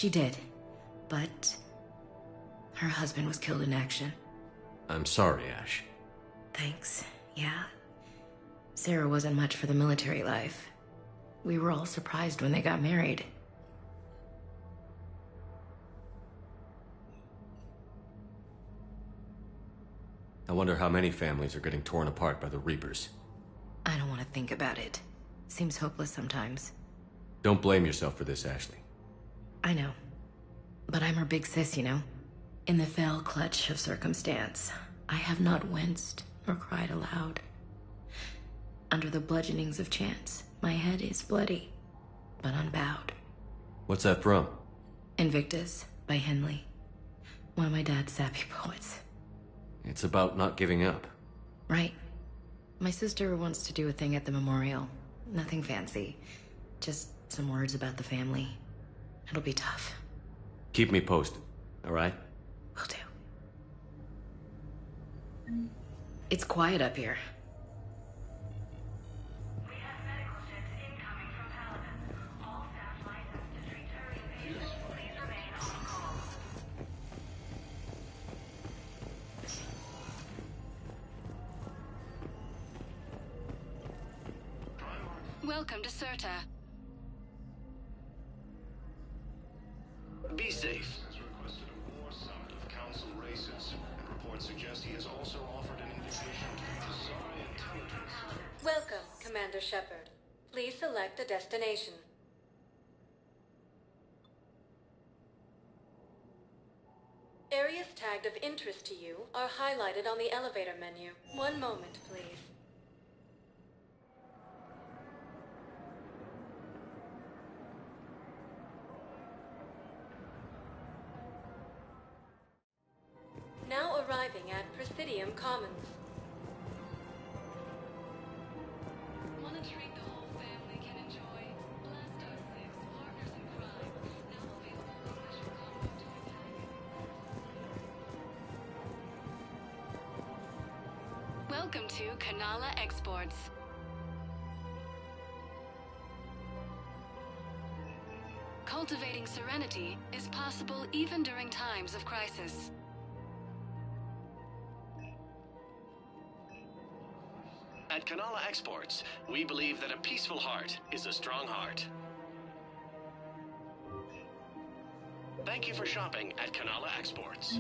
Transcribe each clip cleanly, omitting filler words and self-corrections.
She did, but her husband was killed in action. I'm sorry, Ash. Thanks, yeah. Sarah wasn't much for the military life. We were all surprised when they got married. I wonder how many families are getting torn apart by the Reapers. I don't want to think about it. Seems hopeless sometimes. Don't blame yourself for this, Ashley. I know. But I'm her big sis, you know? In the fell clutch of circumstance, I have not winced nor cried aloud. Under the bludgeonings of chance, my head is bloody, but unbowed. What's that from? Invictus by Henley. One of my dad's sappy poets. It's about not giving up. Right. My sister wants to do a thing at the memorial. Nothing fancy. Just some words about the family. It'll be tough. Keep me posted, all right? Will do. It's quiet up here. We have medical ships incoming from Paladin. All staff licensed to treat Turian patients. Please remain on call. Welcome to Serta. Be safe. Has requested a war summit of council races, and reports suggest he has also offered an invitation to the Asari intelligence. Welcome, Commander Shepard. Please select a destination. Areas tagged of interest to you are highlighted on the elevator menu. One moment, please. Now arriving at Presidium Commons. Want a treat the whole family can enjoy? Blaster 6, Partners in Crime. Now available in special combo toy pack. Welcome to Kanala Exports. Cultivating serenity is possible even during times of crisis. At Kanala Exports, we believe that a peaceful heart is a strong heart. Thank you for shopping at Kanala Exports.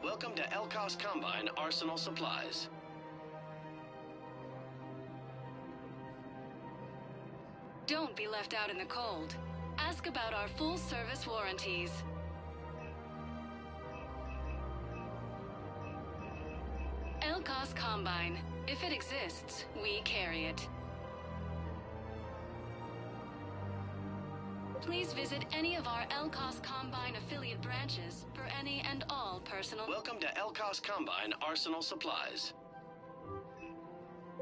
Welcome to Elkos Combine Arsenal Supplies. Don't be left out in the cold. Ask about our full-service warranties. Elkos Combine. If it exists, we carry it. Please visit any of our Elkos Combine affiliate branches for any and all personal... Welcome to Elkos Combine Arsenal Supplies.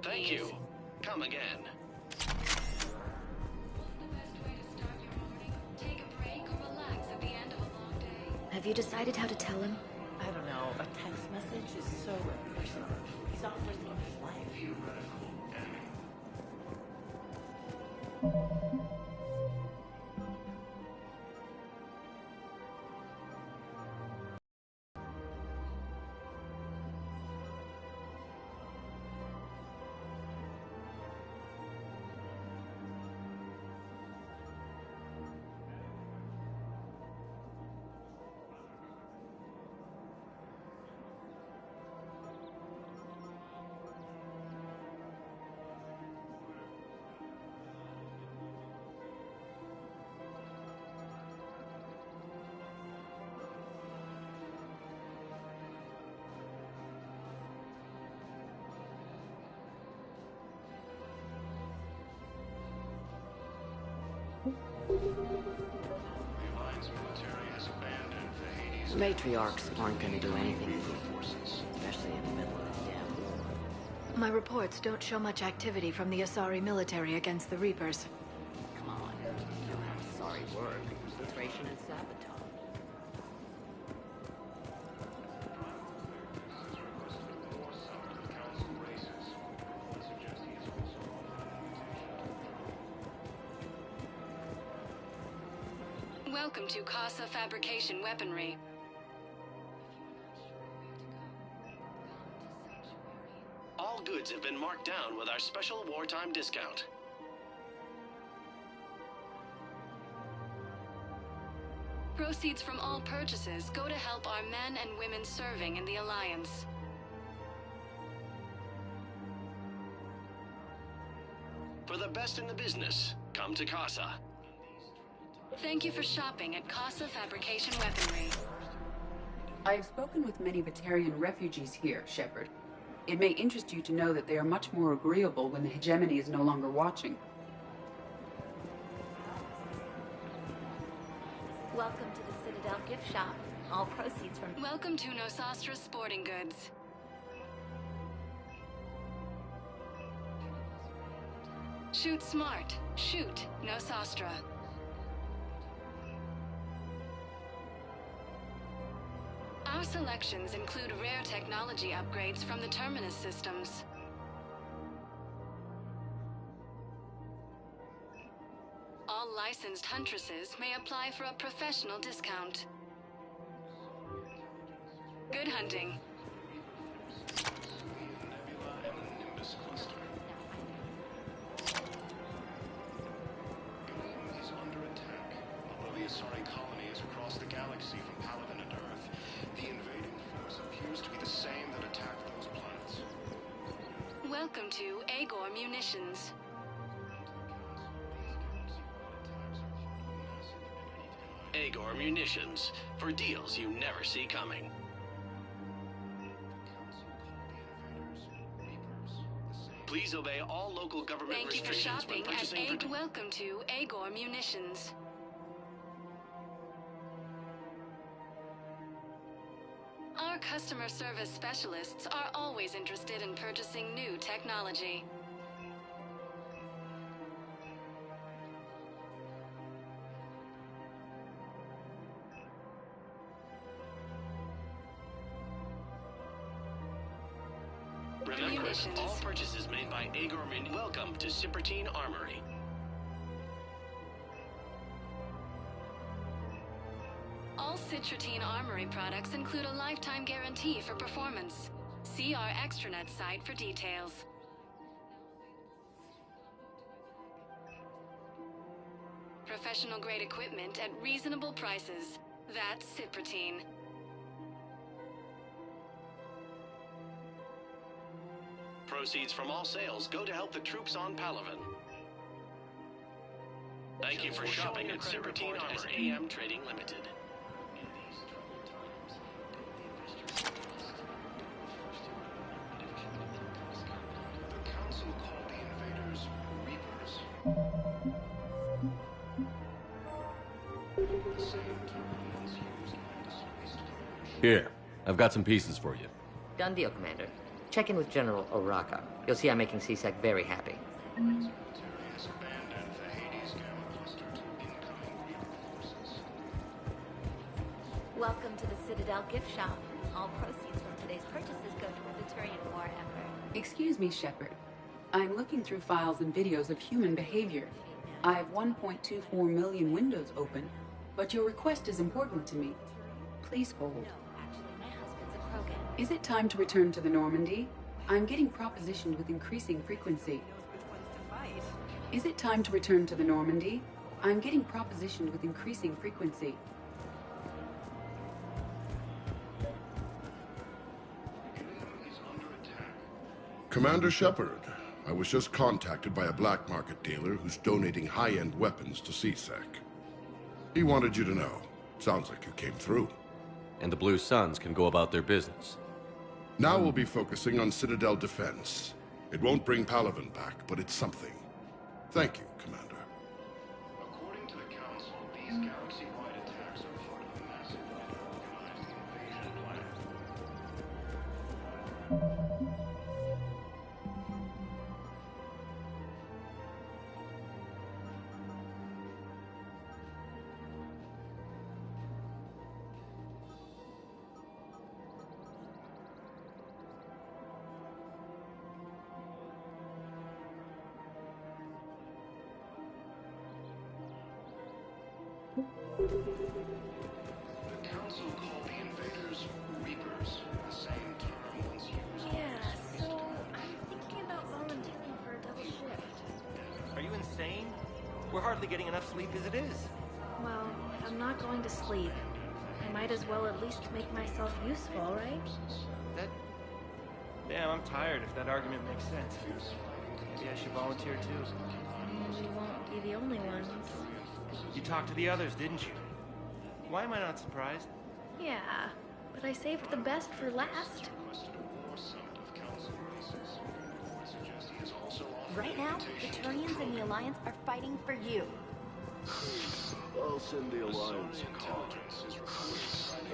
Thank you. Come again. What's the best way to start your morning? Take a break or relax at the end of a long day? Have you decided how to tell him? I don't know. A text message is so impersonal. He's off risking his life. The matriarchs aren't gonna do anything for forces, especially in the middle of this damn war. My reports don't show much activity from the Asari military against the Reapers. Come on, you know how sorry work. Infiltration and sabotage. Welcome to Casa Fabrication Weaponry. All goods have been marked down with our special wartime discount. Proceeds from all purchases go to help our men and women serving in the Alliance. For the best in the business, come to Casa. Thank you for shopping at Casa Fabrication Weaponry. I have spoken with many Batarian refugees here, Shepard. It may interest you to know that they are much more agreeable when the hegemony is no longer watching. Welcome to the Citadel gift shop. All proceeds from... Welcome to Nosastra Sporting Goods. Shoot smart. Shoot Nosastra. Our selections include rare technology upgrades from the Terminus systems. All licensed huntresses may apply for a professional discount. Good hunting. Nebula and the Nimbus cluster. Gleam is under attack. Although the Asari colony is across the galaxy from Palaven and Earth, the invading force appears to be the same that attacked those planets. Welcome to Agor Munitions. Agor Munitions, for deals you never see coming. Please obey all local government Thank you for restrictions shopping when at purchasing Welcome to Agor Munitions. Our customer service specialists are always interested in purchasing new technology. Remember, Munitions. all purchases made by Agor Munitions. Welcome to Cipertine Armory. All Citratine Armory products include a lifetime guarantee for performance. See our extranet site for details. Professional grade equipment at reasonable prices. That's Cipratine. Proceeds from all sales go to help the troops on Palaven. Thank you for shopping at Cipertine Armory. AM Trading Limited. The Council called the invaders Reapers. The same term is used by displaced coalition. Here, I've got some pieces for you. Done deal, Commander. Check in with General Oraka. You'll see I'm making CSEC very happy. Military has abandoned the Hades Gamma cluster to incoming Reaper forces. Welcome to the Citadel gift shop. All proceeds from today's purchases go toward the Turian war effort. Excuse me, Shepard. I'm looking through files and videos of human behavior. I have 1.24 million windows open, but your request is important to me. Please hold. Actually, my husband's a Krogan. Is it time to return to the Normandy? I'm getting propositioned with increasing frequency. Is it time to return to the Normandy? I'm getting propositioned with increasing frequency. Is under attack. Commander Shepard, I was just contacted by a black market dealer who's donating high-end weapons to CSEC. He wanted you to know. Sounds like you came through. And the Blue Suns can go about their business. Now we'll be focusing on Citadel defense. It won't bring Palaven back, but it's something. Thank you, Commander. According to the Council, these galaxy-wide attacks are part of a massive and organized invasion plan. The Council called the invaders Reapers, the same term once used. Yeah, so I'm thinking about volunteering for a double shift. Are you insane? We're hardly getting enough sleep as it is. Well, if I'm not going to sleep, I might as well at least make myself useful, right? Damn, I'm tired if that argument makes sense. Maybe I should volunteer too. We won't be the only ones. You talked to the others, didn't you? Why am I not surprised? Yeah, but I saved the best for last. Right now, the Turians and the Alliance are fighting for you. I'll send the Alliance a call.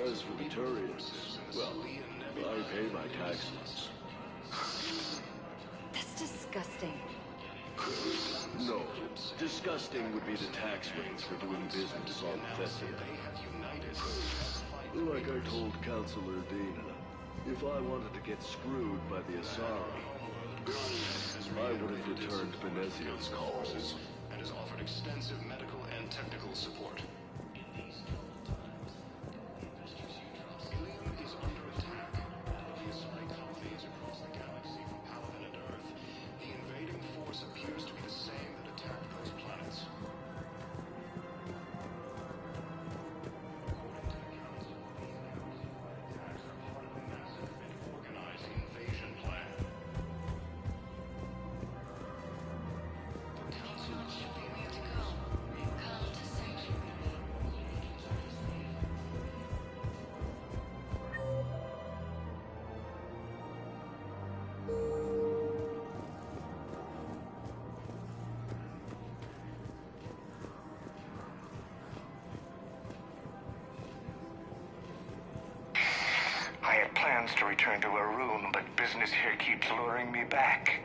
As for the Turians, well, I pay my taxes. That's disgusting. No, disgusting would be the tax rates for doing business on Thessia. Like I told Councilor Dina, if I wanted to get screwed by the Asari, I would have returned Benezia's calls. And has offered extensive medical and technical support. Ilium is under attack. The Asari colonies across the galaxy from Paladin and Earth. The invading force appears to be the same that attacked those planets. Organized invasion plan. The Council I had plans to return to Arun, but business here keeps luring me back.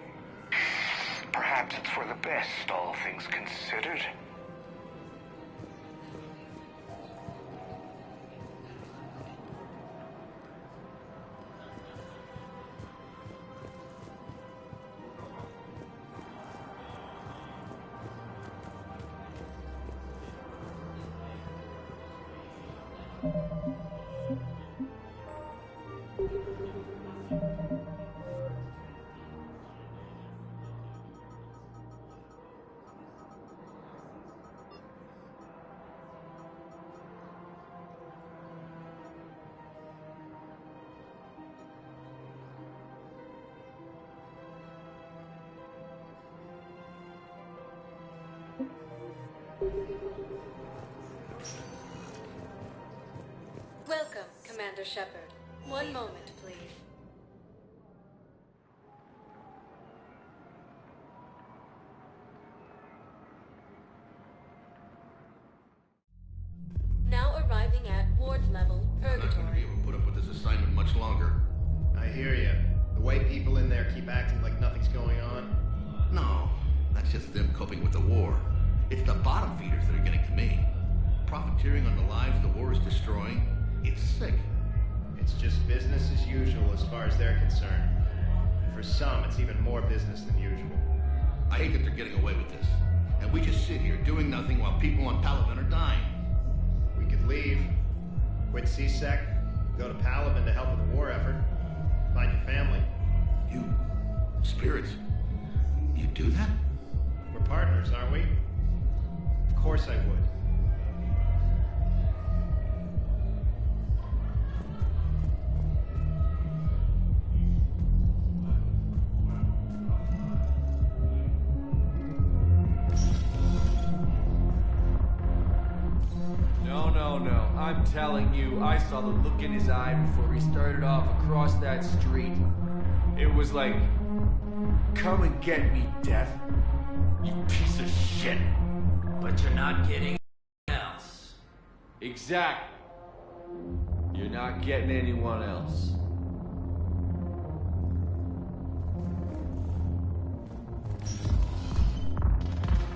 Perhaps it's for the best, all things considered. Welcome, Commander Shepard. One moment, please. Now arriving at ward level I'm not going to be able to put up with this assignment much longer. I hear you. The way people in there keep acting like nothing's going on. No, that's just them coping with the war. It's the bottom feeders that are getting to me. Profiteering on the lives the war is destroying. It's sick. It's just business as usual as far as they're concerned. For some, it's even more business than usual. I hate that they're getting away with this. And we just sit here doing nothing while people on Palaven are dying. We could leave, quit CSEC, go to Palaven to help with the war effort, find your family. You... spirits? You do that? We're partners, aren't we? Of course I would. No. I'm telling you, I saw the look in his eye before he started off across that street. It was like, come and get me, Death. You piece of shit. But you're not getting else. Exactly. You're not getting anyone else.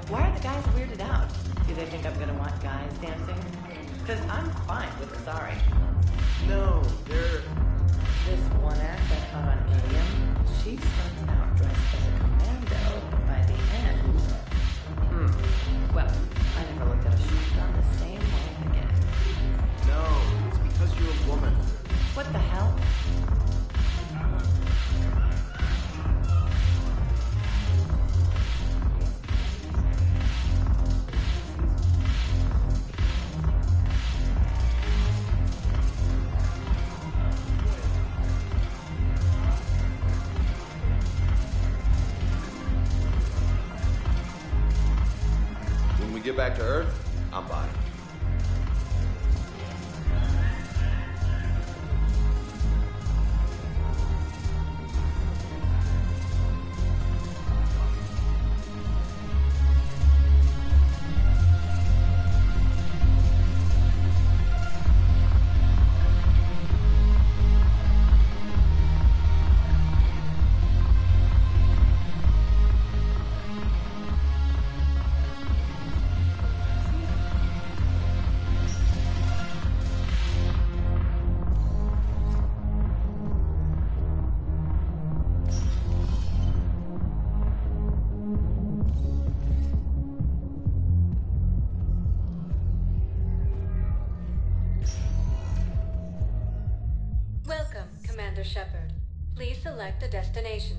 Why are the guys weirded out? Do they think I'm gonna want guys dancing? Because I'm fine with Asari. No, they're... This one act I caught on Ilium, she started out dressed as a commando. By the end, Well, I never looked at a shotgun the same way again. No, it's because you're a woman. What the hell? When we get back to Earth, I'm buying. Welcome, Commander Shepard. Please select a destination.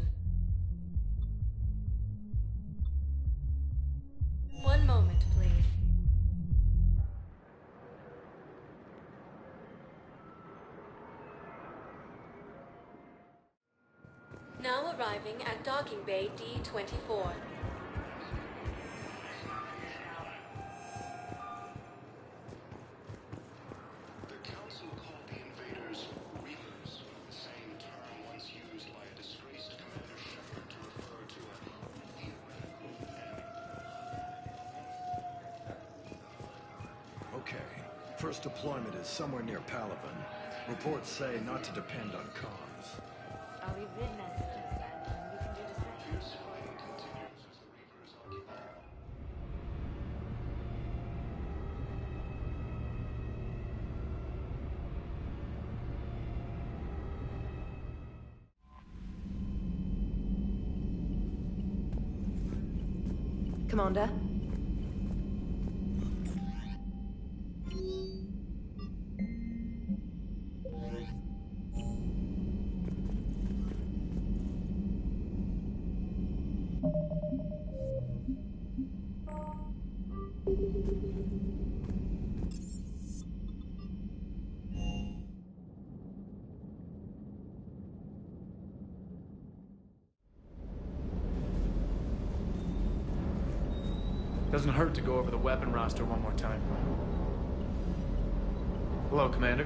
One moment, please. Now arriving at Docking Bay D-24. The Council called the invaders Reapers, the same term once used by a disgraced Commander Shepard to refer to a theoretical enemy. Okay. First deployment is somewhere near Palaven. Reports say not to depend on comms. Are we rid messages then? We can do the same. Fierce fighting continues as the Reapers occupy. Commander? Doesn't hurt to go over the weapon roster one more time. Hello, Commander.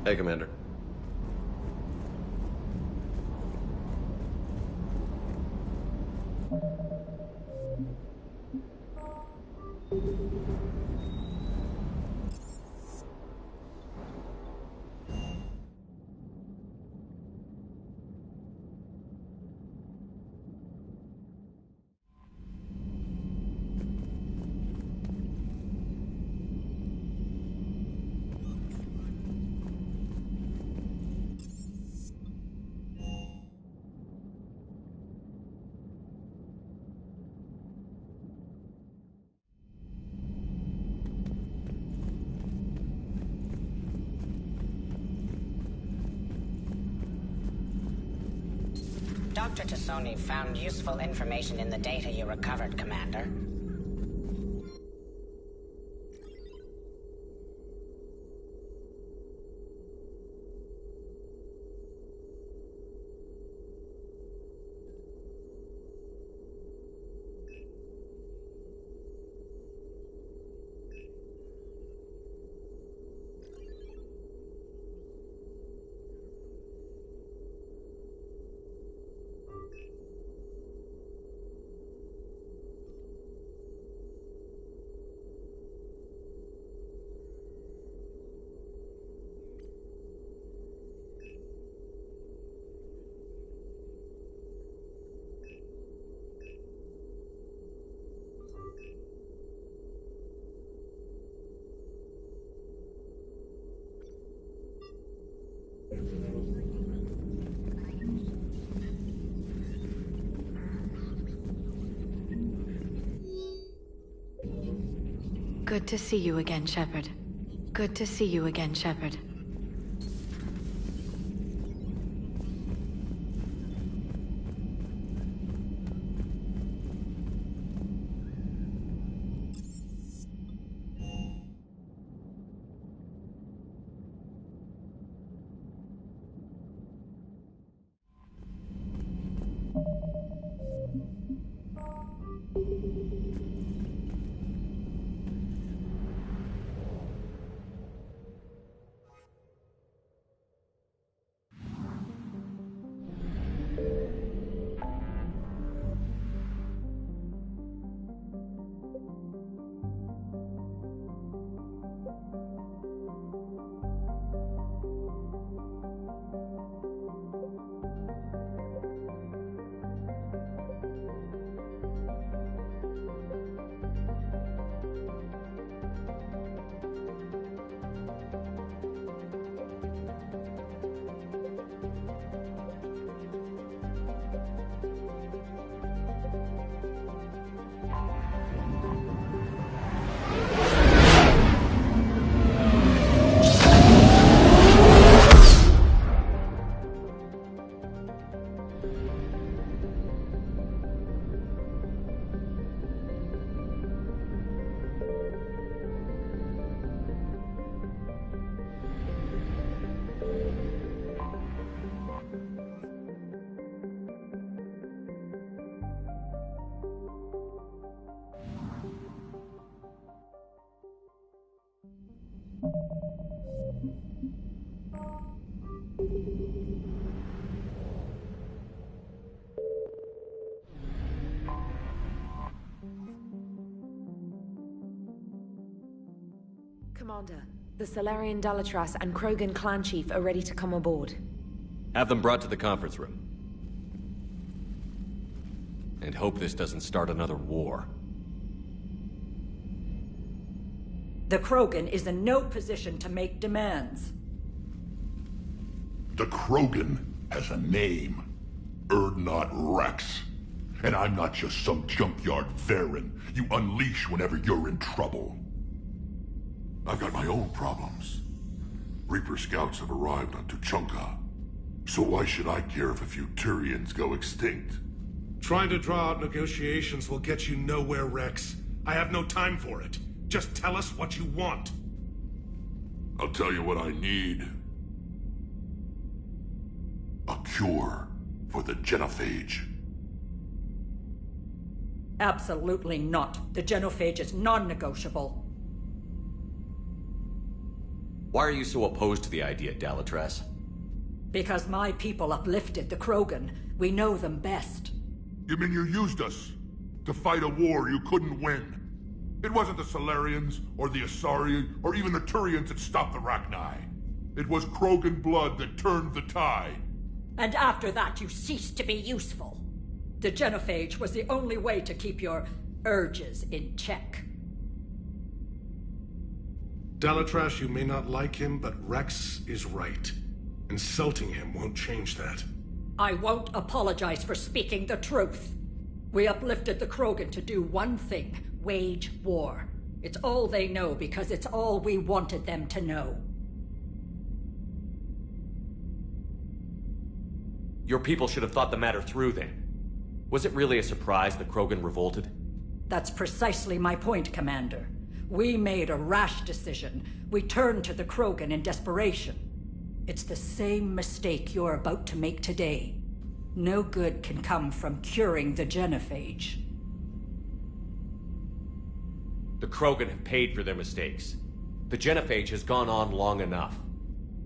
Hey, Commander. Dr. Tassoni found useful information in the data you recovered, Commander. Good to see you again, Shepard. Good to see you again, Shepard. Commander, the Salarian Dalatras and Krogan clan chief are ready to come aboard. Have them brought to the conference room. And hope this doesn't start another war. The Krogan is in no position to make demands. The Krogan has a name. Urdnot Rex. And I'm not just some junkyard Varen you unleash whenever you're in trouble. I've got my own problems. Reaper scouts have arrived on Tuchanka. So why should I care if a few Turians go extinct? Trying to draw out negotiations will get you nowhere, Rex. I have no time for it. Just tell us what you want. I'll tell you what I need. A cure for the genophage. Absolutely not. The genophage is non-negotiable. Why are you so opposed to the idea, Dalatras? Because my people uplifted the Krogan. We know them best. You mean you used us to fight a war you couldn't win? It wasn't the Solarians, or the Asari, or even the Turians that stopped the Rachni. It was Krogan blood that turned the tide. And after that, you ceased to be useful. The genophage was the only way to keep your urges in check. Dalatras, you may not like him, but Rex is right. Insulting him won't change that. I won't apologize for speaking the truth. We uplifted the Krogan to do one thing: wage war. It's all they know because it's all we wanted them to know. Your people should have thought the matter through then. Was it really a surprise the Krogan revolted? That's precisely my point, Commander. We made a rash decision. We turned to the Krogan in desperation. It's the same mistake you're about to make today. No good can come from curing the genophage. The Krogan have paid for their mistakes. The genophage has gone on long enough.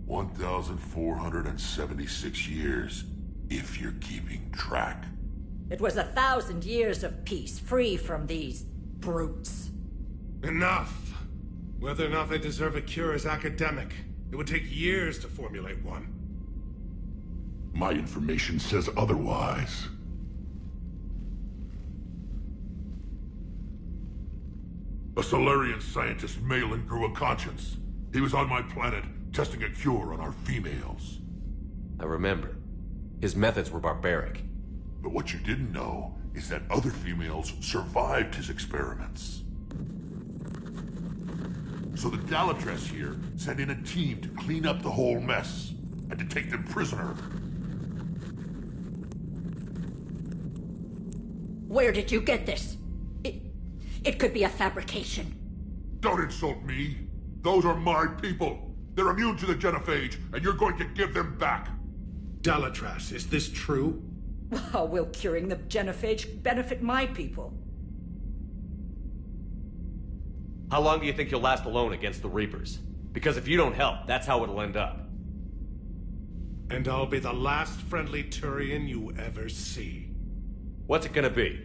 1,476 years, if you're keeping track. It was 1,000 years of peace, free from these brutes. Enough! Whether or not they deserve a cure is academic. It would take years to formulate one. My information says otherwise. A Solarian scientist, Malin, grew a conscience. He was on my planet, testing a cure on our females. I remember. His methods were barbaric. But what you didn't know is that other females survived his experiments. So the Dalatras here sent in a team to clean up the whole mess, and to take them prisoner. Where did you get this? It could be a fabrication. Don't insult me. Those are my people. They're immune to the genophage, and you're going to give them back. Dalatras, is this true? How will curing the genophage benefit my people? How long do you think you'll last alone against the Reapers? Because if you don't help, that's how it'll end up. And I'll be the last friendly Turian you ever see. What's it gonna be?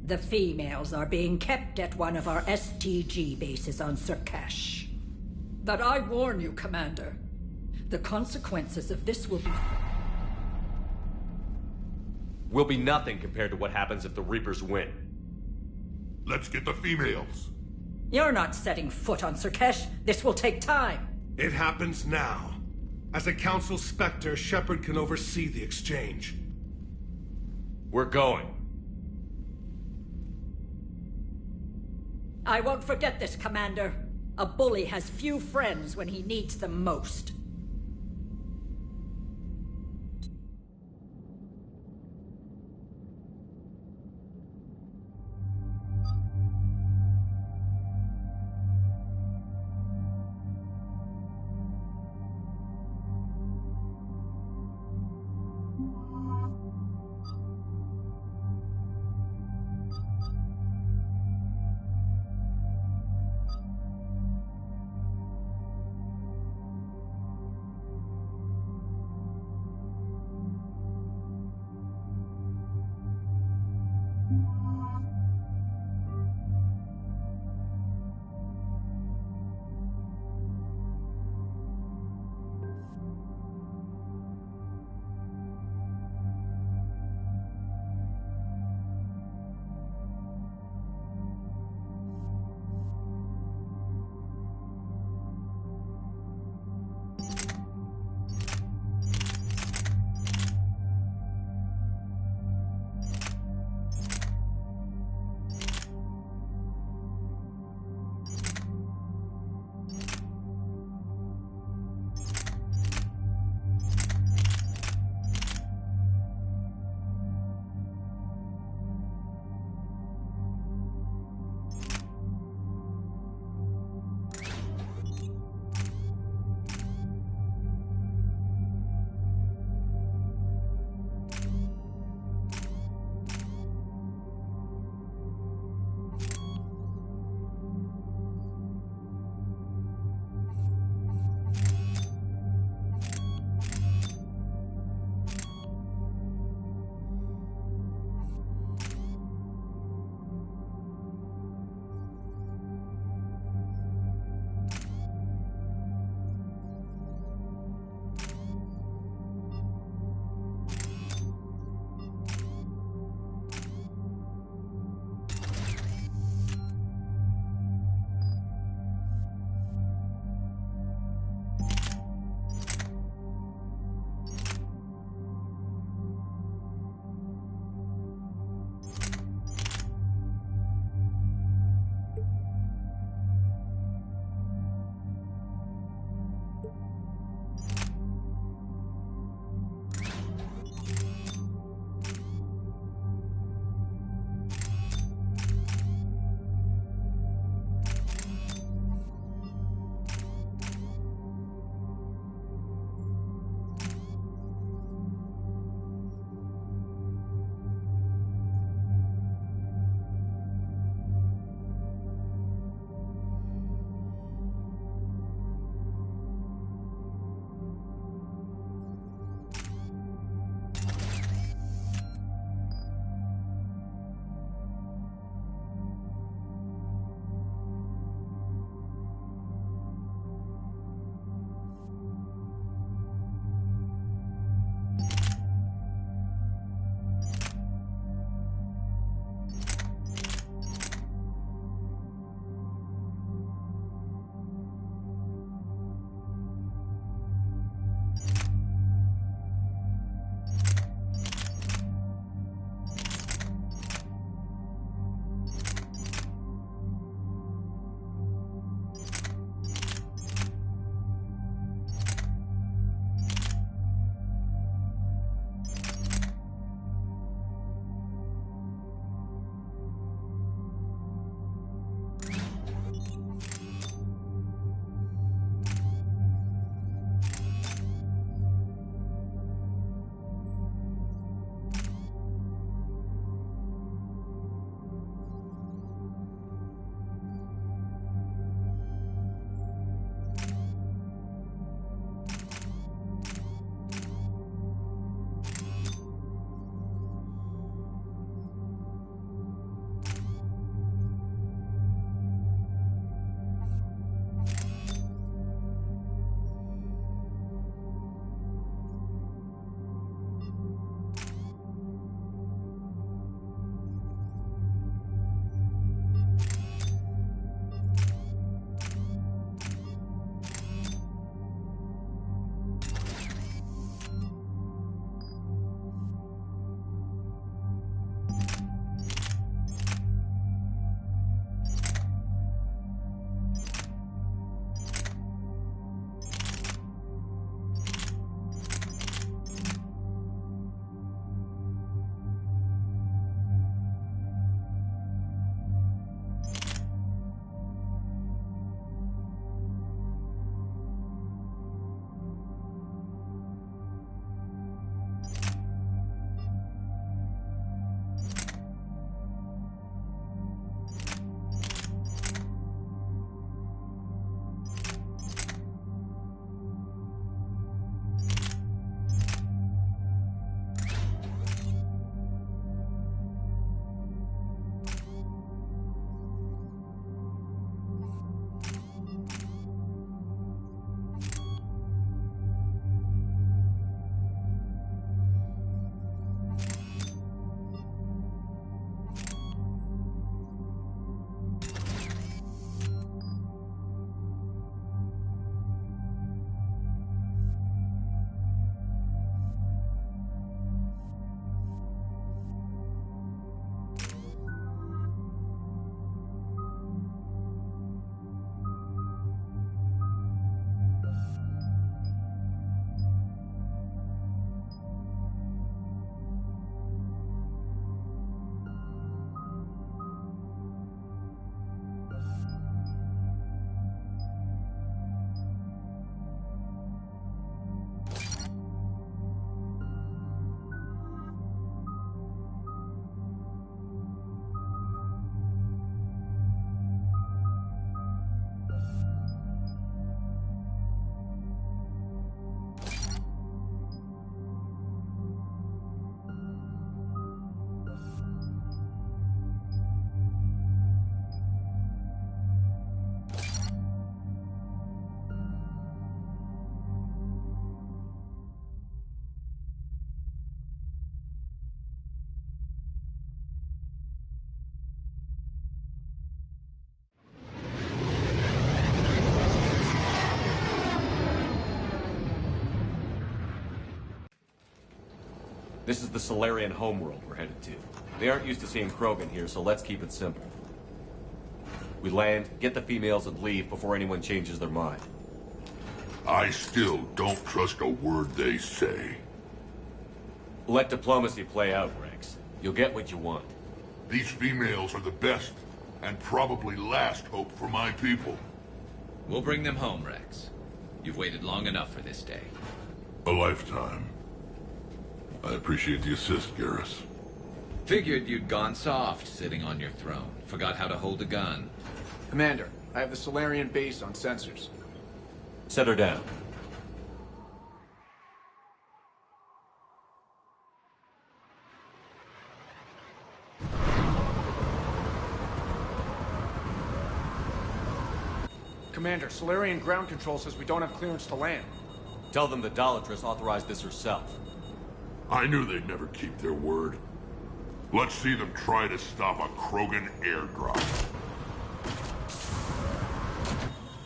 The females are being kept at one of our STG bases on Surkash. But I warn you, Commander. The consequences of this will be nothing compared to what happens if the Reapers win. Let's get the females. You're not setting foot on Surkash. This will take time. It happens now. As a Council Spectre, Shepard can oversee the exchange. We're going. I won't forget this, Commander. A bully has few friends when he needs them most. This is the Solarian homeworld we're headed to. They aren't used to seeing Krogan here, so let's keep it simple. We land, get the females, and leave before anyone changes their mind. I still don't trust a word they say. Let diplomacy play out, Rex. You'll get what you want. These females are the best, and probably last hope for my people. We'll bring them home, Rex. You've waited long enough for this day. A lifetime. I appreciate the assist, Garrus. Figured you'd gone soft sitting on your throne. Forgot how to hold a gun. Commander, I have the Solarian base on sensors. Set her down. Commander, Solarian ground control says we don't have clearance to land. Tell them the Dalatrass authorized this herself. I knew they'd never keep their word. Let's see them try to stop a Krogan airdrop.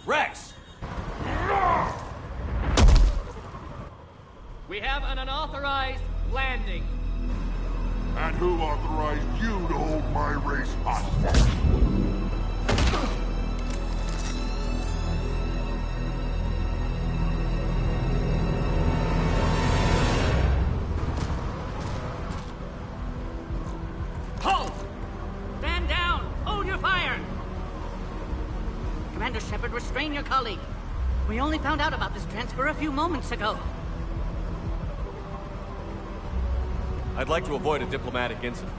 Rex! We have an unauthorized landing. And who authorized you to hold my race hostage? Halt! Stand down! Hold your fire! Commander Shepard, restrain your colleague. We only found out about this transfer a few moments ago. I'd like to avoid a diplomatic incident.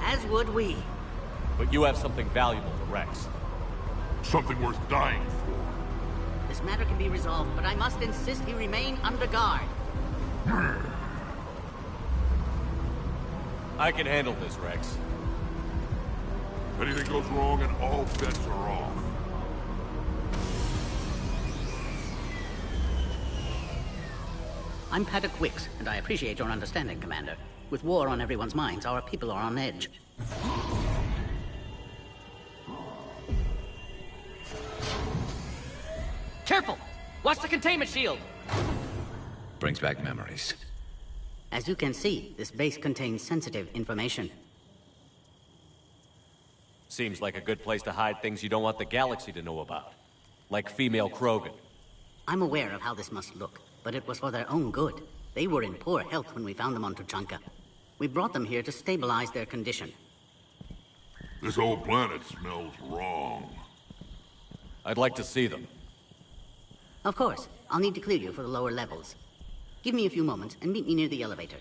As would we. But you have something valuable to Rex. Something worth dying for. This matter can be resolved, but I must insist he remain under guard. I can handle this, Rex. Anything goes wrong and all bets are off. I'm Paddock Wicks, and I appreciate your understanding, Commander. With war on everyone's minds, our people are on edge. Careful! Watch the containment shield! Brings back memories. As you can see, this base contains sensitive information. Seems like a good place to hide things you don't want the galaxy to know about. Like female Krogan. I'm aware of how this must look, but it was for their own good. They were in poor health when we found them on Tuchanka. We brought them here to stabilize their condition. This whole planet smells wrong. I'd like to see them. Of course. I'll need to clear you for the lower levels. Give me a few moments and meet me near the elevator.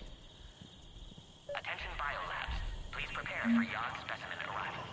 Attention biolabs. Please prepare for yacht specimen arrival.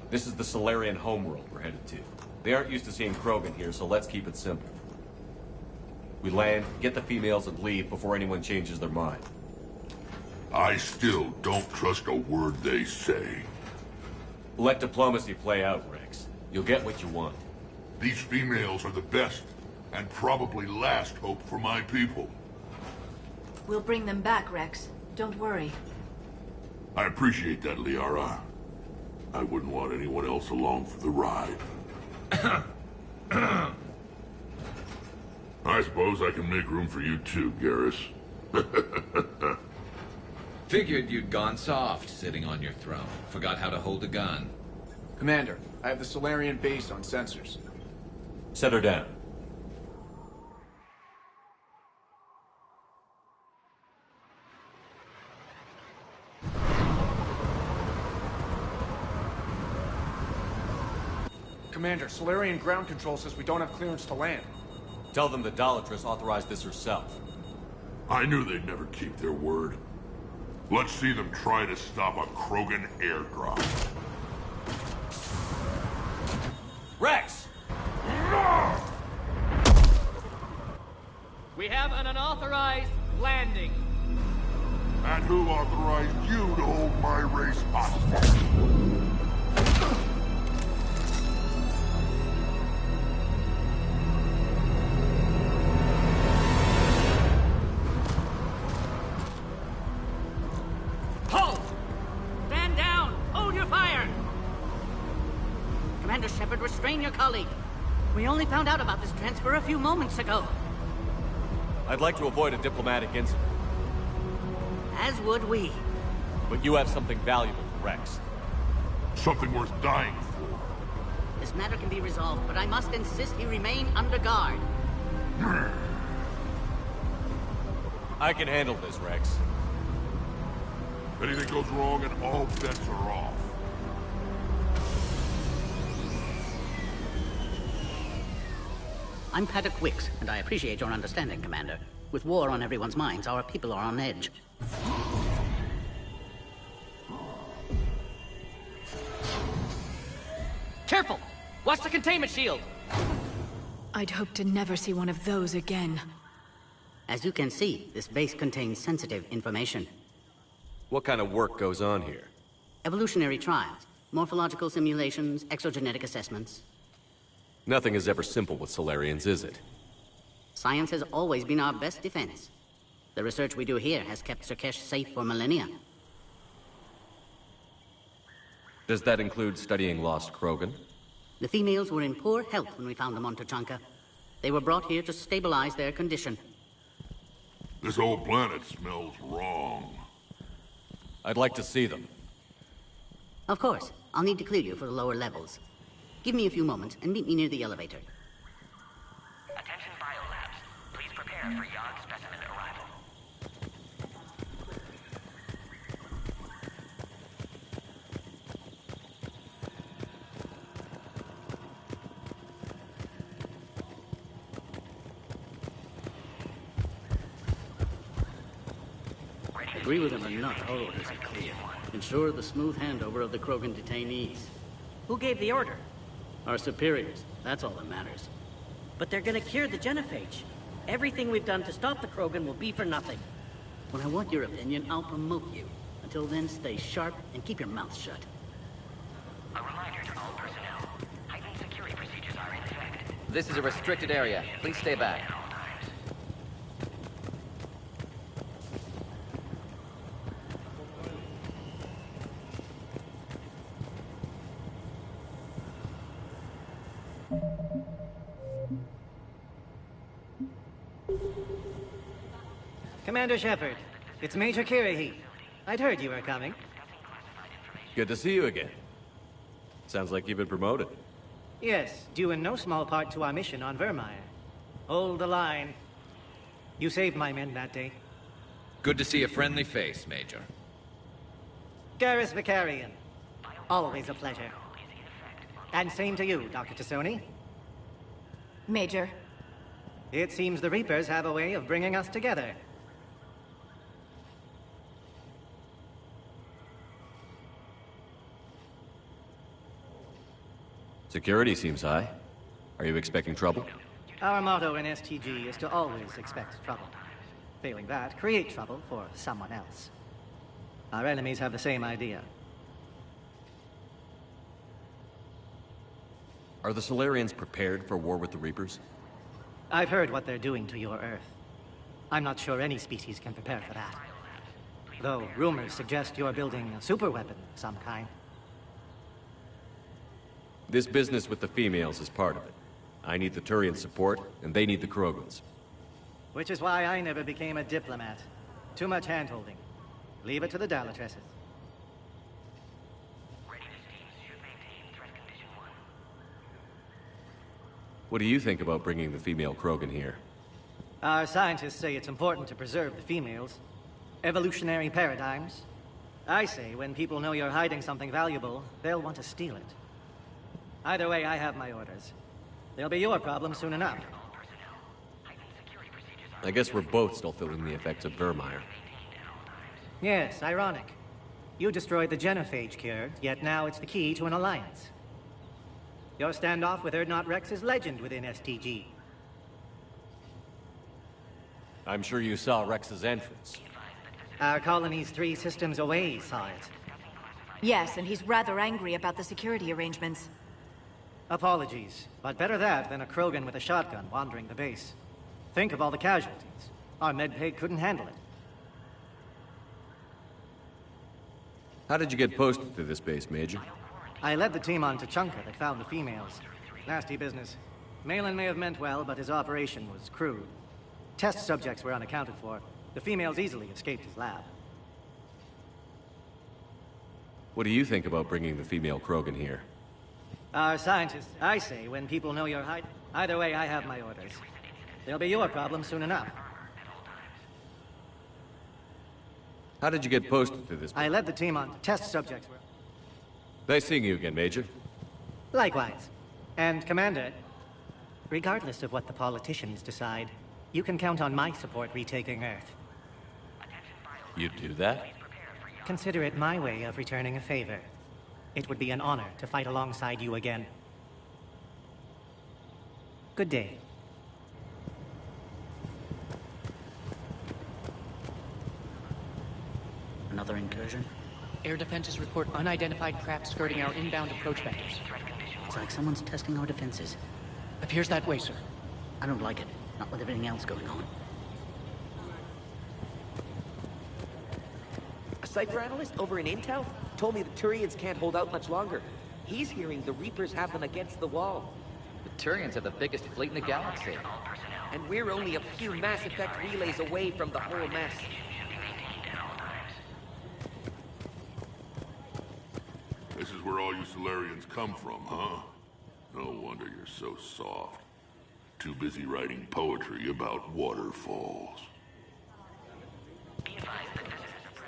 This is the Solarian homeworld we're headed to. They aren't used to seeing Krogan here, so let's keep it simple. We land, get the females, and leave before anyone changes their mind. I still don't trust a word they say. Let diplomacy play out, Rex. You'll get what you want. These females are the best, and probably last hope for my people. We'll bring them back, Rex. Don't worry. I appreciate that, Liara. I wouldn't want anyone else along for the ride. I suppose I can make room for you too, Garrus. Figured you'd gone soft sitting on your throne. Forgot how to hold a gun. Commander, I have the Solarian base on sensors. Set her down. Commander, Solarian ground control says we don't have clearance to land. Tell them the Dalatrass authorized this herself. I knew they'd never keep their word. Let's see them try to stop a Krogan airdrop. Rex! We have an unauthorized landing. And who authorized you to hold my race hostage? Halt! Stand down! Hold your fire! Commander Shepard, restrain your colleague. We only found out about this transfer a few moments ago. I'd like to avoid a diplomatic incident. As would we. But you have something valuable to Rex. Something worth dying for. This matter can be resolved, but I must insist he remain under guard. I can handle this, Rex. Anything goes wrong and all bets are off. I'm Paddock Wicks, and I appreciate your understanding, Commander. With war on everyone's minds, our people are on edge. Careful! Watch the containment shield! I'd hope to never see one of those again. As you can see, this base contains sensitive information. What kind of work goes on here? Evolutionary trials, morphological simulations, exogenetic assessments. Nothing is ever simple with Solarians, is it? Science has always been our best defense. The research we do here has kept Surkesh safe for millennia. Does that include studying lost Krogan? The females were in poor health when we found them on Tuchanka. They were brought here to stabilize their condition. This whole planet smells wrong. I'd like to see them. Of course. I'll need to clear you for the lower levels. Give me a few moments and meet me near the elevator. Attention biolabs. Please prepare for Yogg specimen arrival. Agree with him or not, our orders are clear. Ensure the smooth handover of the Krogan detainees. Who gave the order? Our superiors. That's all that matters. But they're gonna cure the genophage. Everything we've done to stop the Krogan will be for nothing. When I want your opinion, I'll promote you. Until then, stay sharp and keep your mouth shut. A reminder to all personnel. Heightened security procedures are in effect. This is a restricted area. Please stay back. Commander Shepard, it's Major Kirahi. I'd heard you were coming. Good to see you again. Sounds like you've been promoted. Yes, due in no small part to our mission on Vermeer. Hold the line. You saved my men that day. Good to see a friendly face, Major. Garrus Vakarian. Always a pleasure. And same to you, Dr. T'Soni. Major. It seems the Reapers have a way of bringing us together. Security seems high. Are you expecting trouble? Our motto in STG is to always expect trouble. Failing that, create trouble for someone else. Our enemies have the same idea. Are the Solarians prepared for war with the Reapers? I've heard what they're doing to your Earth. I'm not sure any species can prepare for that. Though rumors suggest you're building a superweapon of some kind. This business with the females is part of it. I need the Turian support, and they need the Krogans. Which is why I never became a diplomat. Too much hand-holding. Leave it to the Dalatresses. What do you think about bringing the female Krogan here? Our scientists say it's important to preserve the females. Evolutionary paradigms. I say when people know you're hiding something valuable, they'll want to steal it. Either way, I have my orders. They'll be your problem soon enough. I guess we're both still feeling the effects of Vermeer. Yes, ironic. You destroyed the genophage cure, yet now it's the key to an alliance. Your standoff with Urdnot Rex is legend within STG. I'm sure you saw Rex's entrance. Our colony's 3 systems away saw it. Yes, and he's rather angry about the security arrangements. Apologies, but better that than a Krogan with a shotgun wandering the base. Think of all the casualties. Our medpay couldn't handle it. How did you get posted to this base, Major? I led the team on Tuchanka that found the females. Nasty business. Malin may have meant well, but his operation was crude. Test subjects were unaccounted for. The females easily escaped his lab. What do you think about bringing the female Krogan here? Our scientists, I say, when people know you're hiding. Either way, I have my orders. They'll be your problem soon enough. How did you get posted to this? I led the team on test subjects. Nice seeing you again, Major. Likewise. And Commander, regardless of what the politicians decide, you can count on my support retaking Earth. You'd do that? Consider it my way of returning a favor. It would be an honor to fight alongside you again. Good day. Another incursion? Air defenses report unidentified craft skirting our inbound approach vectors. It's like someone's testing our defenses. Appears that way, sir. I don't like it. Not with everything else going on. A cipher analyst over in Intel told me the Turians can't hold out much longer. He's hearing the Reapers have them against the wall. The Turians have the biggest fleet in the galaxy. And we're only a few Mass Effect relays away from the whole mess. This is where all you Solarians come from, huh? No wonder you're so soft. Too busy writing poetry about waterfalls.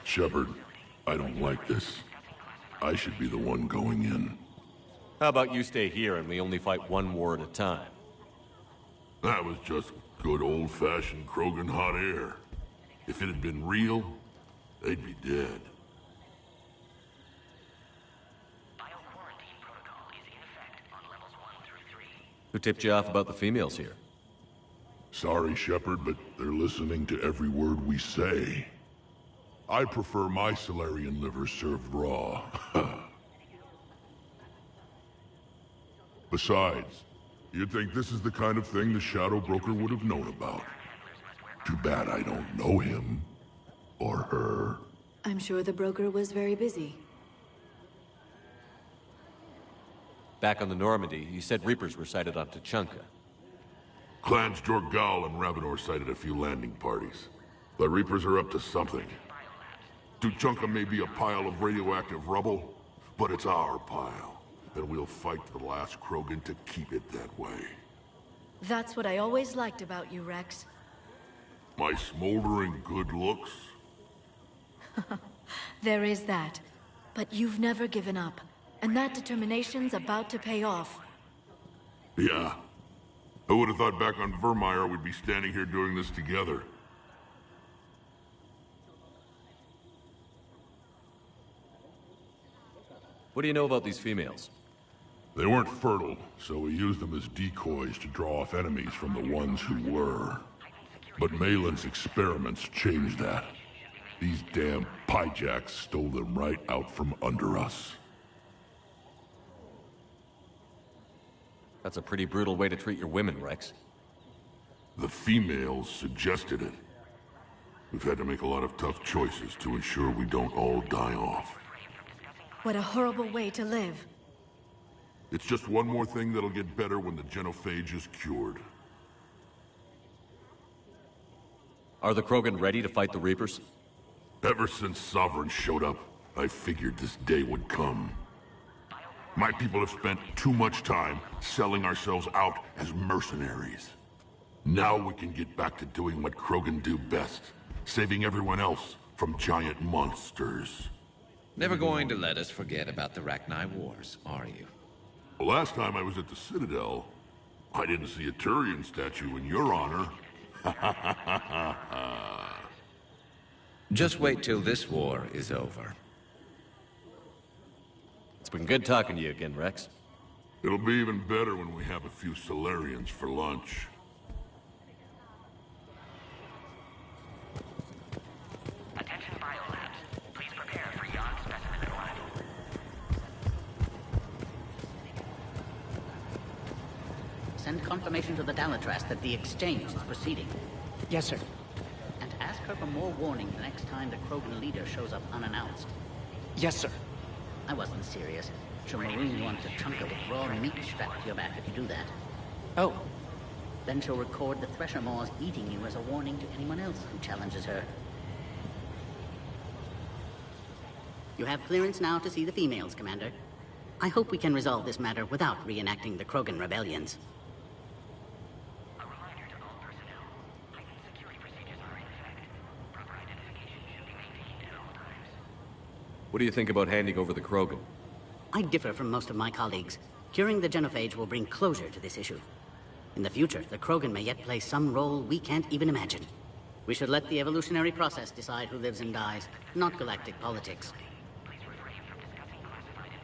Shepard, I don't like this. I should be the one going in. How about you stay here and we only fight one war at a time? That was just good old-fashioned Krogan hot air. If it had been real, they'd be dead. Who tipped you off about the females here? Sorry, Shepard, but they're listening to every word we say. I prefer my Solarian liver served raw. Besides, you'd think this is the kind of thing the Shadow Broker would have known about. Too bad I don't know him. Or her. I'm sure the broker was very busy. Back on the Normandy, you said Reapers were sighted on Tuchanka. Clans Jorgal and Ravenor sighted a few landing parties. The Reapers are up to something. Tuchanka may be a pile of radioactive rubble, but it's our pile. And we'll fight to the last Krogan to keep it that way. That's what I always liked about you, Rex. My smoldering good looks? There is that. But you've never given up. And that determination's about to pay off. Yeah. I would have thought back on Vermeer we'd be standing here doing this together. What do you know about these females? They weren't fertile, so we used them as decoys to draw off enemies from the ones who were. But Malin's experiments changed that. These damn Pyjaks stole them right out from under us. That's a pretty brutal way to treat your women, Rex. The females suggested it. We've had to make a lot of tough choices to ensure we don't all die off. What a horrible way to live. It's just one more thing that'll get better when the genophage is cured. Are the Krogan ready to fight the Reapers? Ever since Sovereign showed up, I figured this day would come. My people have spent too much time selling ourselves out as mercenaries. Now we can get back to doing what Krogan do best, saving everyone else from giant monsters. Never going to let us forget about the Rachni Wars, are you? The last time I was at the Citadel, I didn't see a Turian statue in your honor. Just wait till this war is over. It's been good talking to you again, Rex. It'll be even better when we have a few Solarians for lunch. Attention biolabs. Please prepare for yon specimen arrival. Send confirmation to the Dalatras that the exchange is proceeding. Yes, sir. And ask her for more warning the next time the Krogan leader shows up unannounced. Yes, sir. I wasn't serious. She'll maroon you onto Chunka with raw meat strapped to your back if you do that. Oh. Then she'll record the Thresher Maws eating you as a warning to anyone else who challenges her. You have clearance now to see the females, Commander. I hope we can resolve this matter without reenacting the Krogan rebellions. What do you think about handing over the Krogan? I differ from most of my colleagues. Curing the genophage will bring closure to this issue. In the future, the Krogan may yet play some role we can't even imagine. We should let the evolutionary process decide who lives and dies, not galactic politics.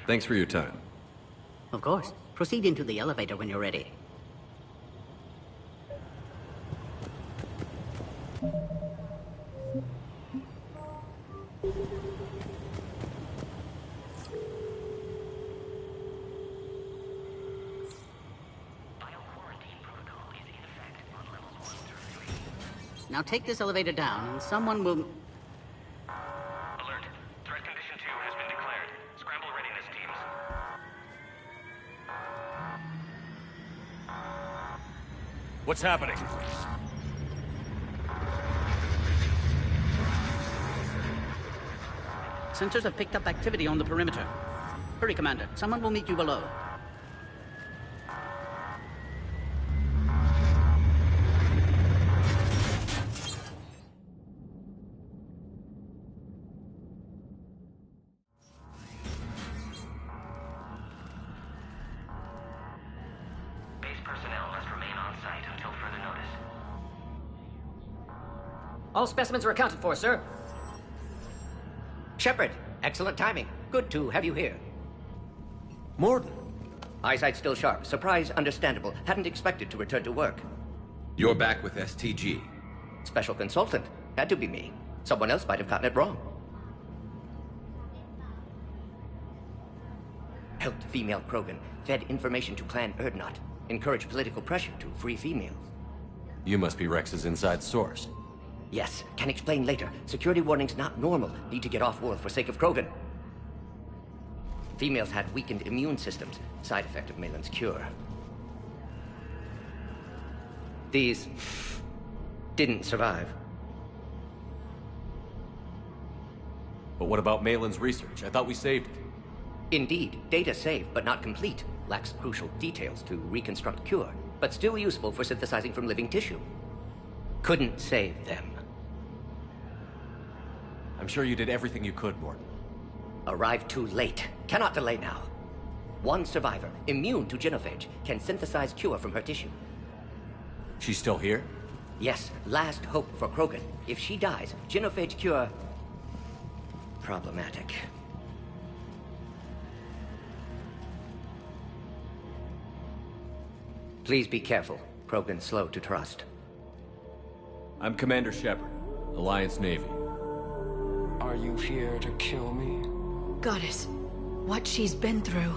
Thanks for your time. Of course. Proceed into the elevator when you're ready. Now take this elevator down, and someone will... Alert. Threat condition 2 has been declared. Scramble readiness teams. What's happening? Sensors have picked up activity on the perimeter. Hurry, Commander. Someone will meet you below. All specimens are accounted for, sir. Shepard, excellent timing. Good to have you here. Morden. Eyesight still sharp. Surprise understandable. Hadn't expected to return to work. You're back with STG. Special consultant. Had to be me. Someone else might have gotten it wrong. Helped female Krogan. Fed information to Clan Urdnot. Encouraged political pressure to free females. You must be Rex's inside source. Yes, can explain later. Security warnings not normal. Need to get off-world for sake of Krogan. Females had weakened immune systems. Side effect of Malin's cure. These didn't survive. But what about Malin's research? I thought we saved it. Indeed, data saved, but not complete. Lacks crucial details to reconstruct cure, but still useful for synthesizing from living tissue. Couldn't save them. I'm sure you did everything you could, Morden. Arrived too late. Cannot delay now. One survivor, immune to genophage, can synthesize cure from her tissue. She's still here? Yes, last hope for Krogan. If she dies, genophage cure... problematic. Please be careful. Krogan's slow to trust. I'm Commander Shepard, Alliance Navy. Are you here to kill me? Goddess, what she's been through.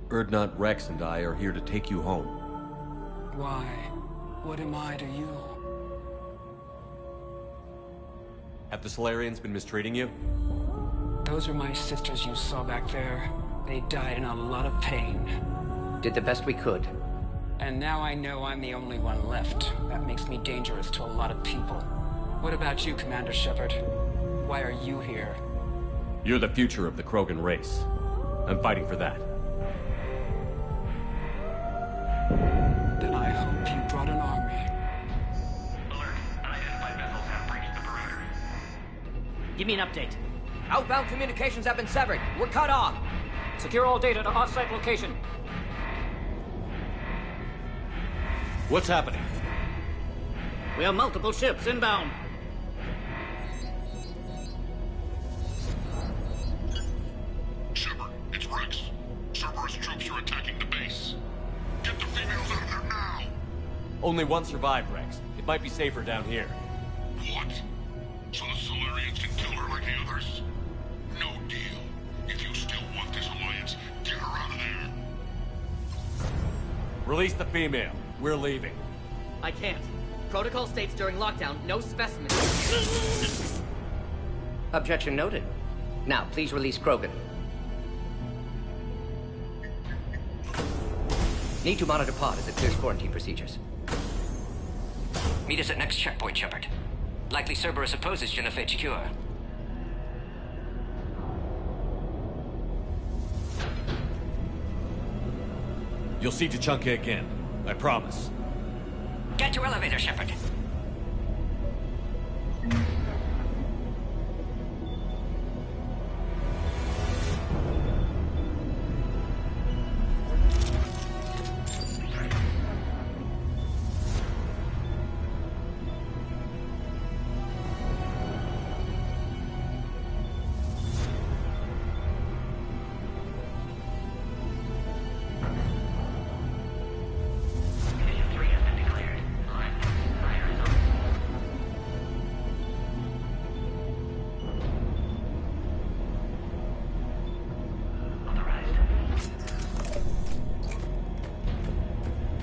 Urdnot Rex and I are here to take you home. Why? What am I to you? Have the Solarians been mistreating you? Those are my sisters you saw back there. They died in a lot of pain. Did the best we could. And now I know I'm the only one left. That makes me dangerous to a lot of people. What about you, Commander Shepard? Why are you here? You're the future of the Krogan race. I'm fighting for that. Then I hope you brought an army. Give me an update. Outbound communications have been severed. We're cut off. Secure all data to off-site location. What's happening? We have multiple ships inbound. Shepard, it's Rex. Cerberus troops are attacking the base. Get the females out of there now! Only one survived, Rex. It might be safer down here. What? So the Solarians can kill her like the others? No deal. If you still want this alliance, get her out of there. Release the female. We're leaving. I can't. Protocol states during lockdown, no specimens. Objection noted. Now, please release Krogan. Need to monitor pod as it clears quarantine procedures. Meet us at next checkpoint, Shepard. Likely Cerberus opposes genophage cure. You'll see Tuchanka again. I promise. Get to elevator, Shepard.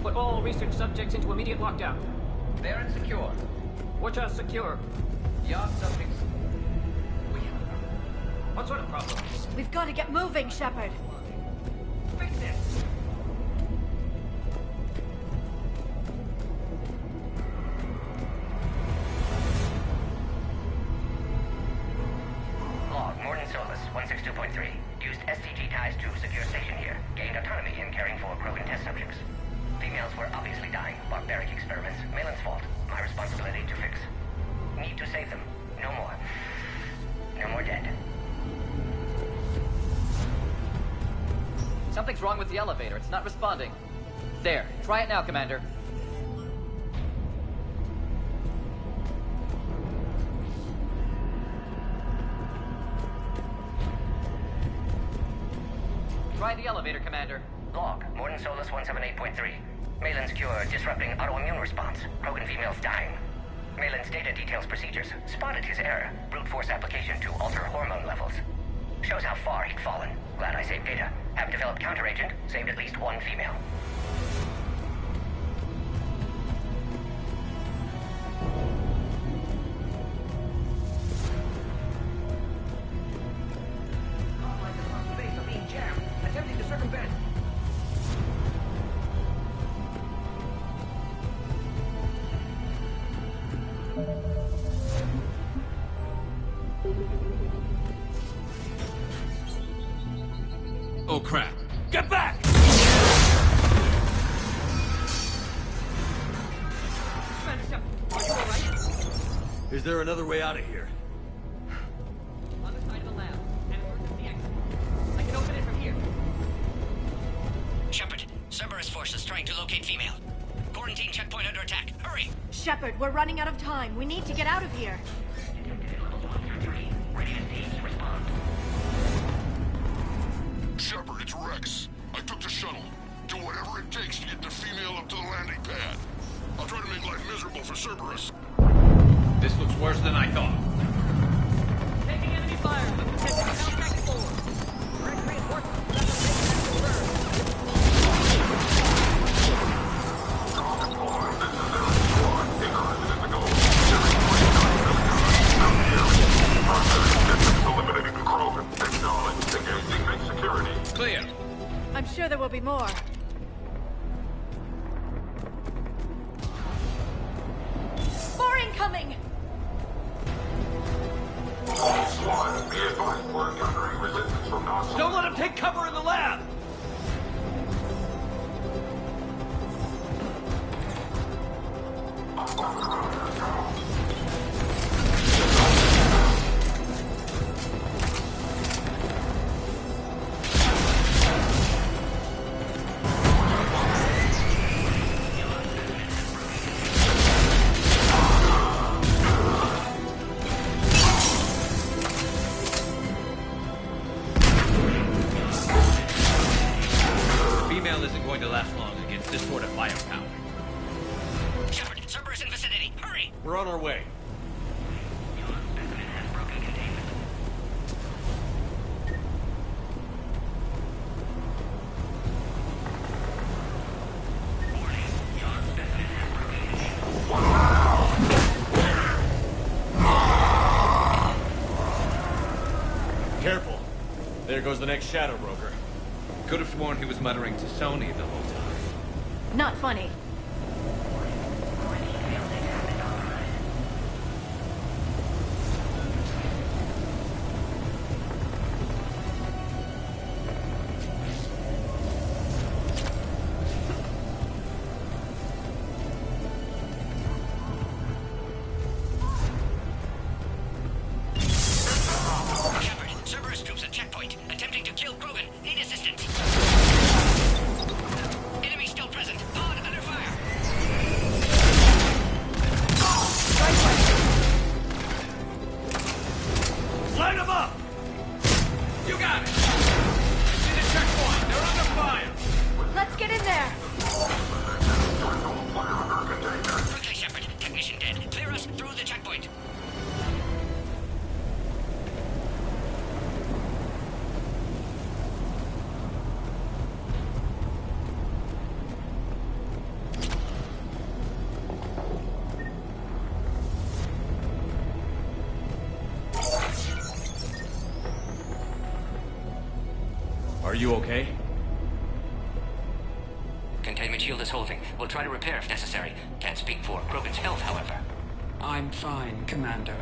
Put all research subjects into immediate lockdown. They're insecure. Which are secure. Your subjects. What sort of problem? We've got to get moving, Shepard. Fix it. Log, Morden Solus, 162.3. Used STG ties to secure station here. Gained autonomy in caring for Krogan test subjects. Females were obviously dying. Barbaric experiments. Malin's fault. My responsibility to fix. Need to save them. No more. No more dead. Something's wrong with the elevator. It's not responding. There. Try it now, Commander. Try the elevator, Commander. Log, Morden Solus 178.3. Malin's cure disrupting autoimmune response. Krogan females dying. Malin's data details procedures. Spotted his error. Brute force application to alter hormone levels. Shows how far he'd fallen. Glad I saved data. Have developed counteragent. Saved at least one female. Attempting to circumvent. Oh crap. Get back! Is there another way out of here? Other side of the lab. And emergency exit. I can open it from here. Shepard, Cerberus forces trying to locate female. Quarantine checkpoint under attack. Hurry! Shepard, we're running out of time. We need to get out of here. Shepard, it's Rex. I took the shuttle. Do whatever it takes to get the female up to the landing pad. I'll try to make life miserable for Cerberus. This looks worse than I thought. Taking enemy fire. Attention, contract forward. Direct reinforcements. Eliminating the Krogan. Acknowledge. Engaging main security. Clear. I'm sure there will be more. More incoming! Squad, be advised we're encountering resistance from Nazi. Don't let him take cover in the lab! Female isn't going to last long against this sort of firepower. Shepard, Cerberus in vicinity. Hurry! We're on our way. Careful. There goes the next Shadow Broker. Could have sworn he was muttering to Sony the whole time. Not funny. Shepard, Cerberus troops at checkpoint. Attempting to kill Krogan. Need assistance. Enemy still present. Pod under fire. Light him up! You got it! See the checkpoint. They're under fire. Let's get in there! Quickly, Shepard. Technician dead. Clear us through the checkpoint. Are you okay? Containment shield is holding. We'll try to repair if necessary. Can't speak for Krogan's health, however. I'm fine, Commander.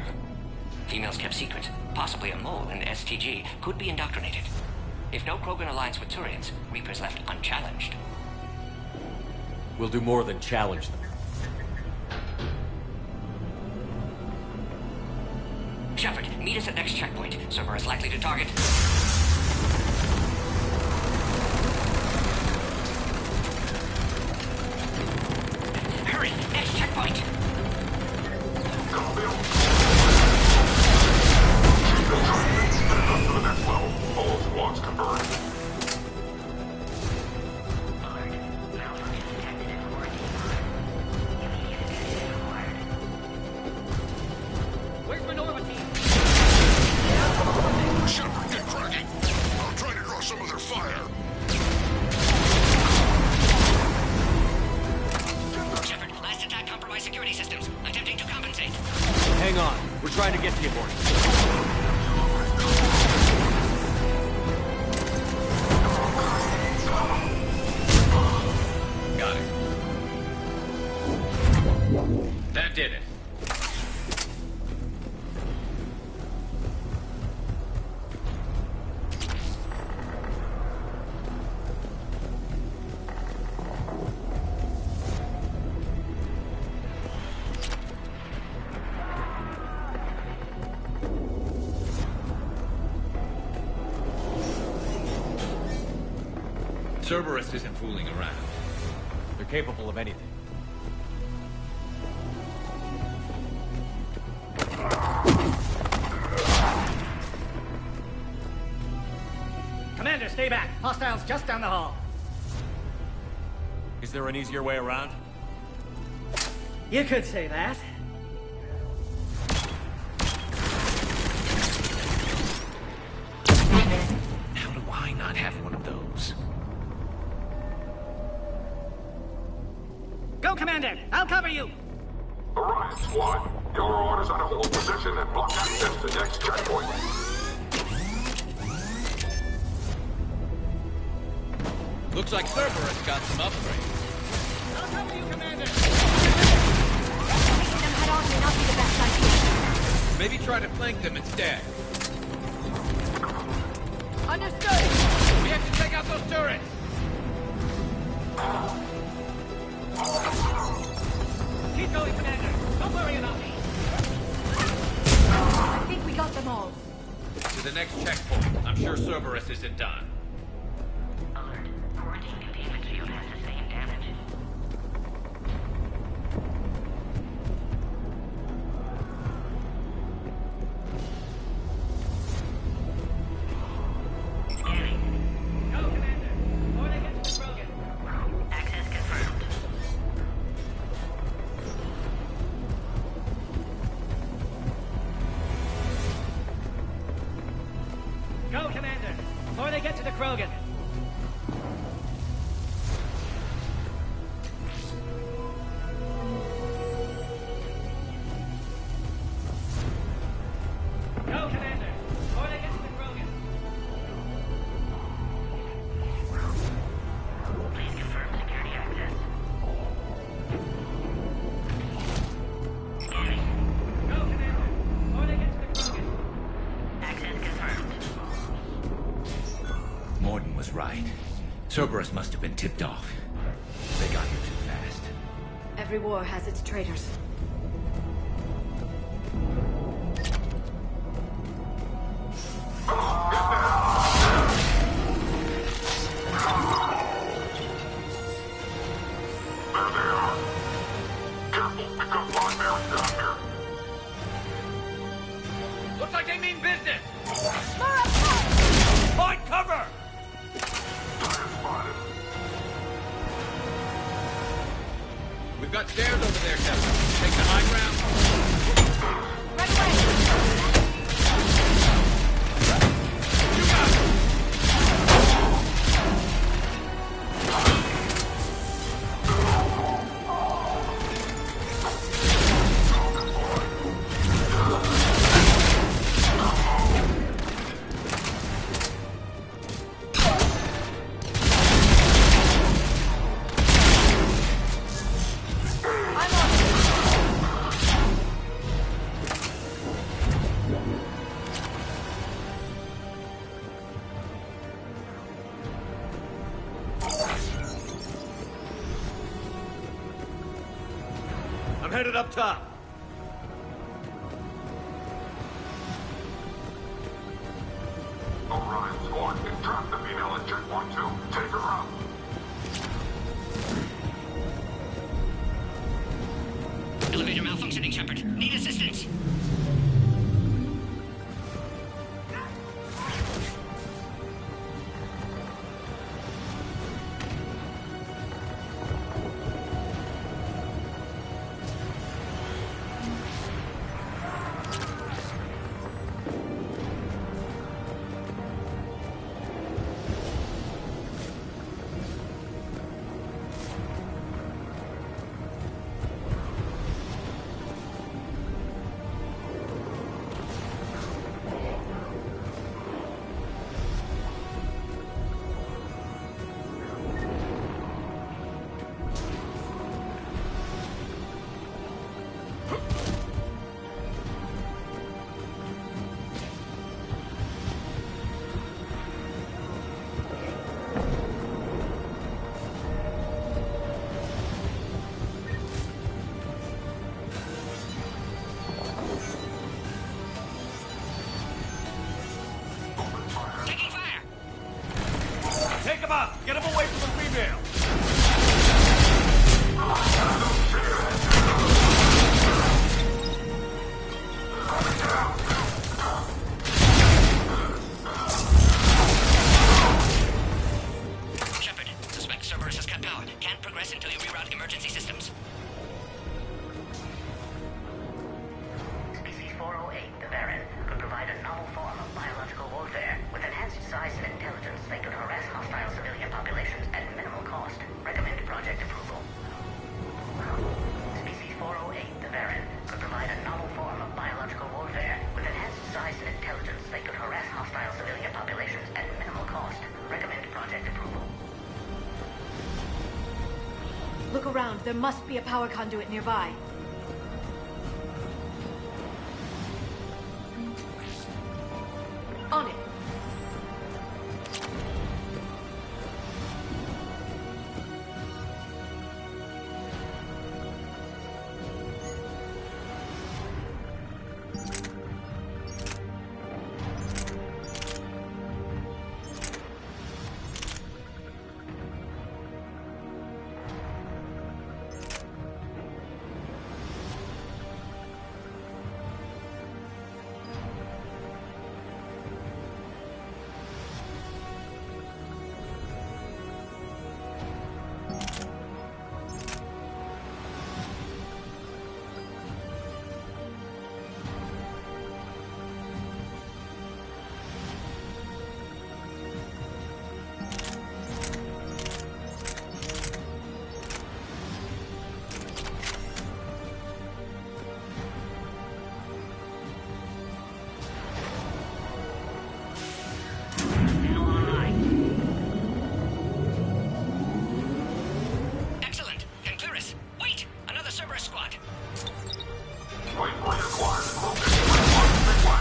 Females kept secret. Possibly a mole in STG. Could be indoctrinated. If no Krogan aligns with Turians, Reaper's left unchallenged. We'll do more than challenge them. Shepard, meet us at next checkpoint. Cerberus likely to target. Hurry! Next checkpoint! Up to the next level. All squads converge. Where's Minerva team? Shepard, get cracking. I'll try to draw some of their fire. Shepard, last attack compromised security systems. Attempting to compensate. Hang on. We're trying to get to you, Morty. Got it. That did it. Cerberus isn't fooling around. They're capable of anything. Commander, stay back. Hostiles just down the hall. Is there an easier way around? You could say that. How do I not have one of those? Go, Commander! I'll cover you! Orion Squad, your orders are to hold position and block access to next checkpoint. Looks like Cerberus got some upgrades. I'll cover you, Commander! Making them head on may not be the best idea. Maybe try to flank them instead. Understood! We have to take out those turrets! Keep going, Commander! Don't worry about me! I think we got them all. To the next checkpoint. I'm sure Cerberus isn't done. Alert. Quarantine containment field has sustained damage. Scanning. Go, Commander! Before they get to the Krogan. Access confirmed. Go, Commander! Before they get to the Krogan. Go, Commander! Before they get to the Krogan. Please confirm security access. Scanning. Go, Commander! Before they get to the Krogan. Access confirmed. Morden was right. Cerberus must have been tipped off. They got here too fast. Every war has its traitors. There they are. Careful, we've got barbarians down here. Looks like they mean business! Mara, Find cover! Spotted. We've got stairs over there, Captain. Take the high ground. right away! You got it! I'm headed up top. Orion Squad, entrap the female at checkpoint 2. Take her out. Elevator malfunctioning, Shepard. Need assistance. Get him away from the female! Shepard, suspect Cerberus Cerberus has cut power. Can't progress until you reroute emergency systems. Species 408, the Baron, could provide a novel form of biological warfare. With enhanced size and intelligence, they could harass hostile civilian populations at minimal cost. Recommend project approval. Species 408, the Baron, could provide a novel form of biological warfare. With enhanced size and intelligence, they could harass hostile civilian populations at minimal cost. Recommend project approval. Look around. There must be a power conduit nearby. On it.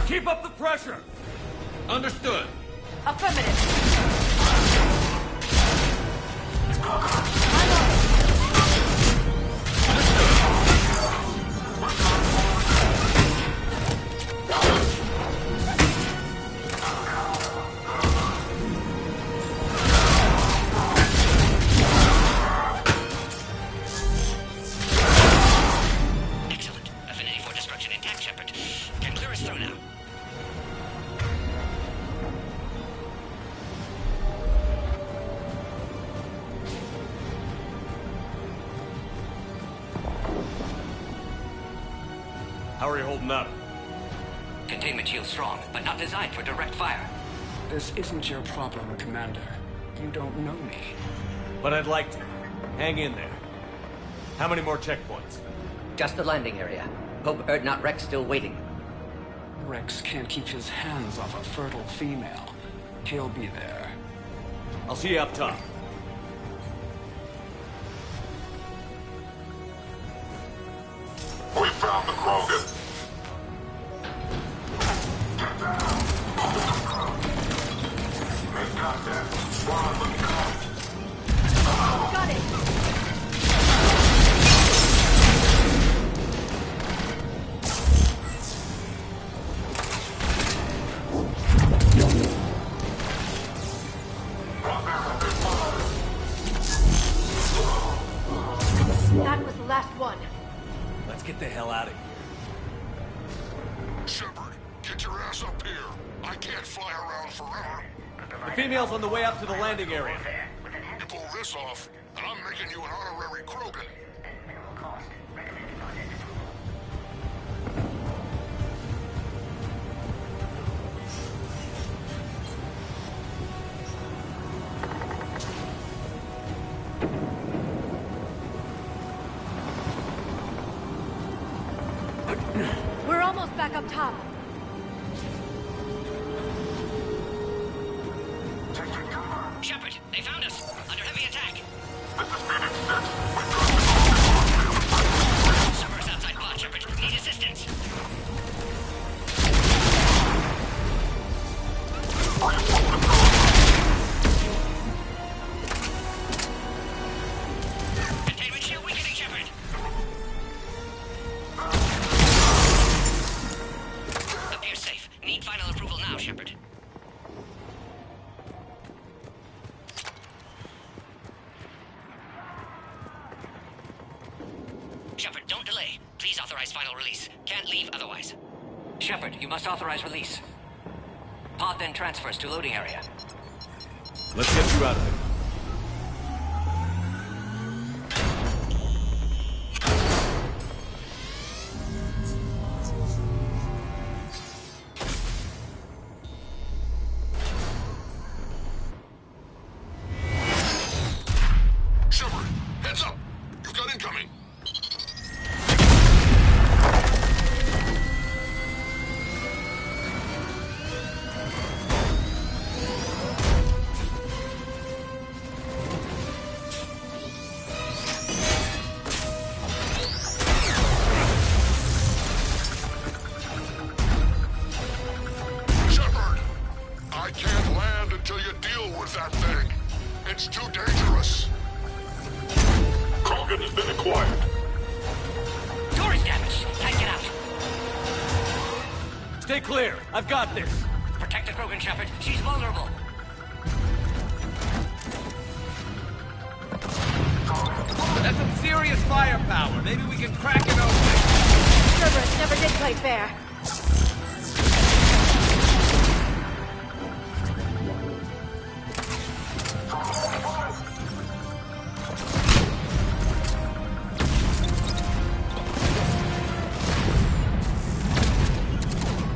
Keep up the pressure! Understood. How are you holding up? Containment shield strong, but not designed for direct fire. This isn't your problem, Commander. You don't know me. But I'd like to. Hang in there. How many more checkpoints? Just the landing area. Hope Erdnot Rex still waiting. Rex can't keep his hands off a fertile female. He'll be there. I'll see you up top. We found the Krogan! Make contact. Squad, look out. Got it! That was the last one. Let's get the hell out of here. Shepard, get your ass up here. I can't fly around forever. The female's on the way up to the landing area. You pull this off, and I'm making you an honorary Krogan. We're almost back up top. Shepard, they found us. Under heavy attack. Cerberus outside pod, Shepard. Need assistance. Containment shield weakening, Shepard. Appears safe. Need final approval now, Shepard. Shepard, don't delay. Please authorize final release. Can't leave otherwise. Shepard, you must authorize release. Pod then transfers to loading area. Let's get you out of Shepard, heads up! You've got incoming! Shepard! I can't land until you deal with that thing. It's too dangerous. Krogan has been acquired. Door is damaged. Can't get out. Stay clear. I've got this. Protect the Krogan, Shepard. She's vulnerable. That's some serious firepower. Maybe we can crack it open. Cerberus never did play fair.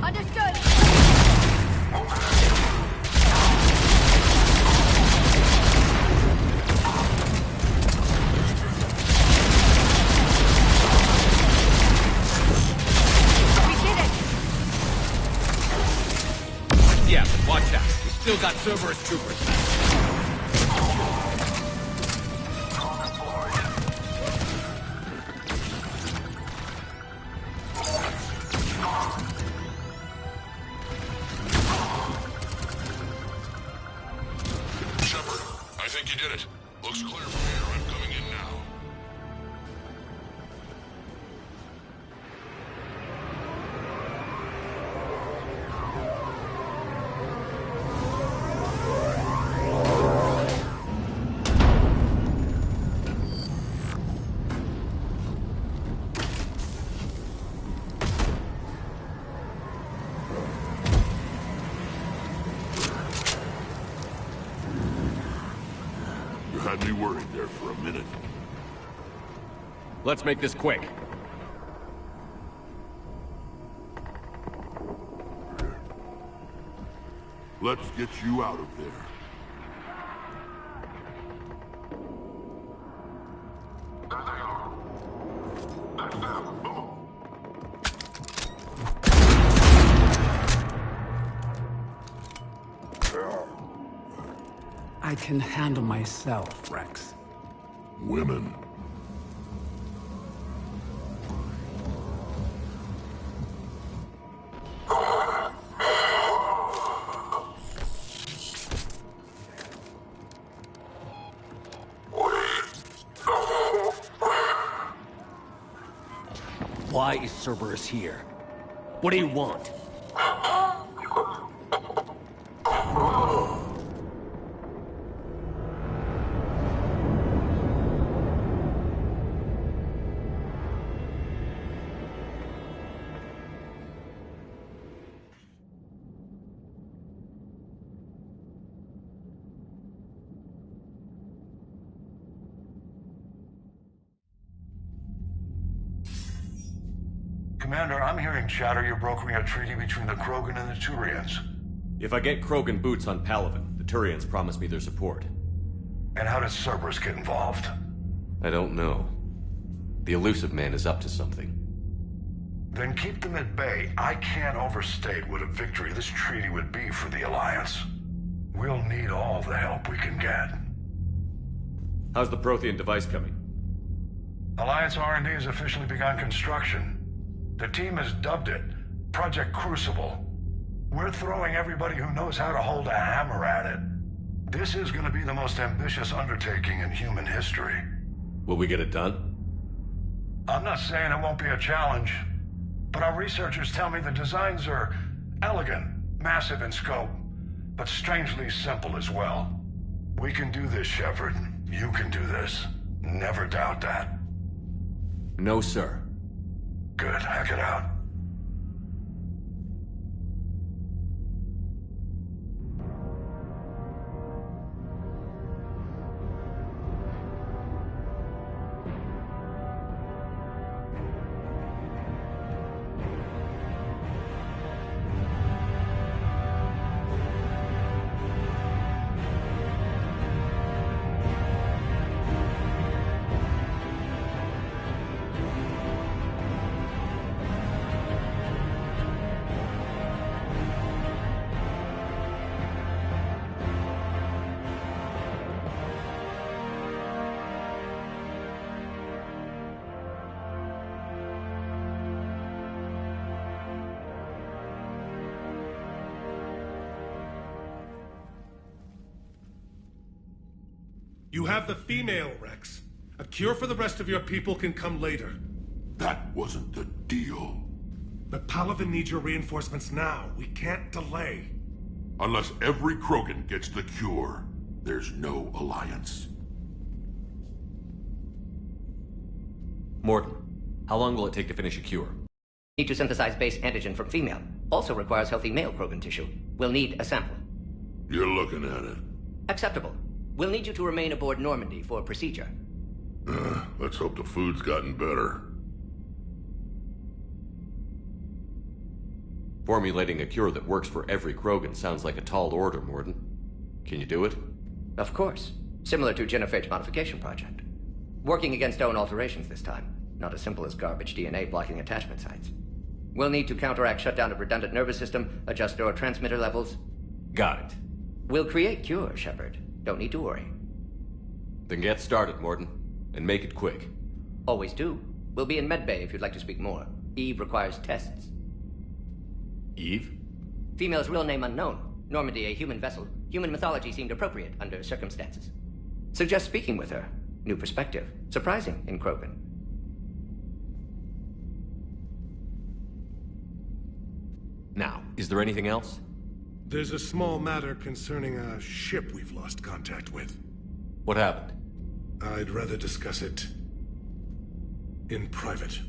Understood. Yeah, but watch out. We still got Cerberus troopers. Shepard, I think you did it. Looks clear from here. I'm coming in now. You had me worried there for a minute. Let's make this quick. Let's get you out of there. I can handle myself, Rex. Women. Why is Cerberus here? What do you want? Commander, I'm hearing chatter you're brokering a treaty between the Krogan and the Turians. If I get Krogan boots on Palaven, the Turians promise me their support. And how does Cerberus get involved? I don't know. The Elusive Man is up to something. Then keep them at bay. I can't overstate what a victory this treaty would be for the Alliance. We'll need all the help we can get. How's the Prothean device coming? Alliance R&D has officially begun construction. The team has dubbed it Project Crucible. We're throwing everybody who knows how to hold a hammer at it. This is going to be the most ambitious undertaking in human history. Will we get it done? I'm not saying it won't be a challenge, but our researchers tell me the designs are elegant, massive in scope, but strangely simple as well. We can do this, Shepard. You can do this. Never doubt that. No, sir. Good. Hack it out. You have the female, Rex. A cure for the rest of your people can come later. That wasn't the deal. But Palaven needs your reinforcements now. We can't delay. Unless every Krogan gets the cure, there's no alliance. Mordin, how long will it take to finish a cure? Need to synthesize base antigen from female. Also requires healthy male Krogan tissue. We'll need a sample. You're looking at it. Acceptable. We'll need you to remain aboard Normandy for procedure. Let's hope the food's gotten better. Formulating a cure that works for every Krogan sounds like a tall order, Mordin. Can you do it? Of course. Similar to Genophage modification project. Working against own alterations this time. Not as simple as garbage DNA blocking attachment sites. We'll need to counteract shutdown of redundant nervous system, adjust neurotransmitter levels. Got it. We'll create cure, Shepard. Don't need to worry. Then get started, Mordin. And make it quick. Always do. We'll be in medbay if you'd like to speak more. Eve requires tests. Eve? Female's real name unknown. Normandy a human vessel. Human mythology seemed appropriate under circumstances. Suggest speaking with her. New perspective. Surprising in Krogan. Now, is there anything else? There's a small matter concerning a ship we've lost contact with. What happened? I'd rather discuss it in private.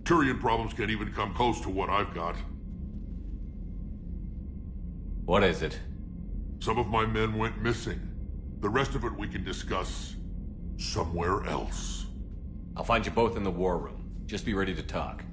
Turian problems can't even come close to what I've got. What is it? Some of my men went missing. The rest of it we can discuss somewhere else. I'll find you both in the war room. Just be ready to talk.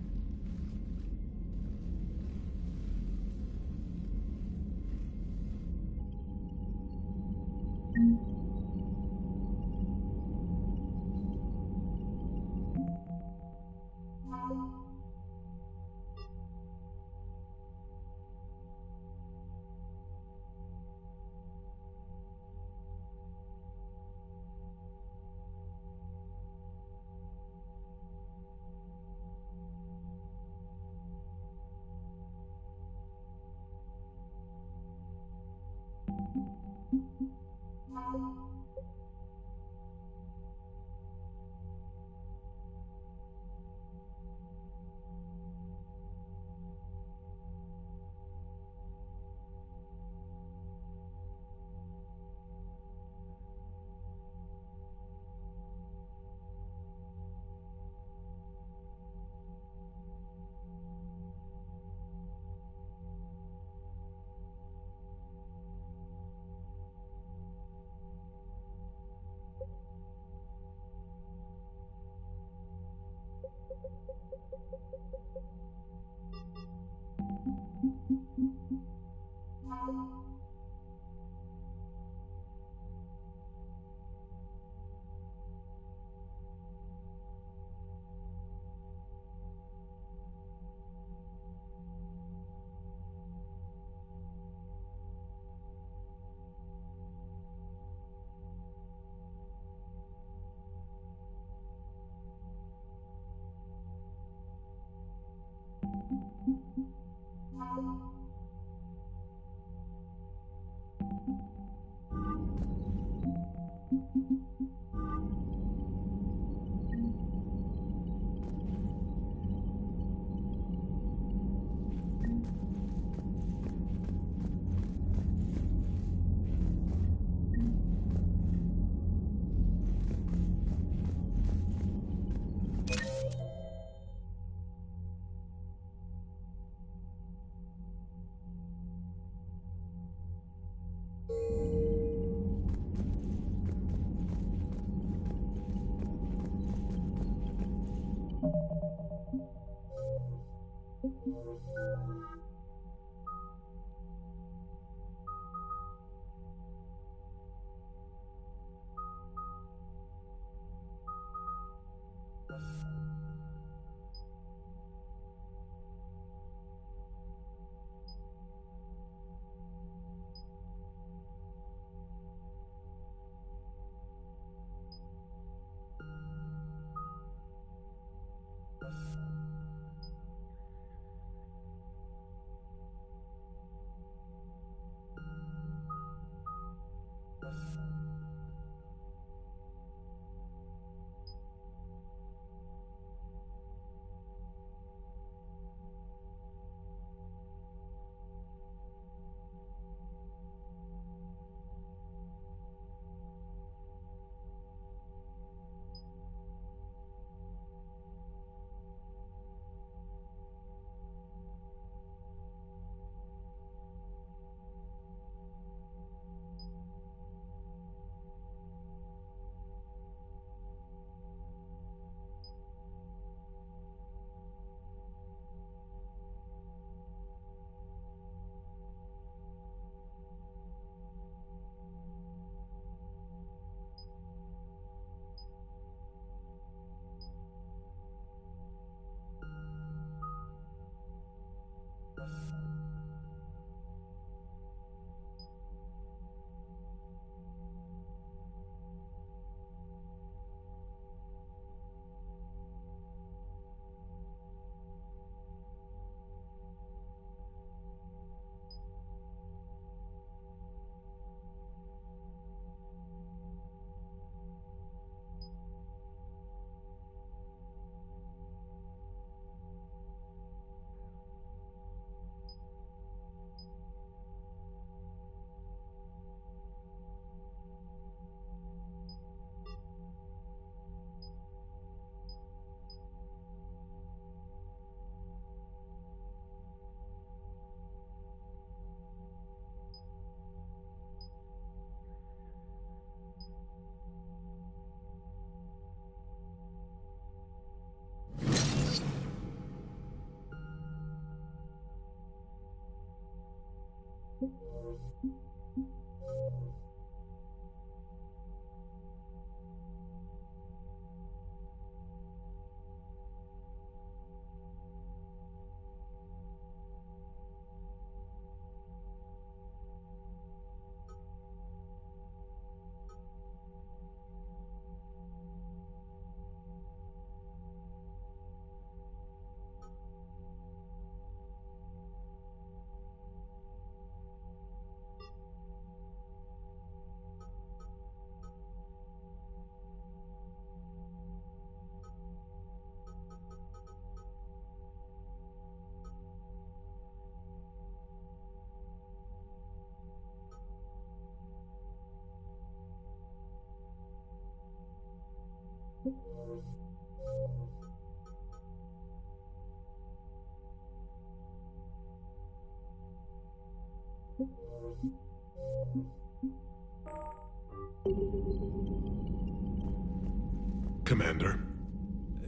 Commander.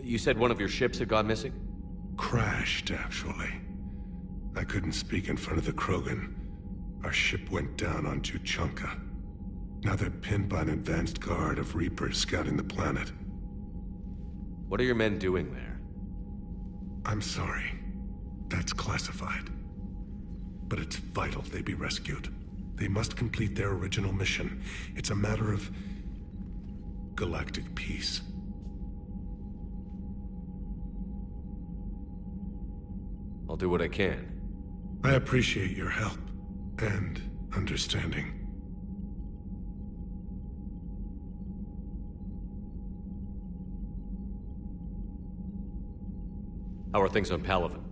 You said one of your ships had gone missing? Crashed, actually. I couldn't speak in front of the Krogan. Our ship went down on Tuchanka. Now they're pinned by an advanced guard of Reapers scouting the planet. What are your men doing there? I'm sorry. That's classified. But it's vital they be rescued. They must complete their original mission. It's a matter of galactic peace. I'll do what I can. I appreciate your help and understanding. How are things on Palaven?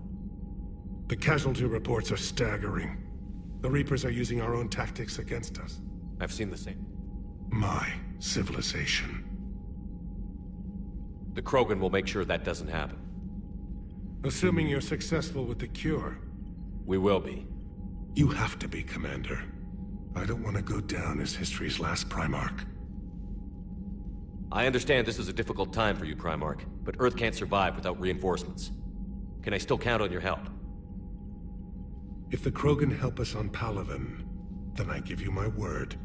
The casualty reports are staggering. The Reapers are using our own tactics against us. I've seen the same. My civilization. The Krogan will make sure that doesn't happen. Assuming you're successful with the cure. We will be. You have to be, Commander. I don't want to go down as history's last Primarch. I understand this is a difficult time for you, Primarch, but Earth can't survive without reinforcements. Can I still count on your help? If the Krogan help us on Palaven, then I give you my word.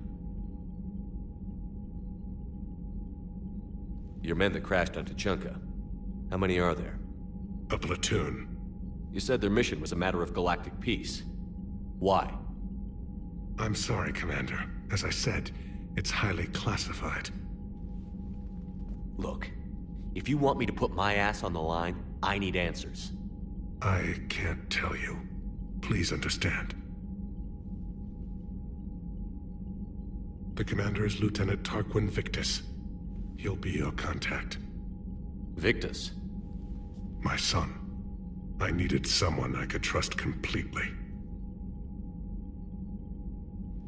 Your men that crashed on Tuchanka. How many are there? A platoon. You said their mission was a matter of galactic peace. Why? I'm sorry, Commander. As I said, it's highly classified. Look, if you want me to put my ass on the line, I need answers. I can't tell you. Please understand. The commander is Lieutenant Tarquin Victus. He'll be your contact. Victus? My son. I needed someone I could trust completely.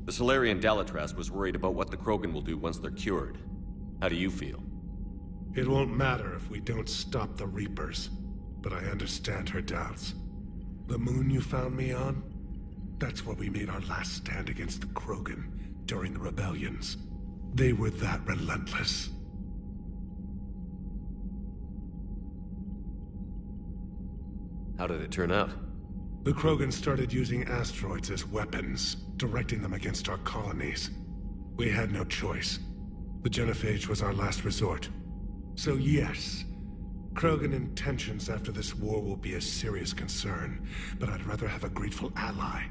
The Salarian Dalatrass was worried about what the Krogan will do once they're cured. How do you feel? It won't matter if we don't stop the Reapers, but I understand her doubts. The moon you found me on? That's where we made our last stand against the Krogan during the rebellions. They were that relentless. How did it turn out? The Krogan started using asteroids as weapons, directing them against our colonies. We had no choice. The Genophage was our last resort. So yes, Krogan intentions after this war will be a serious concern, but I'd rather have a grateful ally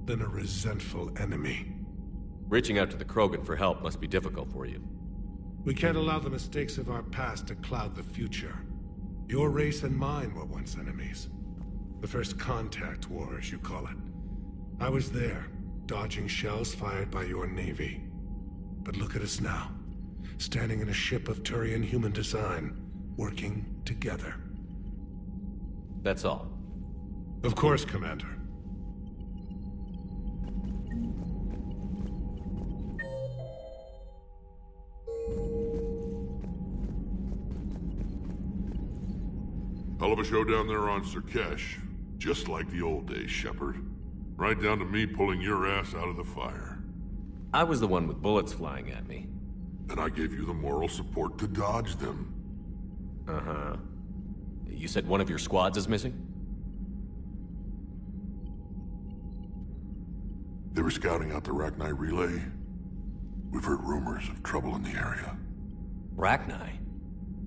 than a resentful enemy. Reaching out to the Krogan for help must be difficult for you. We can't allow the mistakes of our past to cloud the future. Your race and mine were once enemies. The First Contact War, as you call it. I was there, dodging shells fired by your navy. But look at us now, standing in a ship of Turian human design, working together. That's all. Of course, Commander. Hell of a show down there on Surkesh. Just like the old days, Shepard. Right down to me pulling your ass out of the fire. I was the one with bullets flying at me. And I gave you the moral support to dodge them. Uh-huh. You said one of your squads is missing? They were scouting out the Rachni relay. We've heard rumors of trouble in the area. Rachni?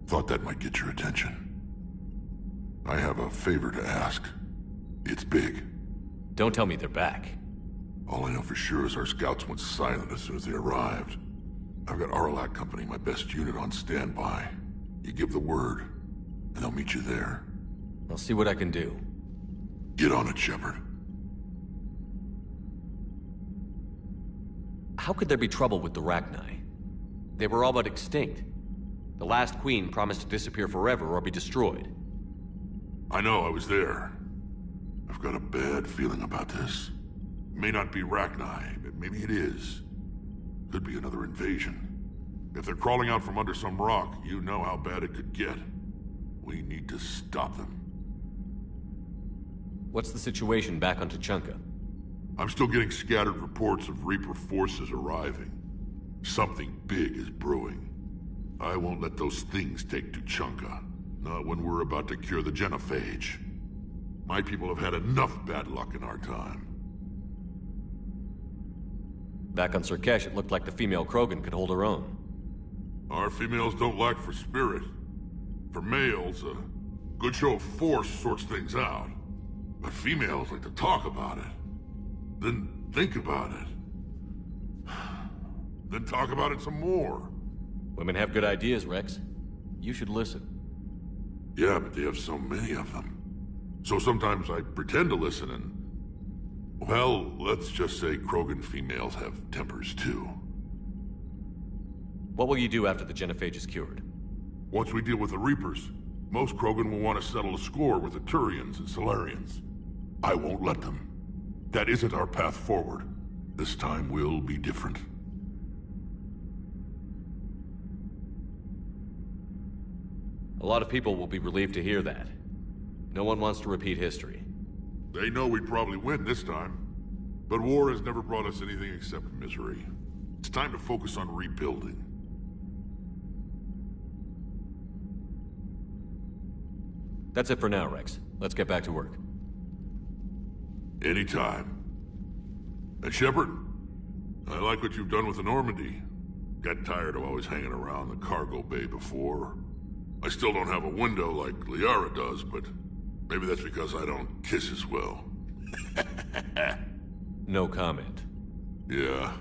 Thought that might get your attention. I have a favor to ask. It's big. Don't tell me they're back. All I know for sure is our scouts went silent as soon as they arrived. I've got Aralak Company, my best unit, on standby. You give the word, and they'll meet you there. I'll see what I can do. Get on it, Shepard. How could there be trouble with the Rachni? They were all but extinct. The last queen promised to disappear forever or be destroyed. I know, I was there. I've got a bad feeling about this. It may not be Rachni, but maybe it is. Could be another invasion. If they're crawling out from under some rock, you know how bad it could get. We need to stop them. What's the situation back on Tuchanka? I'm still getting scattered reports of Reaper forces arriving. Something big is brewing. I won't let those things take Tuchanka. Not when we're about to cure the genophage. My people have had enough bad luck in our time. Back on Surkesh, it looked like the female Krogan could hold her own. Our females don't lack for spirit. For males, a good show of force sorts things out. But females like to talk about it. Then think about it. Then talk about it some more. Women have good ideas, Rex. You should listen. Yeah, but they have so many of them. So sometimes I pretend to listen and... Well, let's just say Krogan females have tempers too. What will you do after the genophage is cured? Once we deal with the Reapers, most Krogan will want to settle a score with the Turians and Salarians. I won't let them. That isn't our path forward. This time will be different. A lot of people will be relieved to hear that. No one wants to repeat history. They know we'd probably win this time. But war has never brought us anything except misery. It's time to focus on rebuilding. That's it for now, Rex. Let's get back to work. Anytime. And Shepard, I like what you've done with the Normandy. Got tired of always hanging around the cargo bay before. I still don't have a window like Liara does, but maybe that's because I don't kiss as well. No comment. Yeah.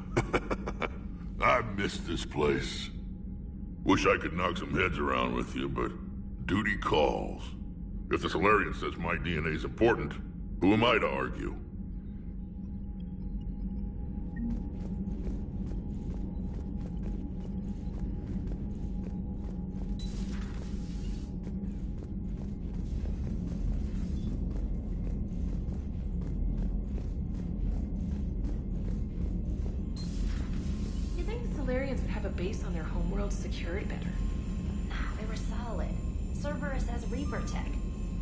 I miss this place. Wish I could knock some heads around with you, but duty calls. If the Salarian says my DNA is important, who am I to argue? You think the Salarians would have a base on their homeworld secured better? They were solid. Cerberus has Reaper tech.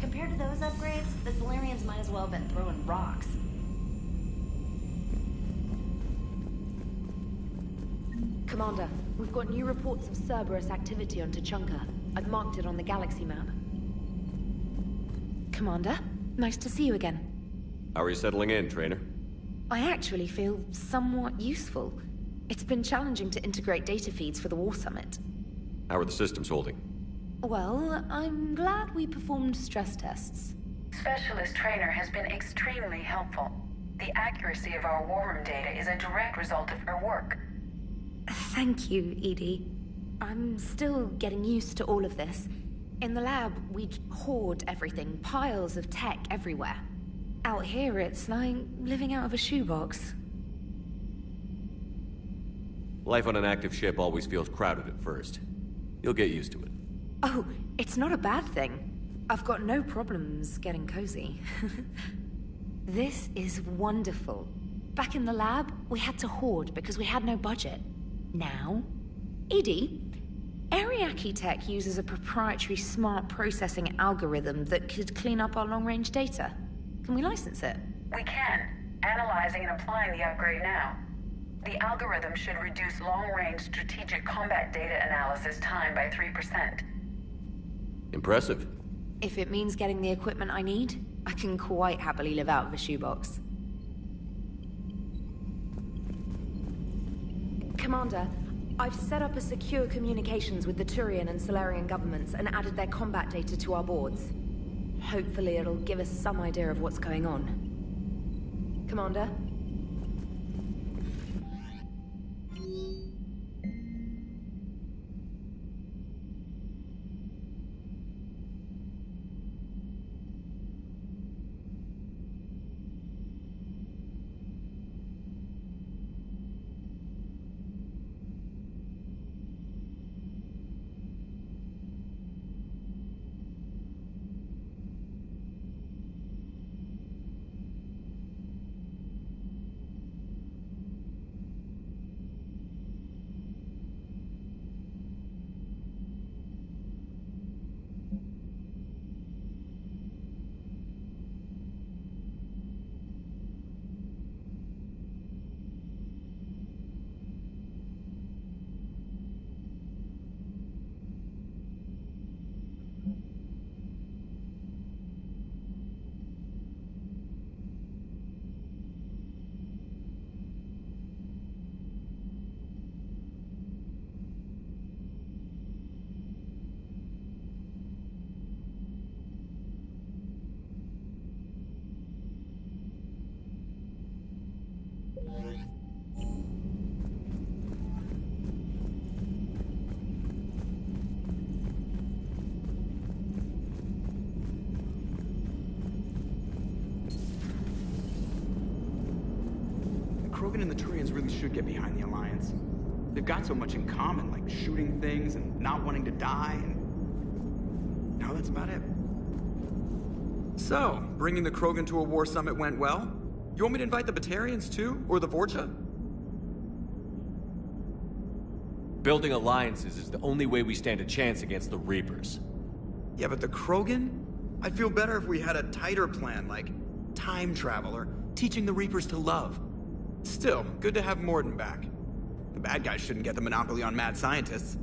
Compared to those upgrades, the Salarians might as well have been throwing rocks. Commander, we've got new reports of Cerberus activity on Tuchanka. I've marked it on the galaxy map. Commander, nice to see you again. How are you settling in, Trainer? I actually feel somewhat useful. It's been challenging to integrate data feeds for the War Summit. How are the systems holding? Well, I'm glad we performed stress tests. Specialist Trainer has been extremely helpful. The accuracy of our war room data is a direct result of her work. Thank you, Edie. I'm still getting used to all of this. In the lab, we'd hoard everything, piles of tech everywhere. Out here, it's like living out of a shoebox. Life on an active ship always feels crowded at first. You'll get used to it. Oh, it's not a bad thing. I've got no problems getting cozy. This is wonderful. Back in the lab, we had to hoard because we had no budget. Now, Edie, Ariake Tech uses a proprietary smart processing algorithm that could clean up our long-range data. Can we license it? We can. Analyzing and applying the upgrade now. The algorithm should reduce long-range strategic combat data analysis time by 3%. Impressive. If it means getting the equipment I need, I can quite happily live out of a shoebox. Commander, I've set up a secure communications with the Turian and Salarian governments and added their combat data to our boards. Hopefully it'll give us some idea of what's going on. Commander? Krogan and the Turians really should get behind the Alliance. They've got so much in common, like shooting things and not wanting to die, and now that's about it. So, bringing the Krogan to a war summit went well? You want me to invite the Batarians too? Or the Vorcha? Building alliances is the only way we stand a chance against the Reapers. Yeah, but the Krogan? I'd feel better if we had a tighter plan, like time travel or teaching the Reapers to love. Still, good to have Mordin back. The bad guys shouldn't get the monopoly on mad scientists.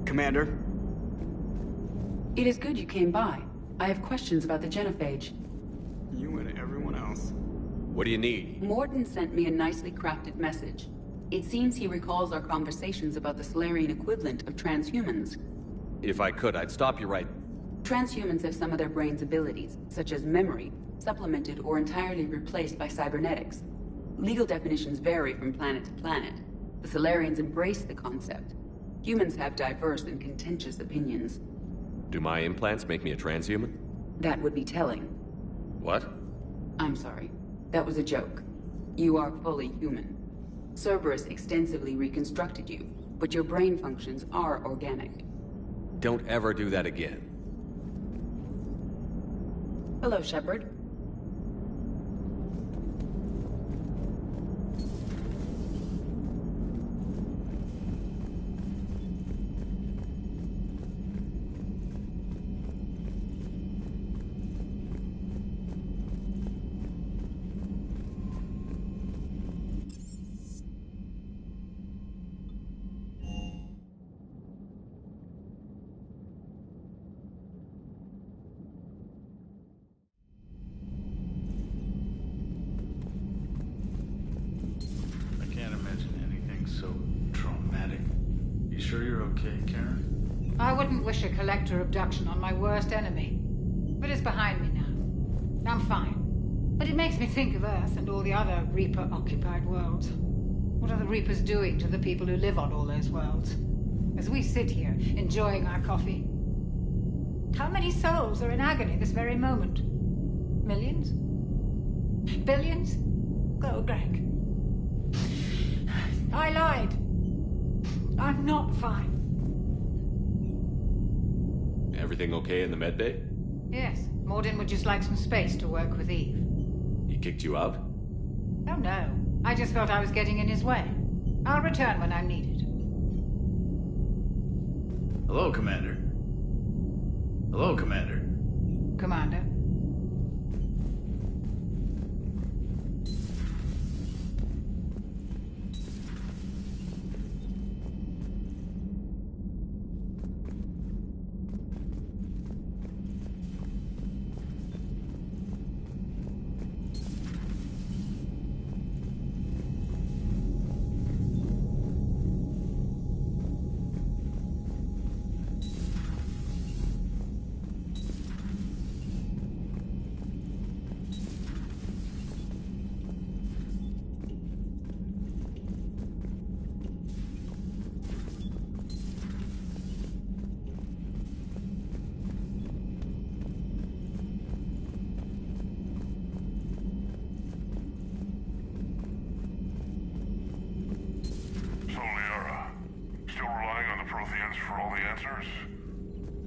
Commander? It is good you came by. I have questions about the genophage. You and everyone else. What do you need? Mordin sent me a nicely crafted message. It seems he recalls our conversations about the Solarian equivalent of transhumans. If I could, I'd stop you right... Transhumans have some of their brain's abilities, such as memory, supplemented or entirely replaced by cybernetics. Legal definitions vary from planet to planet. The Solarians embrace the concept. Humans have diverse and contentious opinions. Do my implants make me a transhuman? That would be telling. What? I'm sorry. That was a joke. You are fully human. Cerberus extensively reconstructed you, but your brain functions are organic. Don't ever do that again. Hello, Shepard. I wouldn't wish a collector abduction on my worst enemy. But it's behind me now. I'm fine. But it makes me think of Earth and all the other Reaper-occupied worlds. What are the Reapers doing to the people who live on all those worlds? As we sit here, enjoying our coffee. How many souls are in agony this very moment? Millions? Billions? Go, Greg. I lied. I'm not fine. Everything okay in the medbay? Yes, Mordin would just like some space to work with Eve. He kicked you out? Oh no, I just felt I was getting in his way. I'll return when I'm needed. Hello, Commander. Hello, Commander. Commander?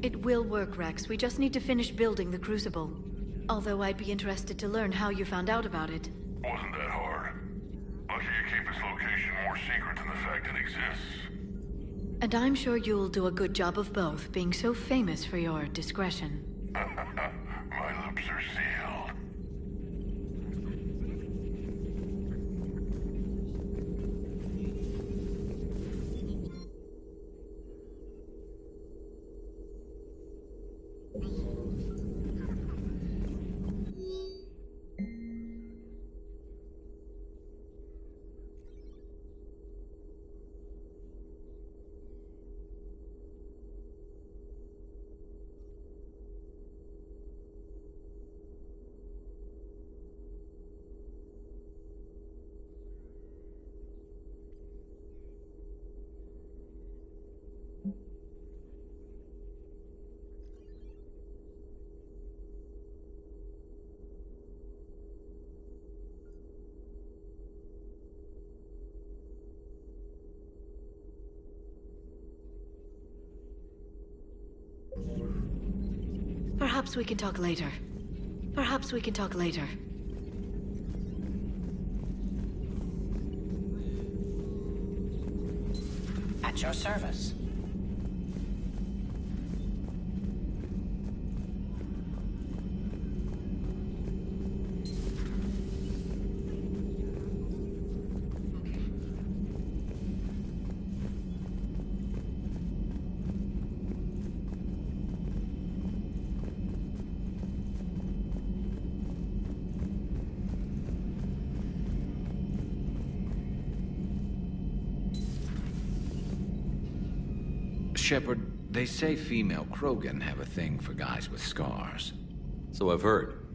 It will work, Rex. We just need to finish building the Crucible. Although I'd be interested to learn how you found out about it. Wasn't that hard. Lucky you keep its location more secret than the fact it exists. And I'm sure you'll do a good job of both, being so famous for your discretion. My lips are sealed. Perhaps we can talk later. Perhaps we can talk later. At your service. Shepard, they say female Krogan have a thing for guys with scars. So I've heard.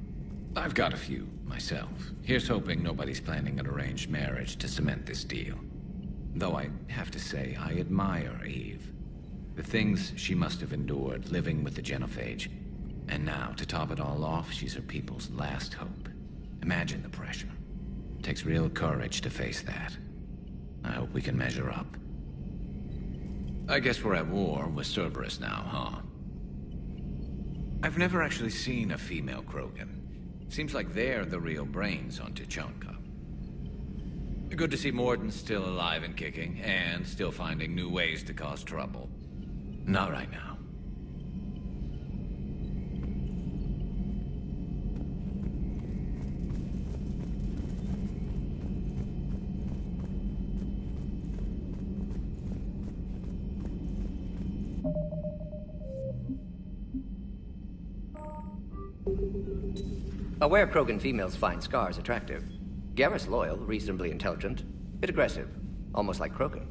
I've got a few, myself. Here's hoping nobody's planning an arranged marriage to cement this deal. Though I have to say, I admire Eve. The things she must have endured living with the Genophage. And now, to top it all off, she's her people's last hope. Imagine the pressure. It takes real courage to face that. I hope we can measure up. I guess we're at war with Cerberus now, huh? I've never actually seen a female Krogan. Seems like they're the real brains on Tuchanka. Good to see Mordin still alive and kicking, and still finding new ways to cause trouble. Not right now. Aware Krogan females find scars attractive. Garrus loyal, reasonably intelligent, bit aggressive, almost like Krogan.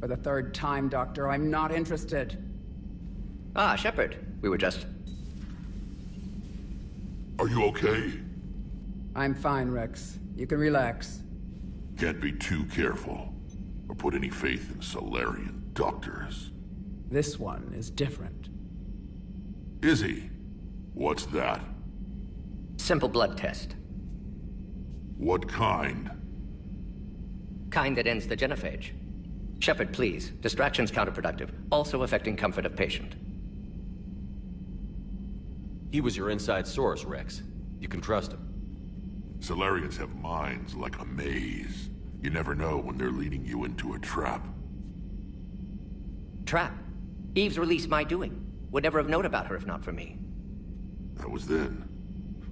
For the third time, Doctor, I'm not interested. Ah, Shepard. We were just... Are you okay? I'm fine, Rex. You can relax. Can't be too careful, or put any faith in Solarian doctors. This one is different. Is he? What's that? Simple blood test. What kind? Kind that ends the genophage. Shepard, please. Distraction's counterproductive, also affecting comfort of patient. He was your inside source, Rex. You can trust him. Solarians have minds like a maze. You never know when they're leading you into a trap. Trap? Eve's release my doing. Would never have known about her if not for me. That was then.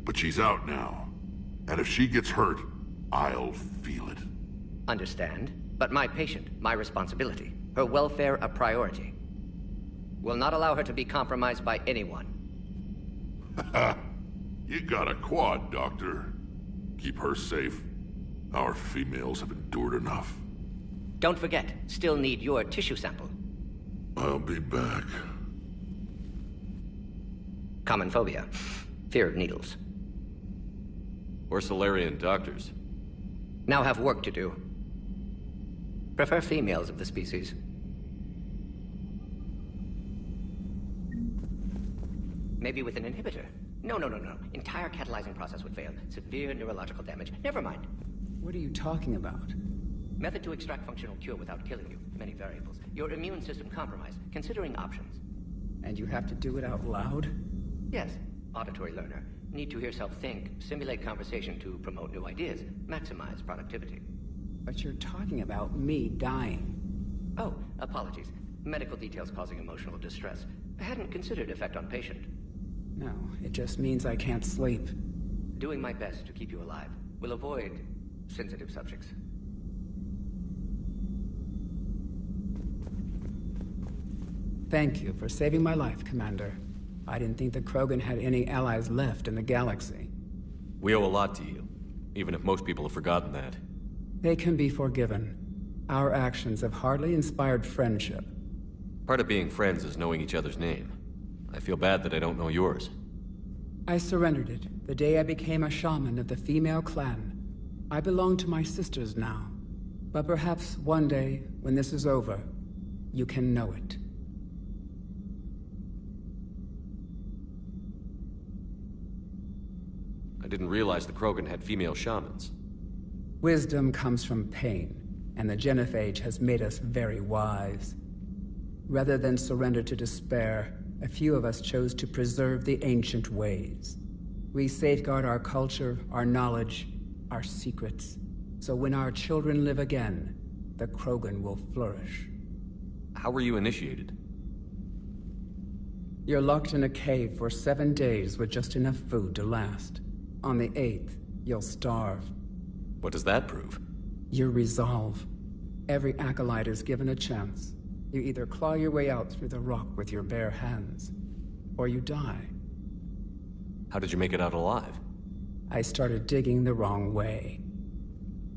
But she's out now. And if she gets hurt, I'll feel it. Understand. But my patient, my responsibility. Her welfare a priority. Will not allow her to be compromised by anyone. You got a quad, Doctor. Keep her safe. Our females have endured enough. Don't forget, still need your tissue sample. I'll be back. Common phobia. Fear of needles. We're Solarian doctors. Now have work to do. Prefer females of the species. Maybe with an inhibitor. No. Entire catalyzing process would fail. Severe neurological damage. Never mind. What are you talking about? Method to extract functional cure without killing you. Many variables. Your immune system compromised. Considering options. And you have to do it out loud? Yes. Auditory learner. Need to hear self think, simulate conversation to promote new ideas, maximize productivity. But you're talking about me dying. Oh, apologies. Medical details causing emotional distress. I hadn't considered effect on patient. No, it just means I can't sleep. Doing my best to keep you alive. Will avoid sensitive subjects. Thank you for saving my life, Commander. I didn't think the Krogan had any allies left in the galaxy. We owe a lot to you, even if most people have forgotten that. They can be forgiven. Our actions have hardly inspired friendship. Part of being friends is knowing each other's name. I feel bad that I don't know yours. I surrendered it the day I became a shaman of the female clan. I belong to my sisters now. But perhaps one day, when this is over, you can know it. I didn't realize the Krogan had female shamans. Wisdom comes from pain, and the Genophage has made us very wise. Rather than surrender to despair, a few of us chose to preserve the ancient ways. We safeguard our culture, our knowledge, our secrets. So when our children live again, the Krogan will flourish. How were you initiated? You're locked in a cave for 7 days with just enough food to last. On the 8th, you'll starve. What does that prove? Your resolve. Every acolyte is given a chance. You either claw your way out through the rock with your bare hands, or you die. How did you make it out alive? I started digging the wrong way.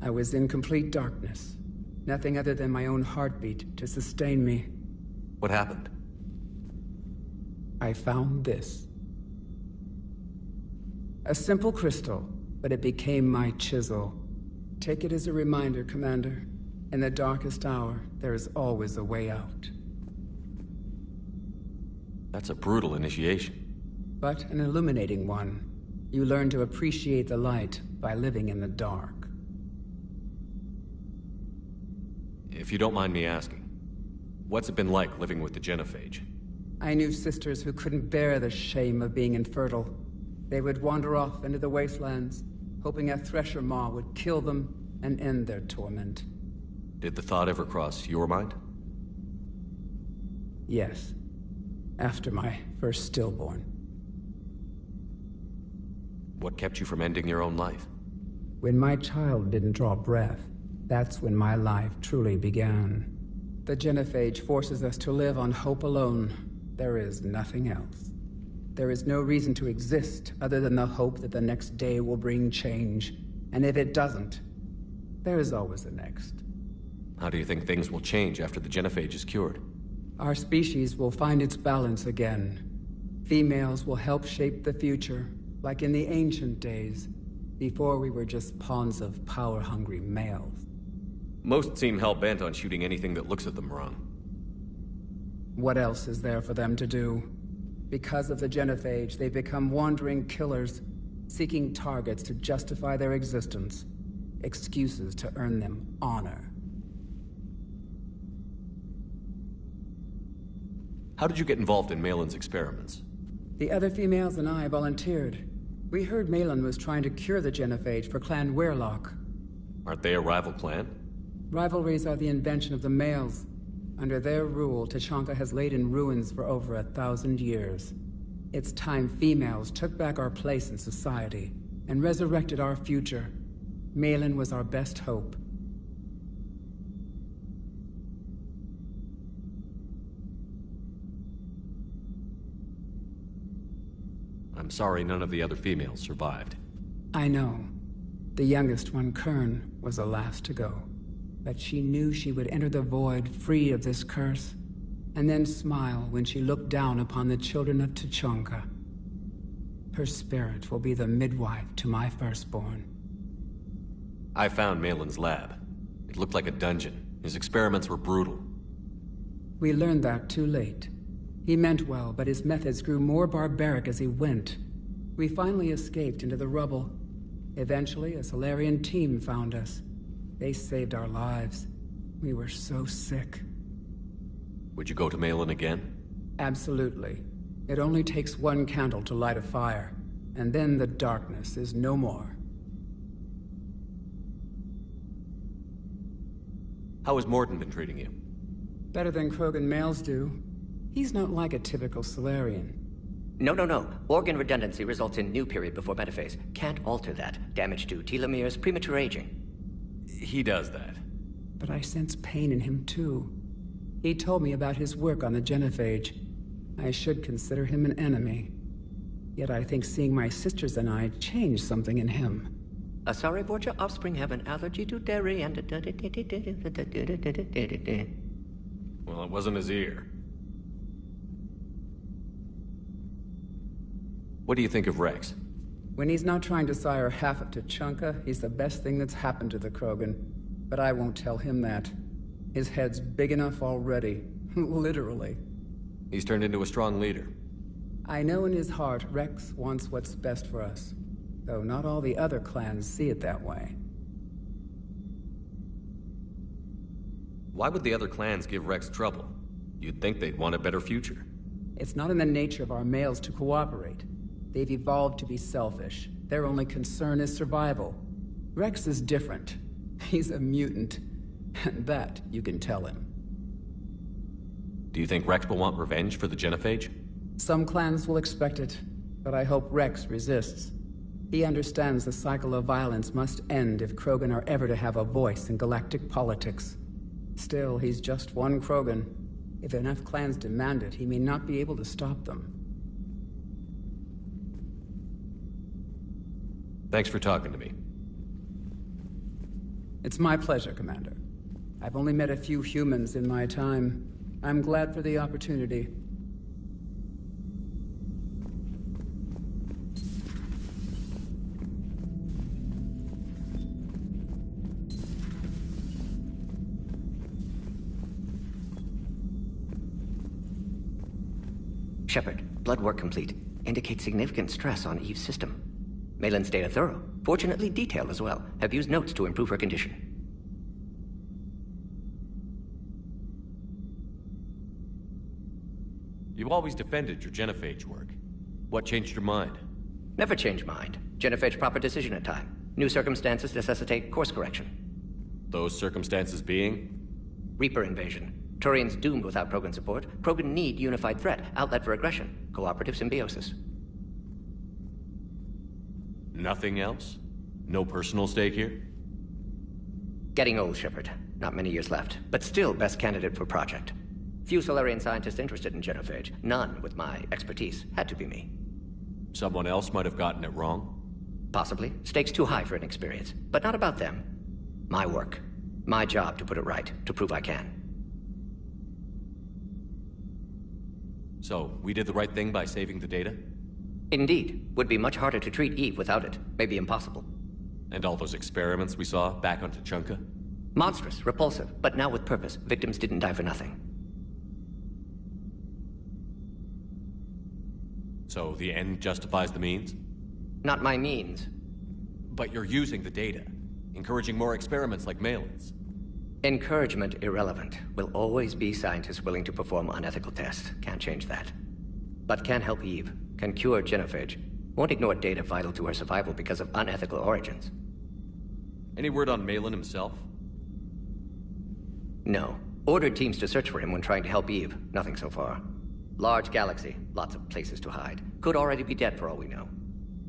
I was in complete darkness. Nothing other than my own heartbeat to sustain me. What happened? I found this. A simple crystal, but it became my chisel. Take it as a reminder, Commander. In the darkest hour, there is always a way out. That's a brutal initiation. But an illuminating one. You learn to appreciate the light by living in the dark. If you don't mind me asking, what's it been like living with the Genophage? I knew sisters who couldn't bear the shame of being infertile. They would wander off into the wastelands, hoping a Thresher Maw would kill them and end their torment. Did the thought ever cross your mind? Yes. After my first stillborn. What kept you from ending your own life? When my child didn't draw breath, that's when my life truly began. The Genophage forces us to live on hope alone. There is nothing else. There is no reason to exist other than the hope that the next day will bring change. And if it doesn't, there is always the next. How do you think things will change after the Genophage is cured? Our species will find its balance again. Females will help shape the future, like in the ancient days, before we were just pawns of power-hungry males. Most seem hell-bent on shooting anything that looks at them wrong. What else is there for them to do? Because of the Genophage, they become wandering killers, seeking targets to justify their existence, excuses to earn them honor. How did you get involved in Maelon's experiments? The other females and I volunteered. We heard Maelon was trying to cure the Genophage for Clan Weirlock. Aren't they a rival clan? Rivalries are the invention of the males. Under their rule, Tuchanka has laid in ruins for over 1,000 years. It's time females took back our place in society and resurrected our future. Maelon was our best hope. I'm sorry none of the other females survived. I know. The youngest one, Kern, was the last to go. But she knew she would enter the void free of this curse, and then smile when she looked down upon the children of Tuchanka. Her spirit will be the midwife to my firstborn. I found Maelon's lab. It looked like a dungeon. His experiments were brutal. We learned that too late. He meant well, but his methods grew more barbaric as he went. We finally escaped into the rubble. Eventually, a Salarian team found us. They saved our lives. We were so sick. Would you go to Maelon again? Absolutely. It only takes one candle to light a fire, and then the darkness is no more. How has Mordin been treating you? Better than Krogan males do. He's not like a typical Salarian. No. Organ redundancy results in new period before metaphase. Can't alter that. Damage to telomeres, premature aging. He does that. But I sense pain in him too. He told me about his work on the Genophage. I should consider him an enemy. Yet I think seeing my sisters and I changed something in him. Asari Borgia offspring have an allergy to dairy and... Well, it wasn't his ear. What do you think of Rex? When he's not trying to sire half of Tuchanka, he's the best thing that's happened to the Krogan. But I won't tell him that. His head's big enough already. Literally. He's turned into a strong leader. I know in his heart Rex wants what's best for us. Though not all the other clans see it that way. Why would the other clans give Rex trouble? You'd think they'd want a better future. It's not in the nature of our males to cooperate. They've evolved to be selfish. Their only concern is survival. Rex is different. He's a mutant. And that you can tell him. Do you think Rex will want revenge for the Genophage? Some clans will expect it, but I hope Rex resists. He understands the cycle of violence must end if Krogan are ever to have a voice in galactic politics. Still, he's just one Krogan. If enough clans demand it, he may not be able to stop them. Thanks for talking to me. It's my pleasure, Commander. I've only met a few humans in my time. I'm glad for the opportunity. Shepard, blood work complete. Indicates significant stress on Eve's system. Malin's data thorough. Fortunately detailed as well. Have used notes to improve her condition. You've always defended your Genophage work. What changed your mind? Never change mind. Genophage proper decision at time. New circumstances necessitate course correction. Those circumstances being? Reaper invasion. Turians doomed without Krogan support. Krogan need unified threat, outlet for aggression, cooperative symbiosis. Nothing else? No personal stake here? Getting old, Shepard. Not many years left, but still best candidate for project. Few Solarian scientists interested in Genophage. None with my expertise. Had to be me. Someone else might have gotten it wrong? Possibly. Stakes too high for inexperience. But not about them. My work. My job to put it right, to prove I can. So, we did the right thing by saving the data? Indeed. Would be much harder to treat Eve without it. Maybe impossible. And all those experiments we saw back on Tuchanka? Monstrous, repulsive, but now with purpose. Victims didn't die for nothing. So, the end justifies the means? Not my means. But you're using the data, encouraging more experiments like Malin's. Encouragement irrelevant. Will always be scientists willing to perform unethical tests. Can't change that. But can help Eve. Can cure Genophage. Won't ignore data vital to her survival because of unethical origins. Any word on Malin himself? No. Ordered teams to search for him when trying to help Eve. Nothing so far. Large galaxy. Lots of places to hide. Could already be dead for all we know.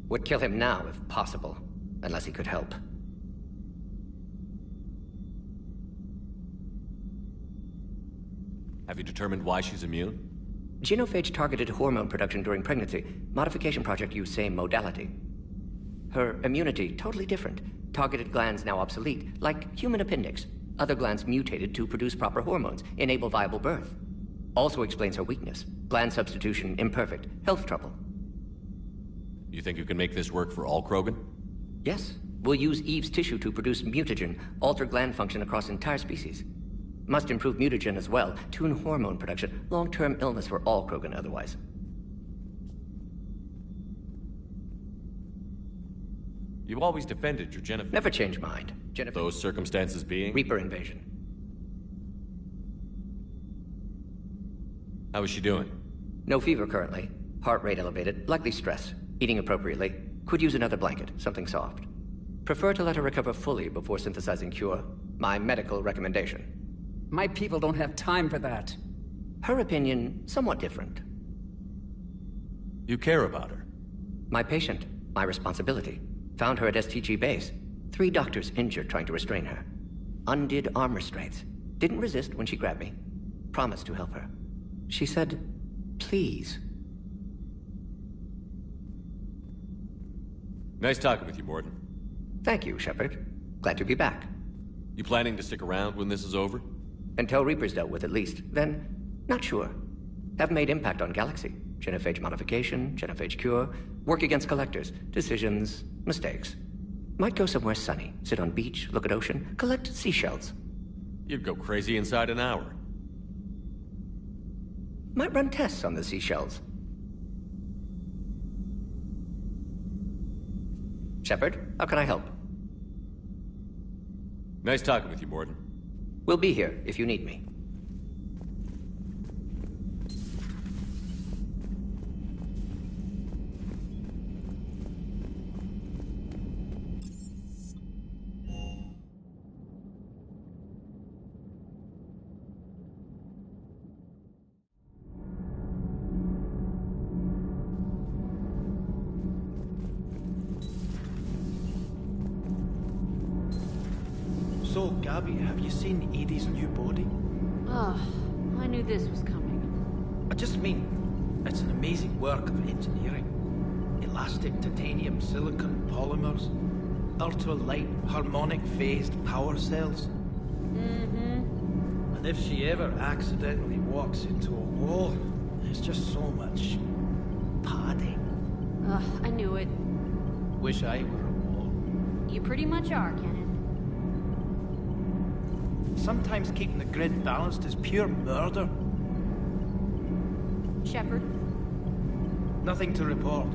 Would kill him now if possible. Unless he could help. Have you determined why she's immune? Genophage targeted hormone production during pregnancy. Modification project used same modality. Her immunity, totally different. Targeted glands now obsolete, like human appendix. Other glands mutated to produce proper hormones, enable viable birth. Also explains her weakness. Gland substitution imperfect. Health trouble. You think you can make this work for all Krogan? Yes. We'll use Eve's tissue to produce mutagen, alter gland function across entire species. Must improve mutagen as well, tune hormone production, long-term illness for all Krogan otherwise. You've always defended your Genophage. Never change mind. Those circumstances being? Reaper invasion. How is she doing? No fever currently. Heart rate elevated, likely stress. Eating appropriately. Could use another blanket, something soft. Prefer to let her recover fully before synthesizing cure. My medical recommendation. My people don't have time for that. Her opinion, somewhat different. You care about her? My patient, my responsibility. Found her at STG base. 3 doctors injured trying to restrain her. Undid arm restraints. Didn't resist when she grabbed me. Promised to help her. She said, please. Nice talking with you, Mordin. Thank you, Shepard. Glad to be back. You planning to stick around when this is over? Until Reaper's dealt with, at least. Then, not sure. Have made impact on Galaxy. Genophage modification, Genophage cure, work against collectors, decisions, mistakes. Might go somewhere sunny, sit on beach, look at ocean, collect seashells. You'd go crazy inside an hour. Might run tests on the seashells. Shepard, how can I help? Nice talking with you, Mordin. We'll be here if you need me. So, Gabby, have you seen Edie's new body? Oh, I knew this was coming. I just mean, it's an amazing work of engineering. Elastic titanium silicon polymers, ultra-light harmonic phased power cells. Mm-hmm. And if she ever accidentally walks into a wall, there's just so much padding. Ugh, I knew it. Wish I were a wall. You pretty much are, Kenneth. Sometimes keeping the grid balanced is pure murder. Shepard? Nothing to report.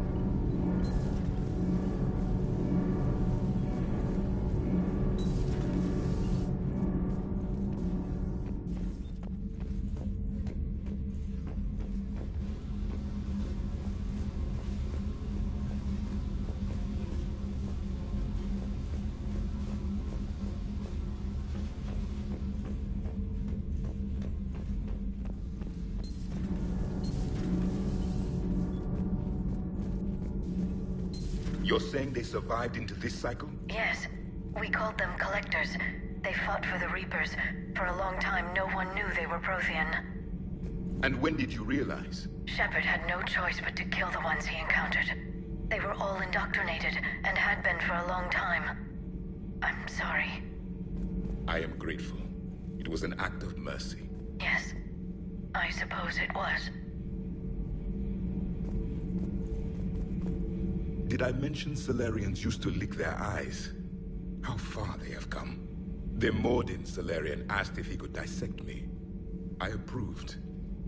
You're saying they survived into this cycle? Yes. We called them Collectors. They fought for the Reapers. For a long time, no one knew they were Prothean. And when did you realize? Shepard had no choice but to kill the ones he encountered. They were all indoctrinated, and had been for a long time. I'm sorry. I am grateful. It was an act of mercy. Yes. I suppose it was. Did I mention Salarians used to lick their eyes? How far they have come. The Mordin Salarian asked if he could dissect me. I approved,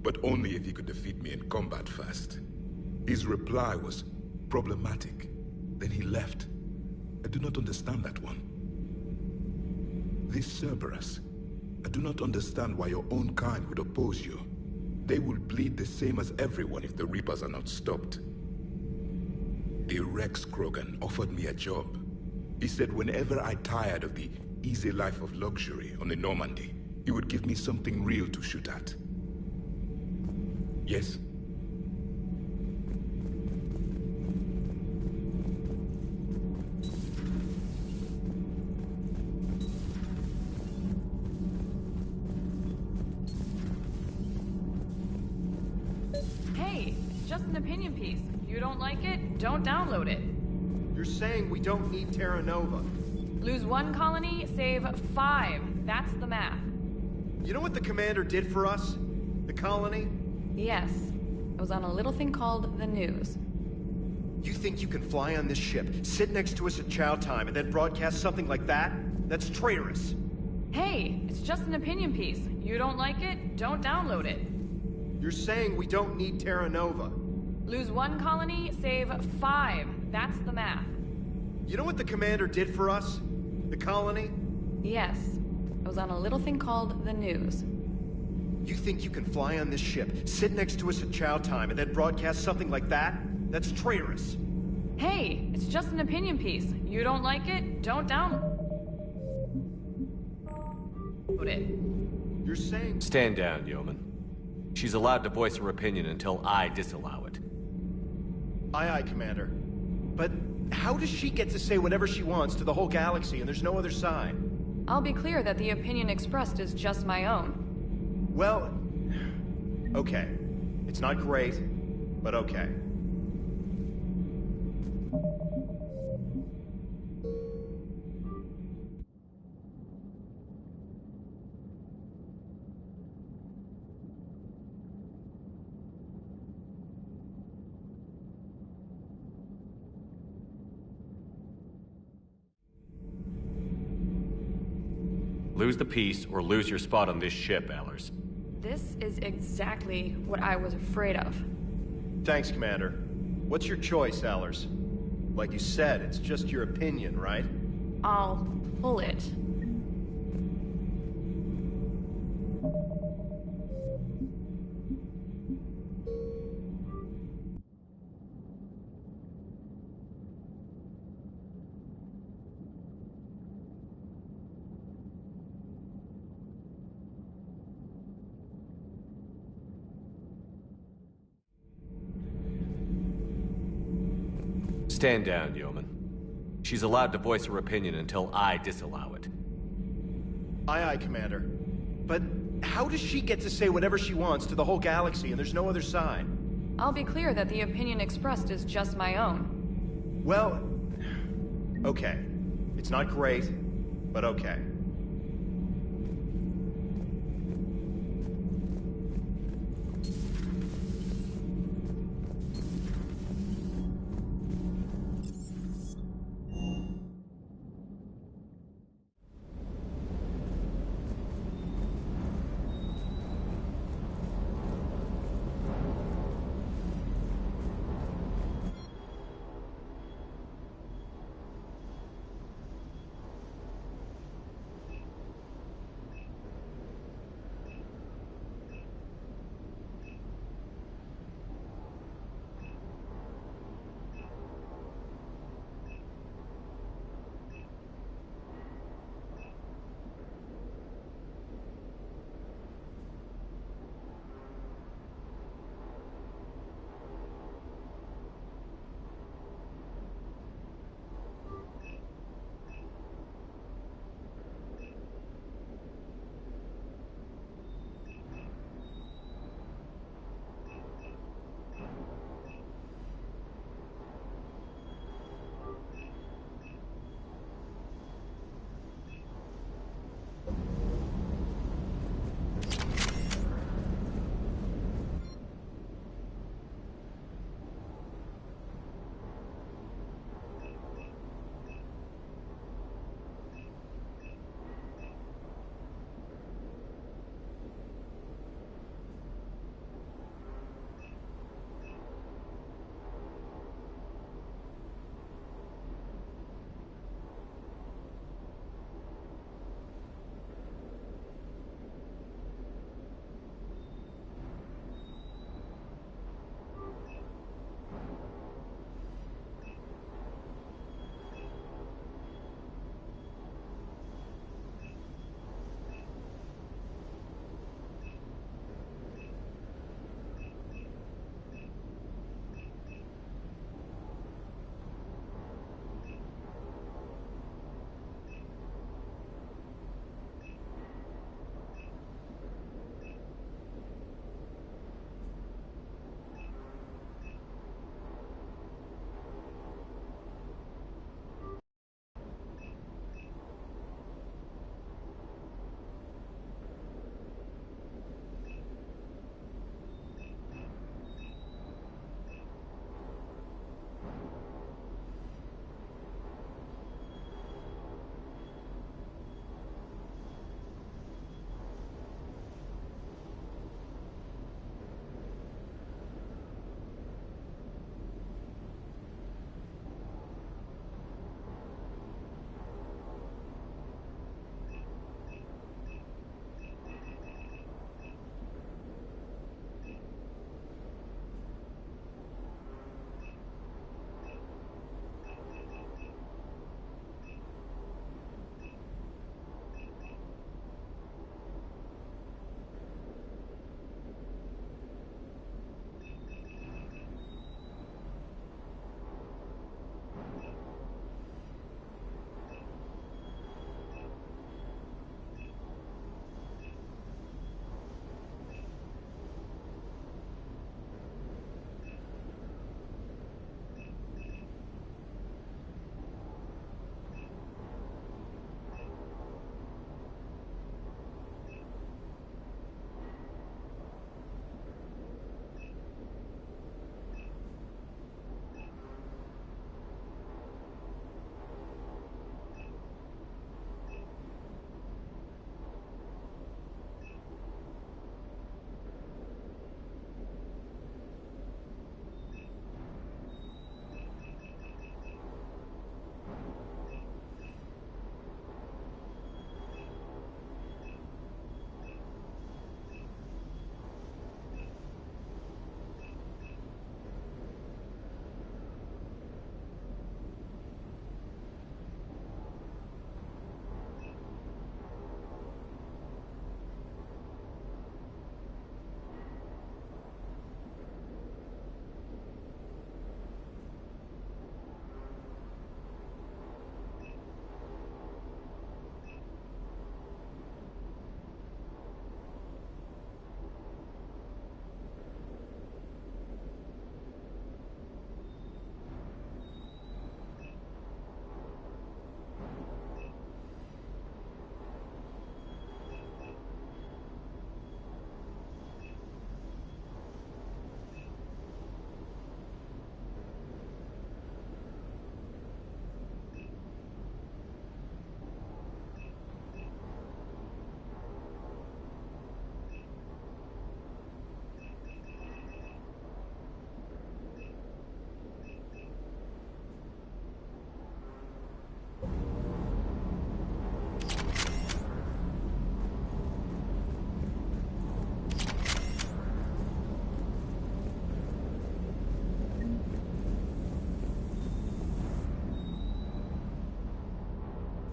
but only if he could defeat me in combat first. His reply was problematic. Then he left. I do not understand that one. This Cerberus, I do not understand why your own kind would oppose you. They will bleed the same as everyone if the Reapers are not stopped. The Rex Krogan offered me a job. He said whenever I tired of the easy life of luxury on the Normandy, he would give me something real to shoot at. Yes? Hey, it's just an opinion piece. You don't like it, don't download it. You're saying we don't need Terra Nova. Lose 1 colony, save 5. That's the math. You know what the commander did for us? The colony? Yes. It was on a little thing called the news. You think you can fly on this ship, sit next to us at chow time, and then broadcast something like that? That's traitorous. Hey, it's just an opinion piece. You don't like it, don't download it. You're saying we don't need Terra Nova. Lose 1 colony, save 5. That's the math. You know what the commander did for us? The colony? Yes. It was on a little thing called the news. You think you can fly on this ship, sit next to us at chow time, and then broadcast something like that? That's traitorous. Hey, it's just an opinion piece. You don't like it, don't download it. You're saying... Stand down, Yeoman. She's allowed to voice her opinion until I disallow it. Aye, aye, Commander. But how does she get to say whatever she wants to the whole galaxy and there's no other side? I'll be clear that the opinion expressed is just my own. Well, okay. It's not great, but okay. Lose the peace or lose your spot on this ship, Allers. This is exactly what I was afraid of. Thanks, Commander. What's your choice, Allers? Like you said, it's just your opinion, right? I'll pull it. Stand down, Yeoman. She's allowed to voice her opinion until I disallow it. Aye, aye, Commander. But how does she get to say whatever she wants to the whole galaxy and there's no other side? I'll be clear that the opinion expressed is just my own. Well, okay. It's not great, but okay.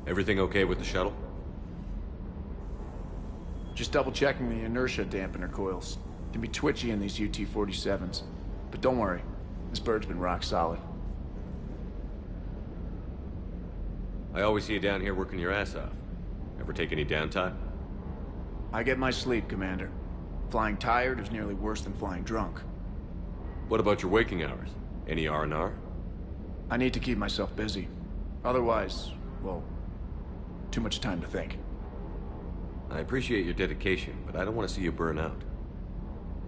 Everything okay with the shuttle? Just double-checking the inertia dampener coils. Can be twitchy in these UT-47s. But don't worry, this bird's been rock solid. I always see you down here working your ass off. Ever take any downtime? I get my sleep, Commander. Flying tired is nearly worse than flying drunk. What about your waking hours? Any R&R? I need to keep myself busy. Otherwise, well, too much time to think. I appreciate your dedication, but I don't want to see you burn out.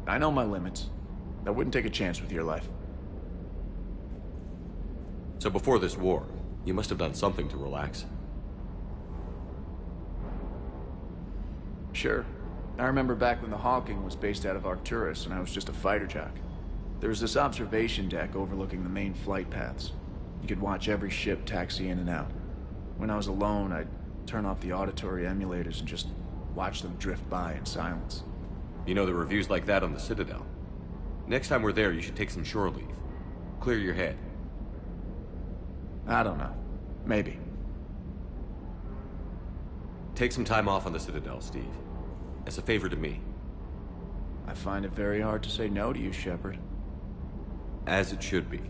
I know my limits. I wouldn't take a chance with your life. So before this war, you must have done something to relax. Sure. I remember back when the Hawking was based out of Arcturus and I was just a fighter jock. There was this observation deck overlooking the main flight paths. You could watch every ship taxi in and out. When I was alone, I'd turn off the auditory emulators and just watch them drift by in silence. You know, there are reviews like that on the Citadel. Next time we're there, you should take some shore leave. Clear your head. I don't know. Maybe. Take some time off on the Citadel, Steve. As a favor to me. I find it very hard to say no to you, Shepard. As it should be.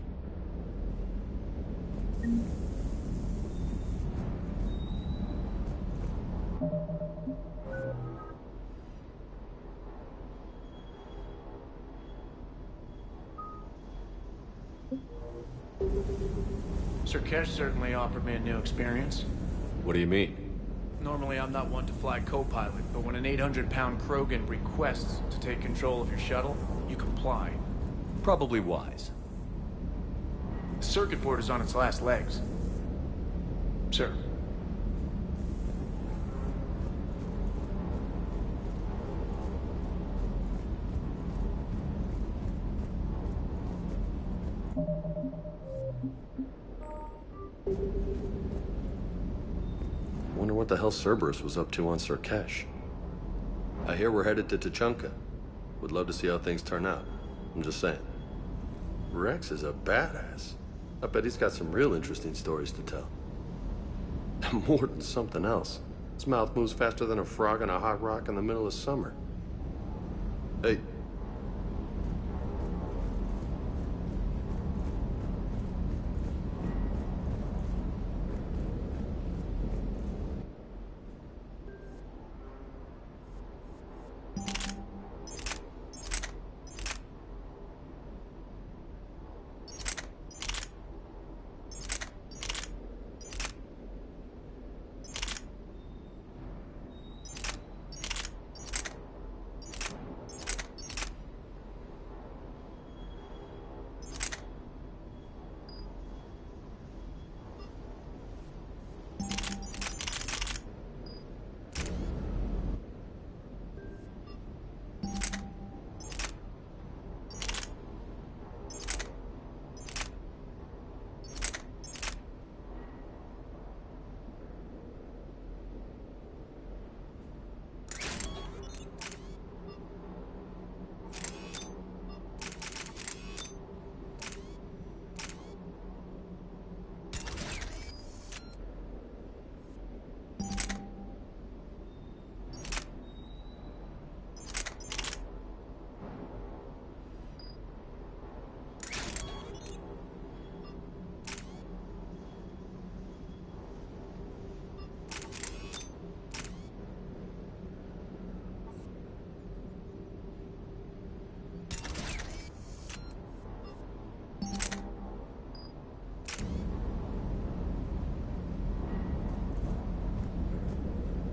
Surkesh certainly offered me a new experience. What do you mean? Normally I'm not one to fly co-pilot, but when an 800-pound Krogan requests to take control of your shuttle, you comply. Probably wise. The circuit board is on its last legs. Sir. Wonder what the hell Cerberus was up to on Surkesh. I hear we're headed to Tuchanka. Would love to see how things turn out. I'm just saying. Rex is a badass. I bet he's got some real interesting stories to tell. More than something else. His mouth moves faster than a frog on a hot rock in the middle of summer. Hey.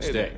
Stay.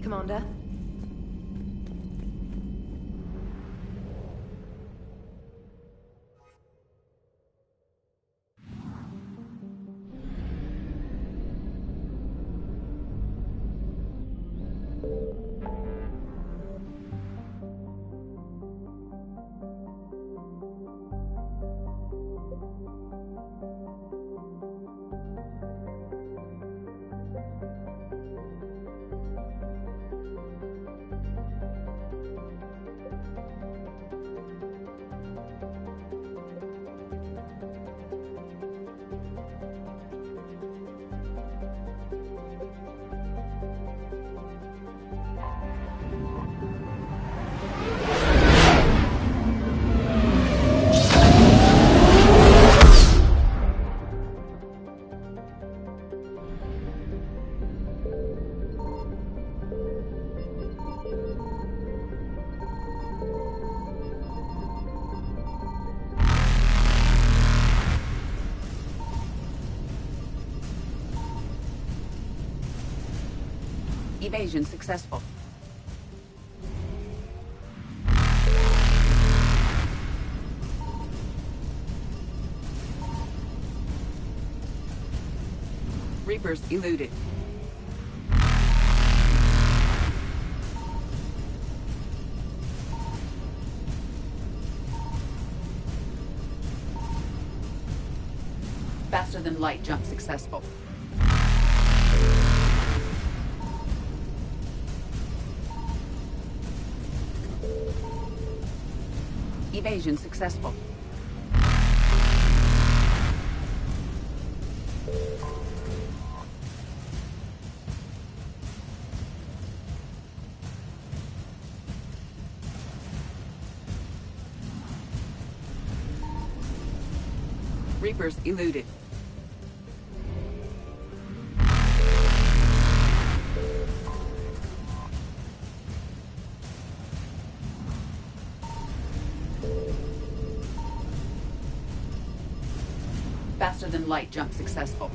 Commander. Evasion successful. Reapers eluded. Faster than light jump successful. Evasion successful. Reapers eluded. Faster than light jump successful.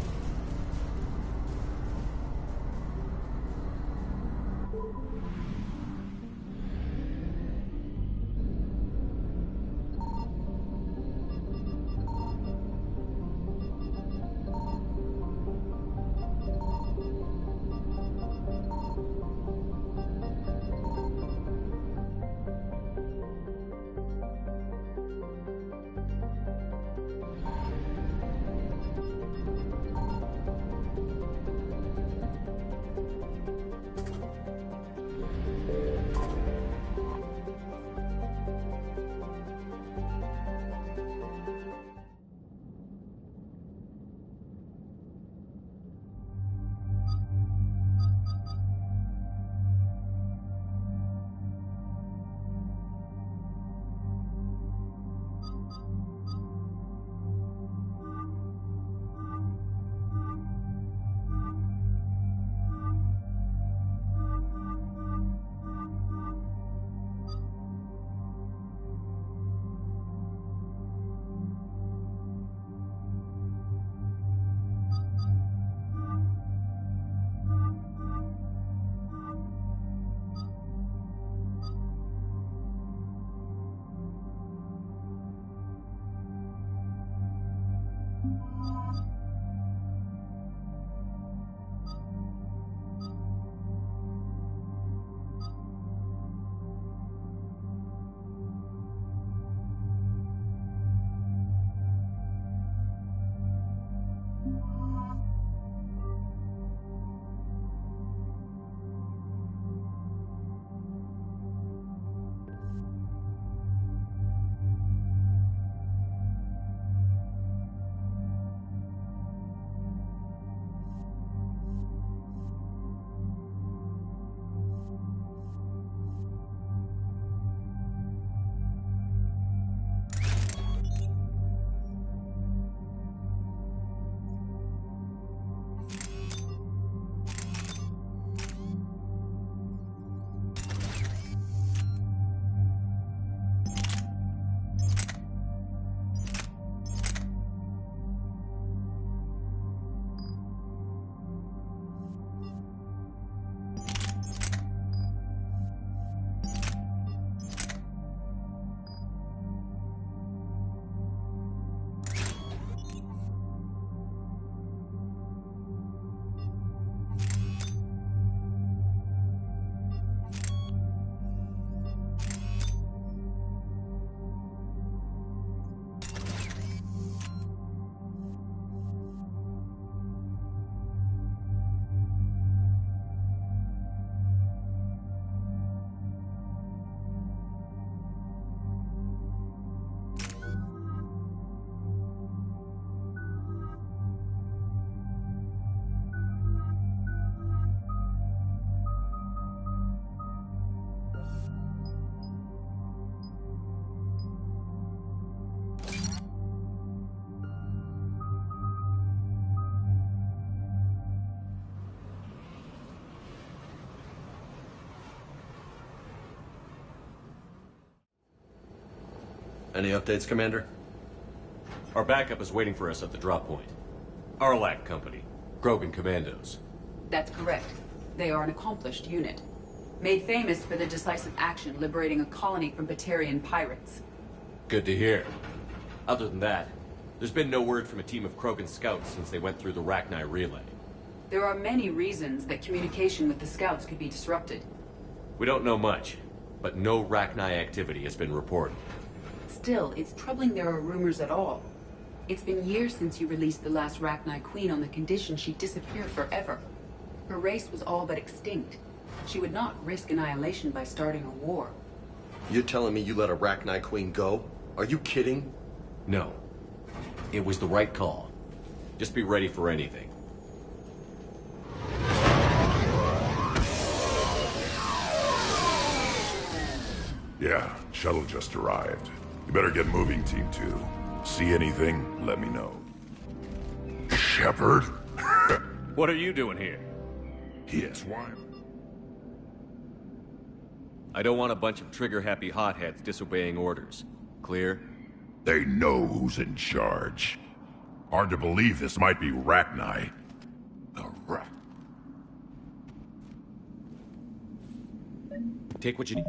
Any updates, Commander? Our backup is waiting for us at the drop point. Arlac Company. Krogan Commandos. That's correct. They are an accomplished unit. Made famous for their decisive action liberating a colony from Batarian pirates. Good to hear. Other than that, there's been no word from a team of Krogan scouts since they went through the Rachni relay. There are many reasons that communication with the scouts could be disrupted. We don't know much, but no Rachni activity has been reported. Still, it's troubling there are rumors at all. It's been years since you released the last Rachni Queen on the condition she'd disappear forever. Her race was all but extinct. She would not risk annihilation by starting a war. You're telling me you let a Rachni Queen go? Are you kidding? No. It was the right call. Just be ready for anything. Yeah, shuttle just arrived. You better get moving, Team 2. See anything, let me know. Shepard? What are you doing here? Yes, why? I don't want a bunch of trigger-happy hotheads disobeying orders. Clear? They know who's in charge. Hard to believe this might be Rachni. Take what you need.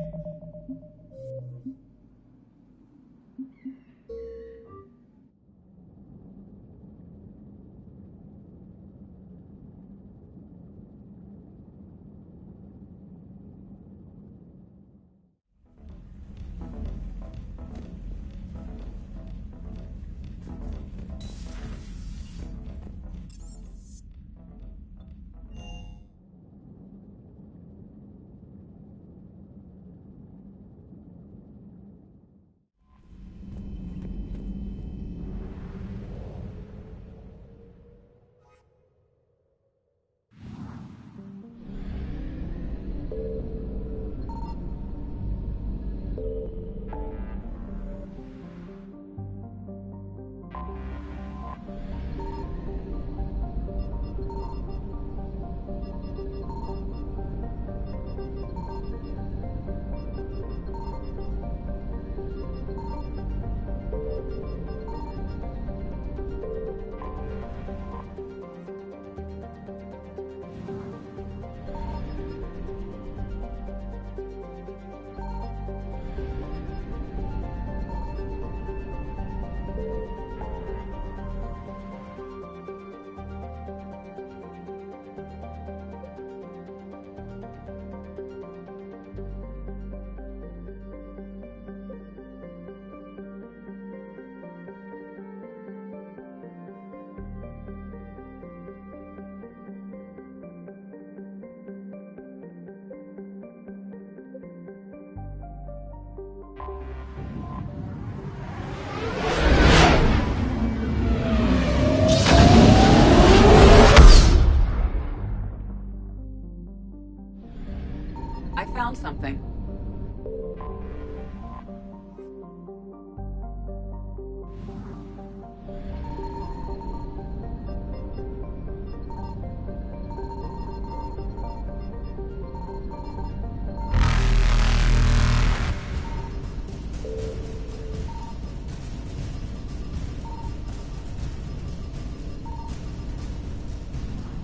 I found something.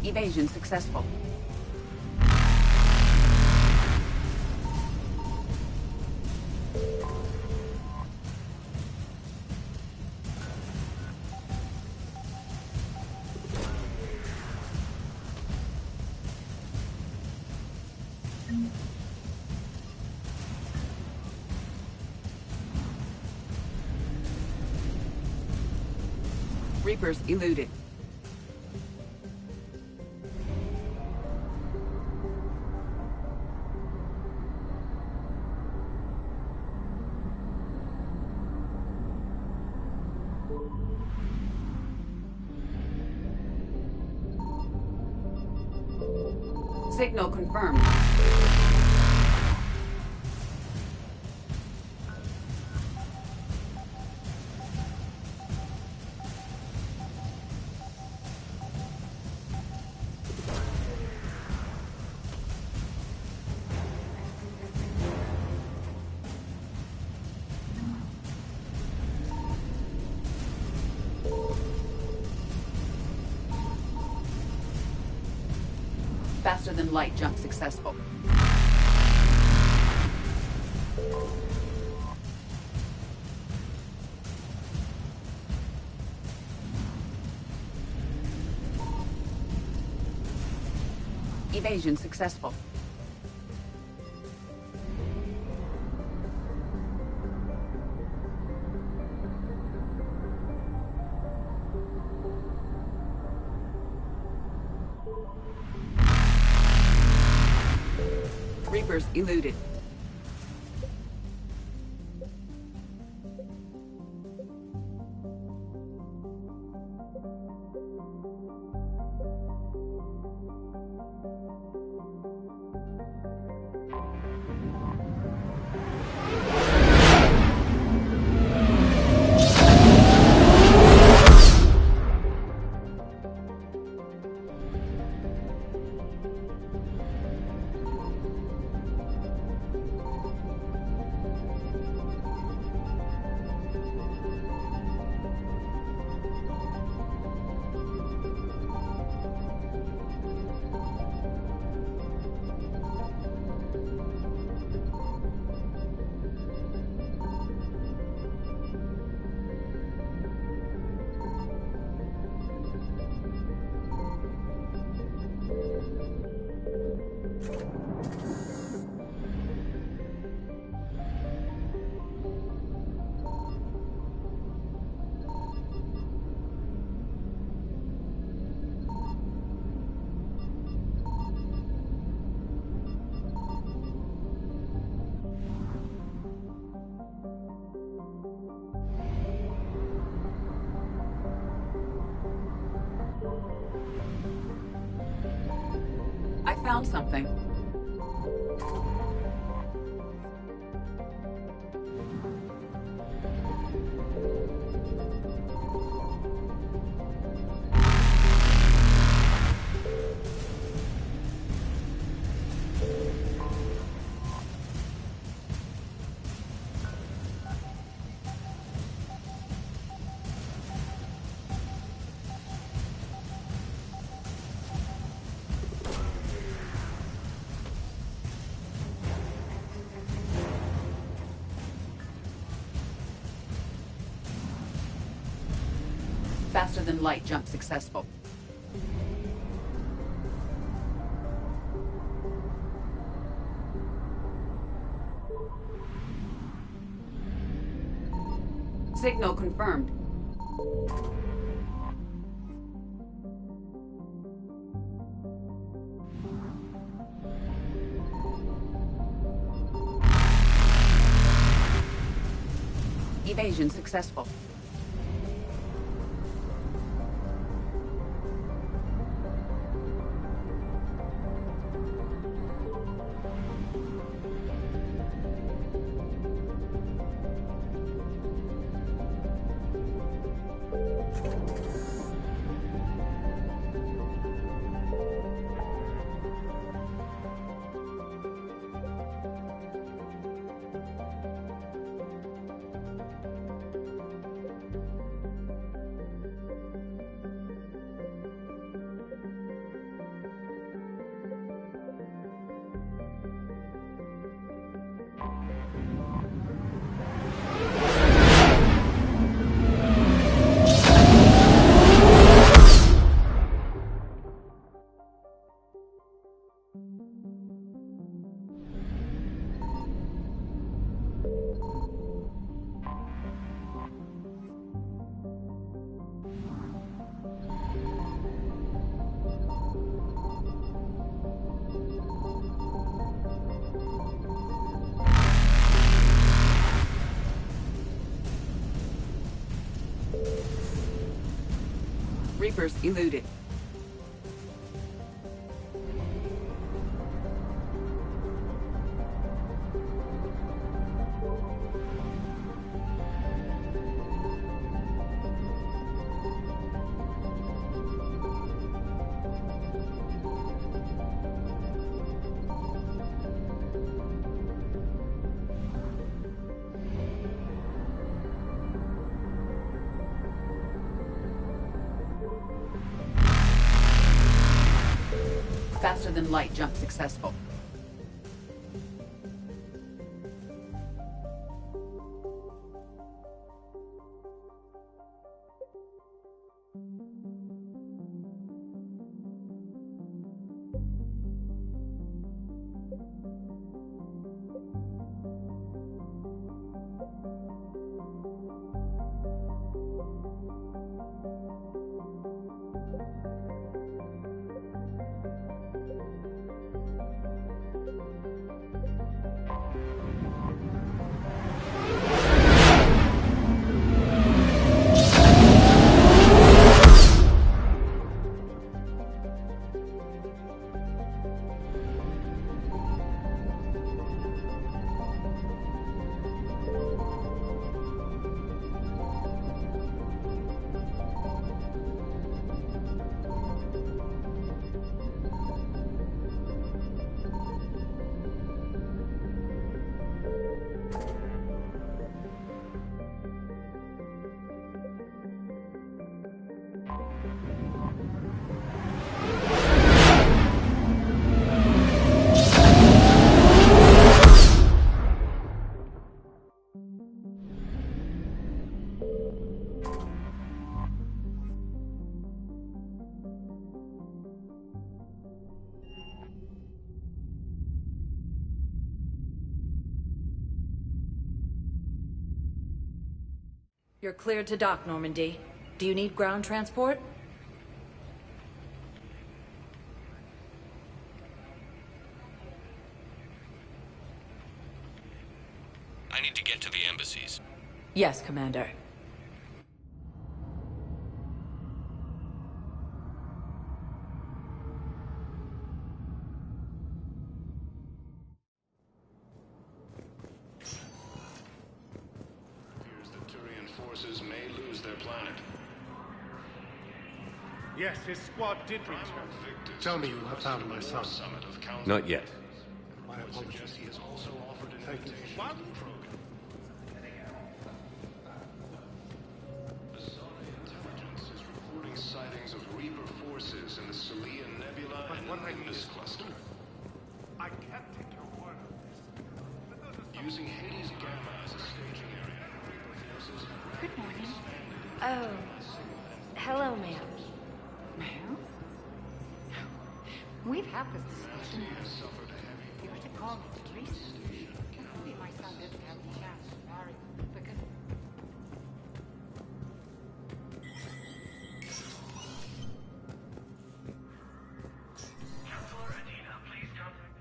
Evasion successful. Reapers eluded. Signal confirmed. Faster than light jump successful. Evasion successful. Reapers eluded. I found something. Faster than light jump successful. Signal confirmed. Evasion successful. Reapers eluded. faster-than-light jump successful. You're cleared to dock, Normandy. Do you need ground transport? I need to get to the embassies. Yes, Commander. Forces may lose their planet. Yes, his squad did return. Tell me you have found my son. Not yet. My apologies. He has also offered an invitation What? to Krogan. Azara intelligence is reporting sightings of Reaper forces in the Salian Nebula and Ignis cluster. I can't take your word on this. Using Hades Gamma as a staging area, Reaper forces have Good morning. Oh. Hello, ma'am. Ma'am? We've had this discussion. You were to call me Teresa. Maybe my son didn't have the chance to marry because...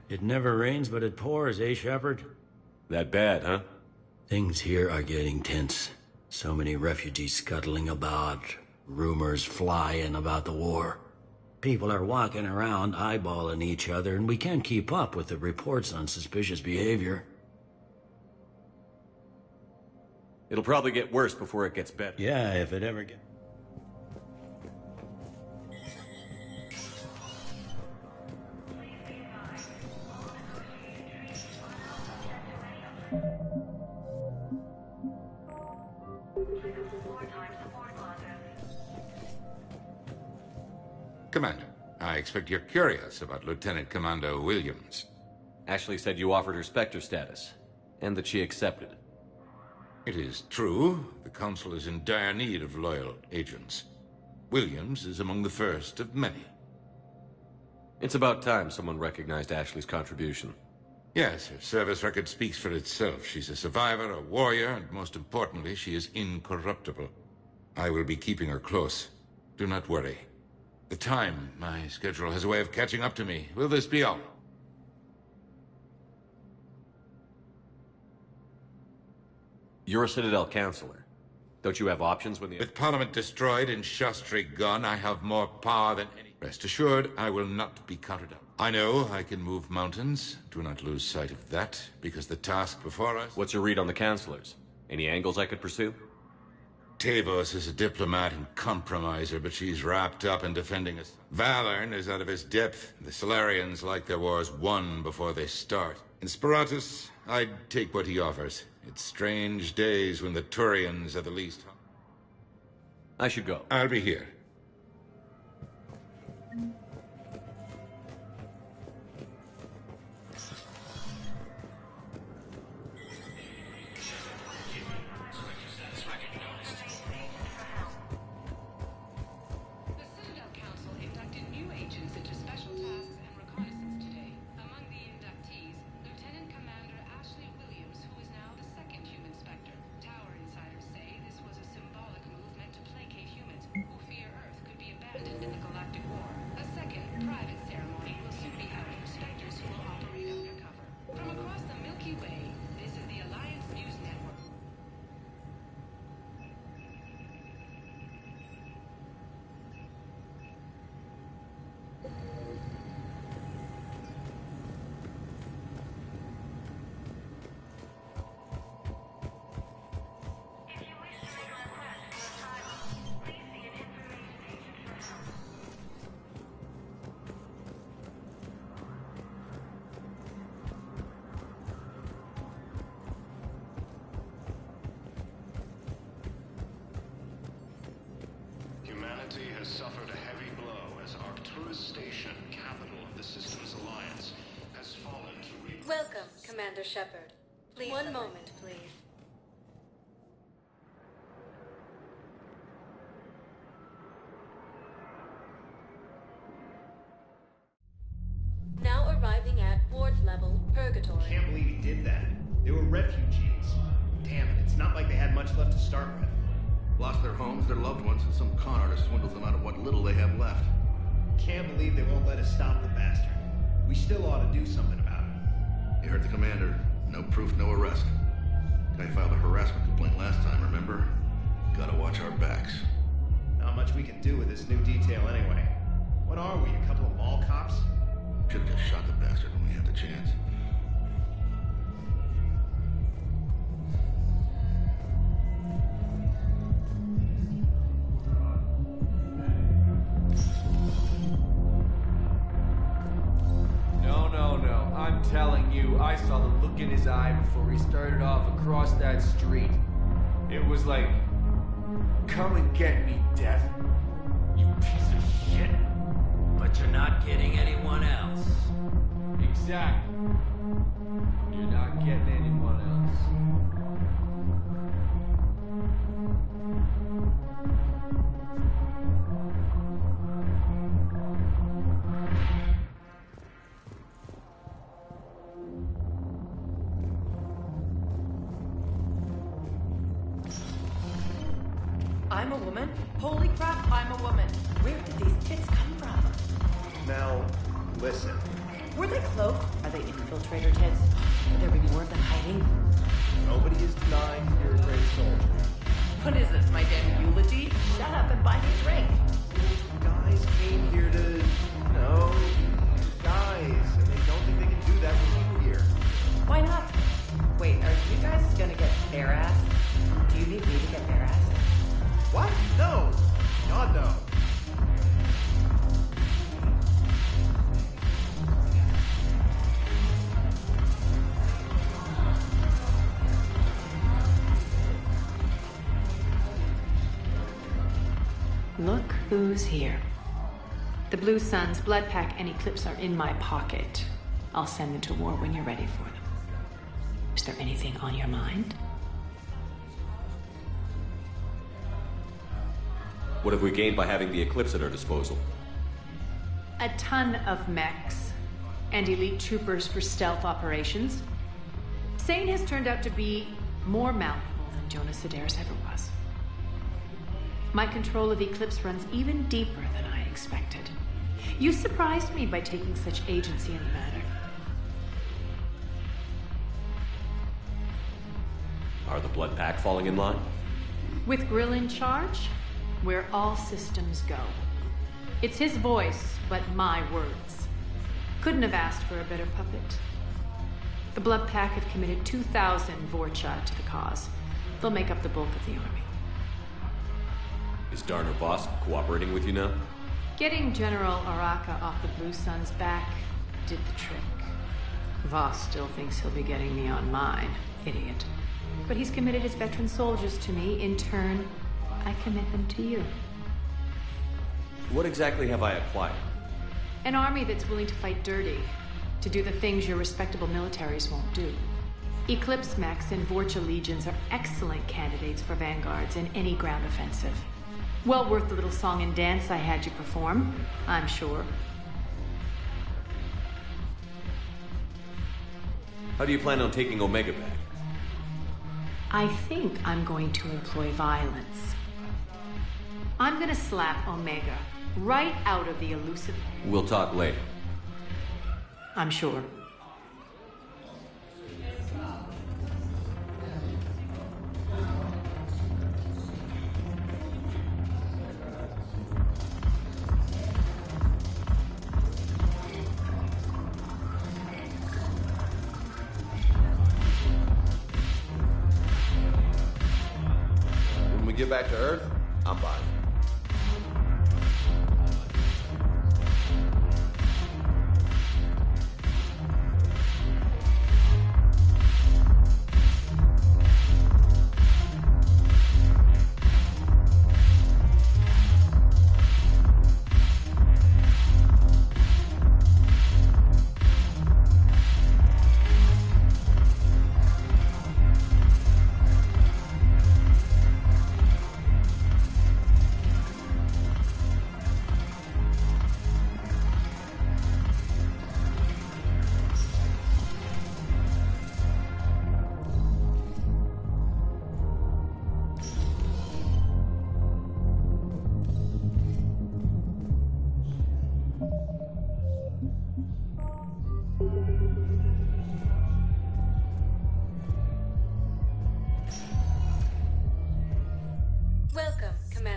It never rains, but it pours, eh, Shepard? That bad, huh? Things here are getting tense. So many refugees scuttling about, rumors flying about the war. People are walking around eyeballing each other, and we can't keep up with the reports on suspicious behavior. It'll probably get worse before it gets better. Yeah, if it ever gets... Commander, I expect you're curious about Lieutenant Commander Williams. Ashley said you offered her Spectre status, and that she accepted. It is true. The Council is in dire need of loyal agents. Williams is among the first of many. It's about time someone recognized Ashley's contribution. Yes, her service record speaks for itself. She's a survivor, a warrior, and most importantly, she is incorruptible. I will be keeping her close. Do not worry. The time, my schedule has a way of catching up to me. Will this be all? You're a Citadel counselor. Don't you have options when the... With Parliament destroyed and Shastri gone, I have more power than any... Rest assured, I will not be counted out. I know I can move mountains. Do not lose sight of that, because the task before us... What's your read on the counselors? Any angles I could pursue? Tavos is a diplomat and compromiser, but she's wrapped up in defending us. Valorn is out of his depth. The Solarians like their wars won before they start. In Sparatus, I'd take what he offers. It's strange days when the Turians are the least... I should go. I'll be here. sovereignty has suffered a heavy blow as Arcturus Station, capital of the Systems Alliance, has fallen to... Welcome, Commander Shepard. Please. One moment, please. Now arriving at ward level purgatory. Can't believe he did that. They were refugees. Damn it, it's not like they had much left to start with. Lost their homes, their loved ones, and some con artist swindles them out of what little they have left. Can't believe they won't let us stop the bastard. We still ought to do something about it. You heard the commander. No proof, no arrest. Guy filed a harassment complaint last time, remember? Gotta watch our backs. Not much we can do with this new detail anyway. What are we, a couple of mall cops? Should've just shot the bastard when we had the chance. No. I'm telling you, I saw the look in his eye before he started off across that street. It was like, come and get me, Death. You piece of shit. But you're not getting anyone else. Exactly. You're not getting anyone else. I'm a woman? Holy crap, I'm a woman. Where did these tits come from? Now, listen. Were they cloaked? Are they infiltrator tits? Could there be more than hiding? Nobody is denying you're a great soldier. What is this, my damn eulogy? Shut up and buy me a drink. Guys came here to, guys, and they don't think they can do that with you here. Why not? Wait, are you guys gonna get bare ass? Do you need me to get bare ass? What? No! God, no. Look who's here. The Blue Suns, Blood Pack, and Eclipse are in my pocket. I'll send them to war when you're ready for them. Is there anything on your mind? What have we gained by having the Eclipse at our disposal? A ton of mechs and elite troopers for stealth operations. Sane has turned out to be more malleable than Jonas Sedaris ever was. My control of Eclipse runs even deeper than I expected. You surprised me by taking such agency in the matter. Are the Blood Pack falling in line? With Grill in charge, where all systems go. It's his voice, but my words. Couldn't have asked for a better puppet. The Blood Pack have committed 2,000 Vorcha to the cause. They'll make up the bulk of the army. Is Darner Voss cooperating with you now? Getting General Araka off the Blue Suns' back did the trick. Voss still thinks he'll be getting me on mine. Idiot. But he's committed his veteran soldiers to me. In turn, I commit them to you. What exactly have I acquired? An army that's willing to fight dirty, to do the things your respectable militaries won't do. Eclipse mechs and Vorcha legions are excellent candidates for vanguards in any ground offensive. Well worth the little song and dance I had you perform, I'm sure. How do you plan on taking Omega back? I think I'm going to employ violence. I'm gonna slap Omega right out of the elusive... We'll talk later. I'm sure. When we get back to Earth, I'm buying.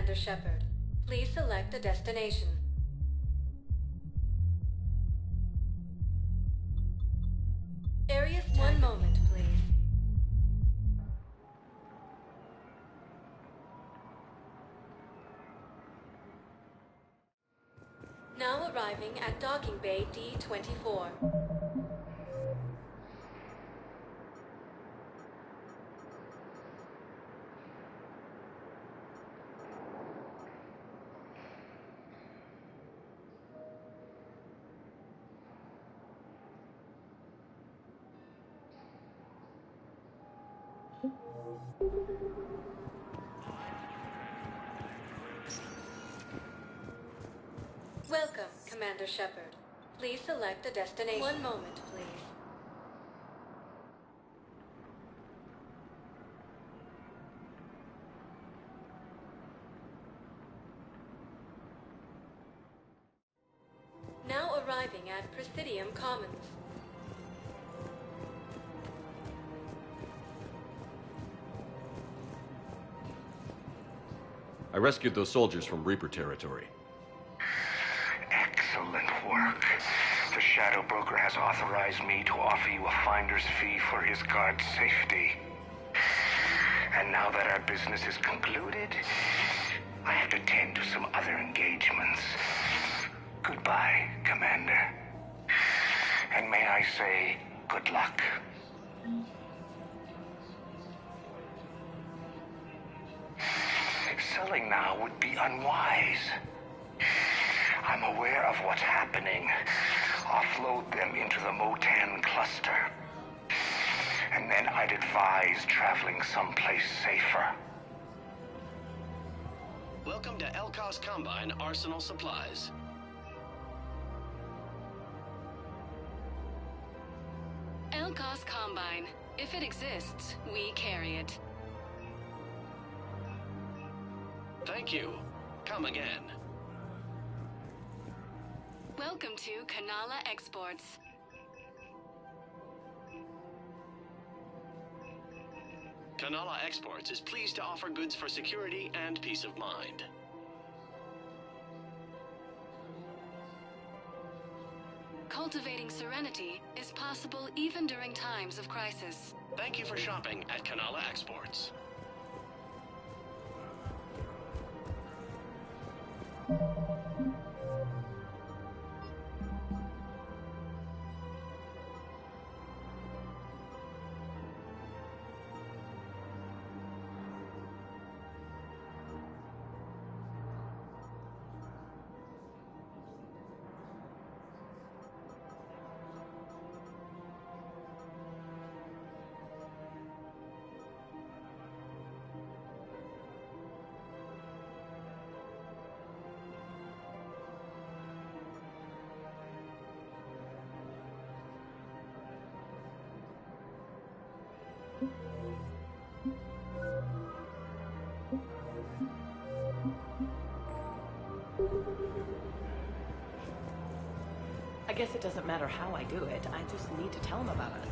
Commander Shepard. Please select a destination. Area's one moment, please. Now arriving at Docking Bay D-24. Welcome, Commander Shepard. Please select a destination. One moment, please. Now arriving at Presidium Commons. I rescued those soldiers from Reaper territory. Excellent work. The Shadow Broker has authorized me to offer you a finder's fee for his guard's safety. And now that our business is concluded, I have to tend to some other engagements. Goodbye, Commander. And may I say, good luck. Selling now would be unwise. I'm aware of what's happening. Offload them into the Motan cluster. And then I'd advise traveling someplace safer. Welcome to Elkos Combine Arsenal Supplies. Elkos Combine. If it exists, we carry it. Thank you. Come again. Welcome to Kanala Exports. Kanala Exports is pleased to offer goods for security and peace of mind. Cultivating serenity is possible even during times of crisis. Thank you for shopping at Kanala Exports. I guess it doesn't matter how I do it. I just need to tell him about us.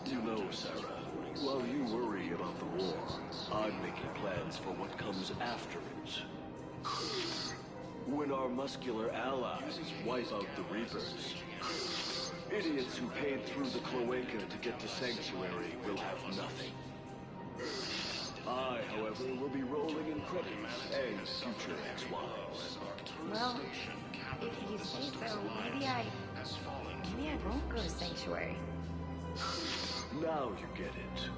You know, Sarah, while you worry about the war, I'm making plans for what comes after it. When our muscular allies wipe out the Reapers, idiots who paid through the cloaca to get to Sanctuary will have nothing. I, however, will be rolling in credits and future ex-wives. Well, if you say so, maybe I won't go to Sanctuary. Now you get it.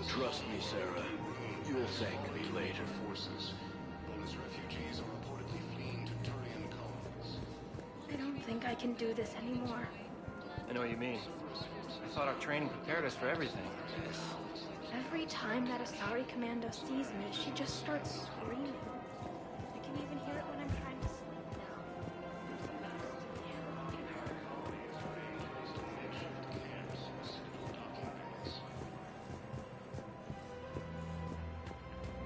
Trust me, Sarah. You'll thank me later. I don't think I can do this anymore. I know what you mean. I thought our training prepared us for everything. Every time that Asari Commando sees me, she just starts screaming. I can even hear it when I'm trying to sleep now.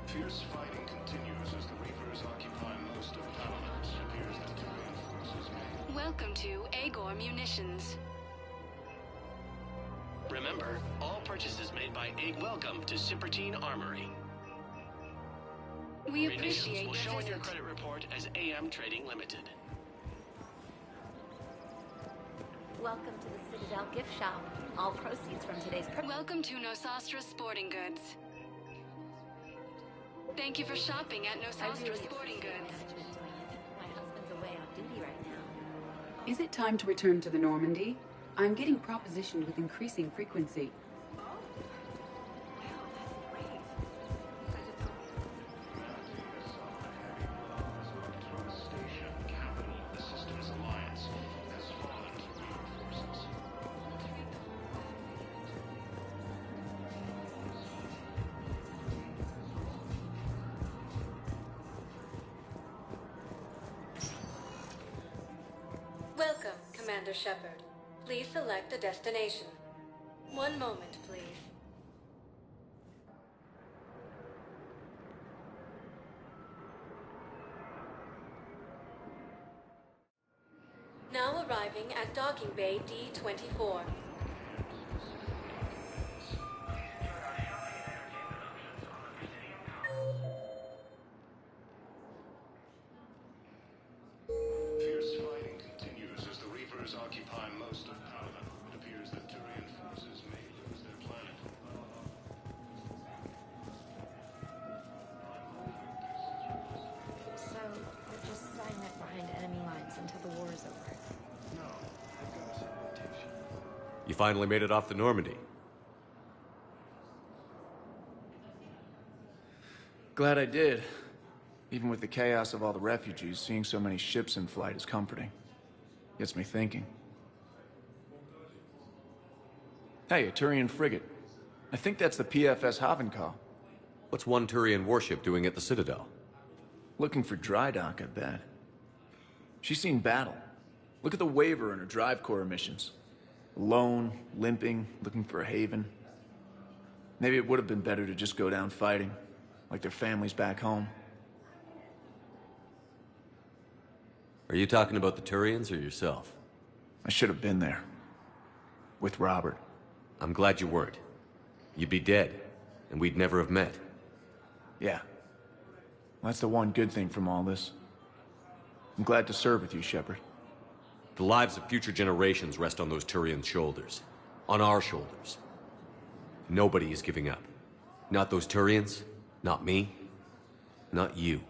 Fierce fighting continues as the Reapers occupy most of Palamut. It appears that Turian forces may... Welcome Welcome to Agor Munitions. Remember, all purchases made by welcome to Sippertine Armory. We Munitions appreciate will your show in your visit. credit report as AM Trading Limited. Welcome to the Citadel gift shop. All proceeds from today's Welcome to Nosastra Sporting Goods. Thank you for shopping at Nosastra Sporting Goods. My husband's away on duty right now. Is it time to return to the Normandy? I'm getting propositioned with increasing frequency. Welcome, Commander Shepard. Please select a destination. One moment, please. Now arriving at Docking Bay D-24. Fierce fighting continues as the Reapers occupy most of Paladin. It appears that Turian forces may lose their planet. So, we're just siding it behind enemy lines until the war is over. No, they've got us on rotation. You finally made it off the Normandy. Glad I did. Even with the chaos of all the refugees, seeing so many ships in flight is comforting. Gets me thinking. Hey, a Turian frigate. I think that's the PFS Havenkow. What's one Turian warship doing at the Citadel? Looking for dry dock, I bet. She's seen battle. Look at the waiver in her drive core emissions. Alone, limping, looking for a haven. Maybe it would have been better to just go down fighting, like their families back home. Are you talking about the Turians or yourself? I should have been there. With Robert. I'm glad you weren't. You'd be dead, and we'd never have met. Yeah. Well, that's the one good thing from all this. I'm glad to serve with you, Shepard. The lives of future generations rest on those Turian shoulders. On our shoulders. Nobody is giving up. Not those Turians, not me, not you.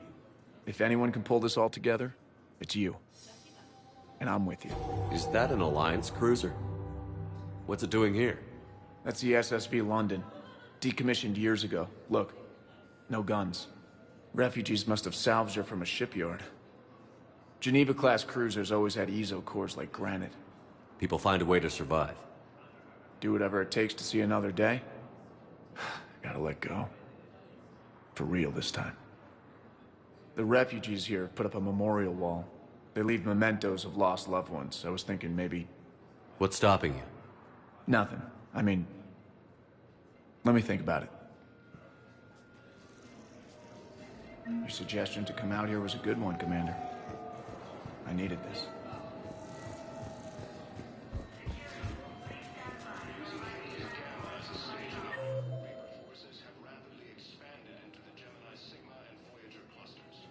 If anyone can pull this all together, it's you. And I'm with you. Is that an Alliance cruiser? What's it doing here? That's the SSV London. Decommissioned years ago. Look, no guns. Refugees must have salvaged her from a shipyard. Geneva-class cruisers always had EZO cores like granite. People find a way to survive. Do whatever it takes to see another day. Gotta let go. For real this time. The refugees here put up a memorial wall. They leave mementos of lost loved ones. I was thinking maybe... What's stopping you? Nothing. I mean... Let me think about it. Your suggestion to come out here was a good one, Commander. I needed this. Forces have rapidly expanded into the Gemini Sigma and Voyager clusters.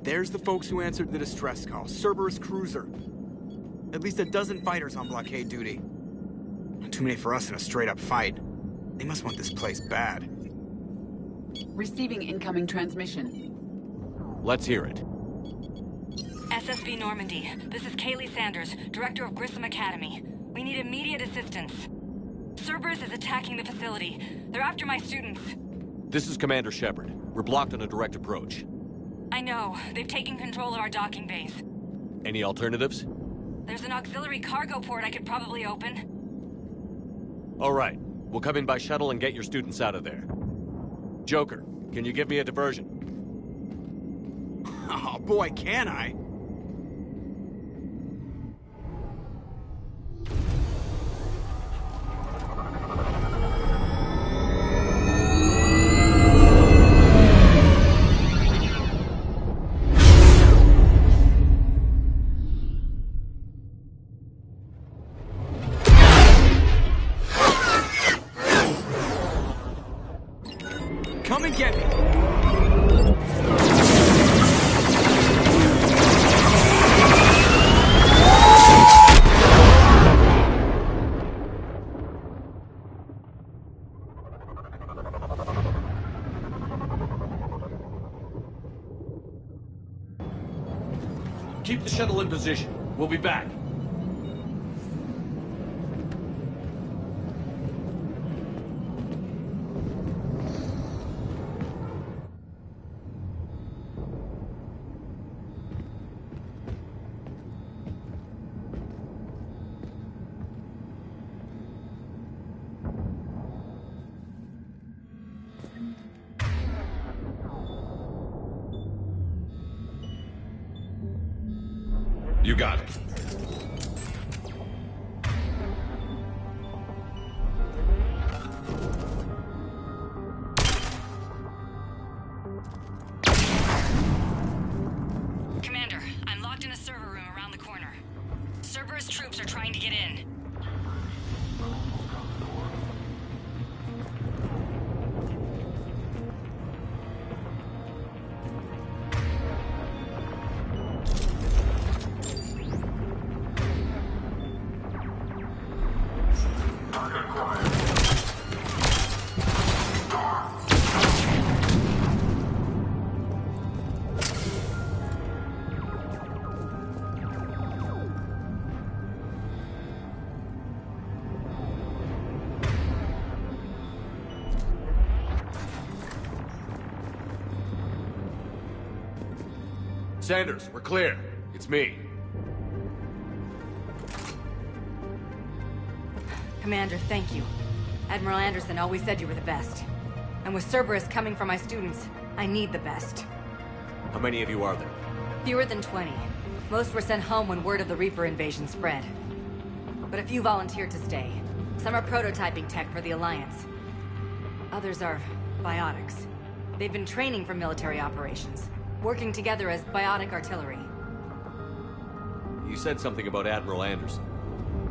There's the folks who answered the distress call. Cerberus cruiser. At least a dozen fighters on blockade duty. Not too many for us in a straight-up fight. They must want this place bad. Receiving incoming transmission. Let's hear it. SSV Normandy, this is Kaylee Sanders, Director of Grissom Academy. We need immediate assistance. Cerberus is attacking the facility. They're after my students. This is Commander Shepard. We're blocked on a direct approach. I know. They've taken control of our docking bays. Any alternatives? There's an auxiliary cargo port I could probably open. All right. We'll come in by shuttle and get your students out of there. Joker, can you give me a diversion? Oh boy, can I? Come and get me! Keep the shuttle in position. We'll be back. You got it. Commander, I'm locked in a server room around the corner. Cerberus troops are trying to get in. Sanders, we're clear. It's me. Commander, thank you. Admiral Anderson always said you were the best. And with Cerberus coming for my students, I need the best. How many of you are there? Fewer than 20. Most were sent home when word of the Reaper invasion spread. But a few volunteered to stay. Some are prototyping tech for the Alliance. Others are biotics. They've been training for military operations, working together as biotic artillery. You said something about Admiral Anderson.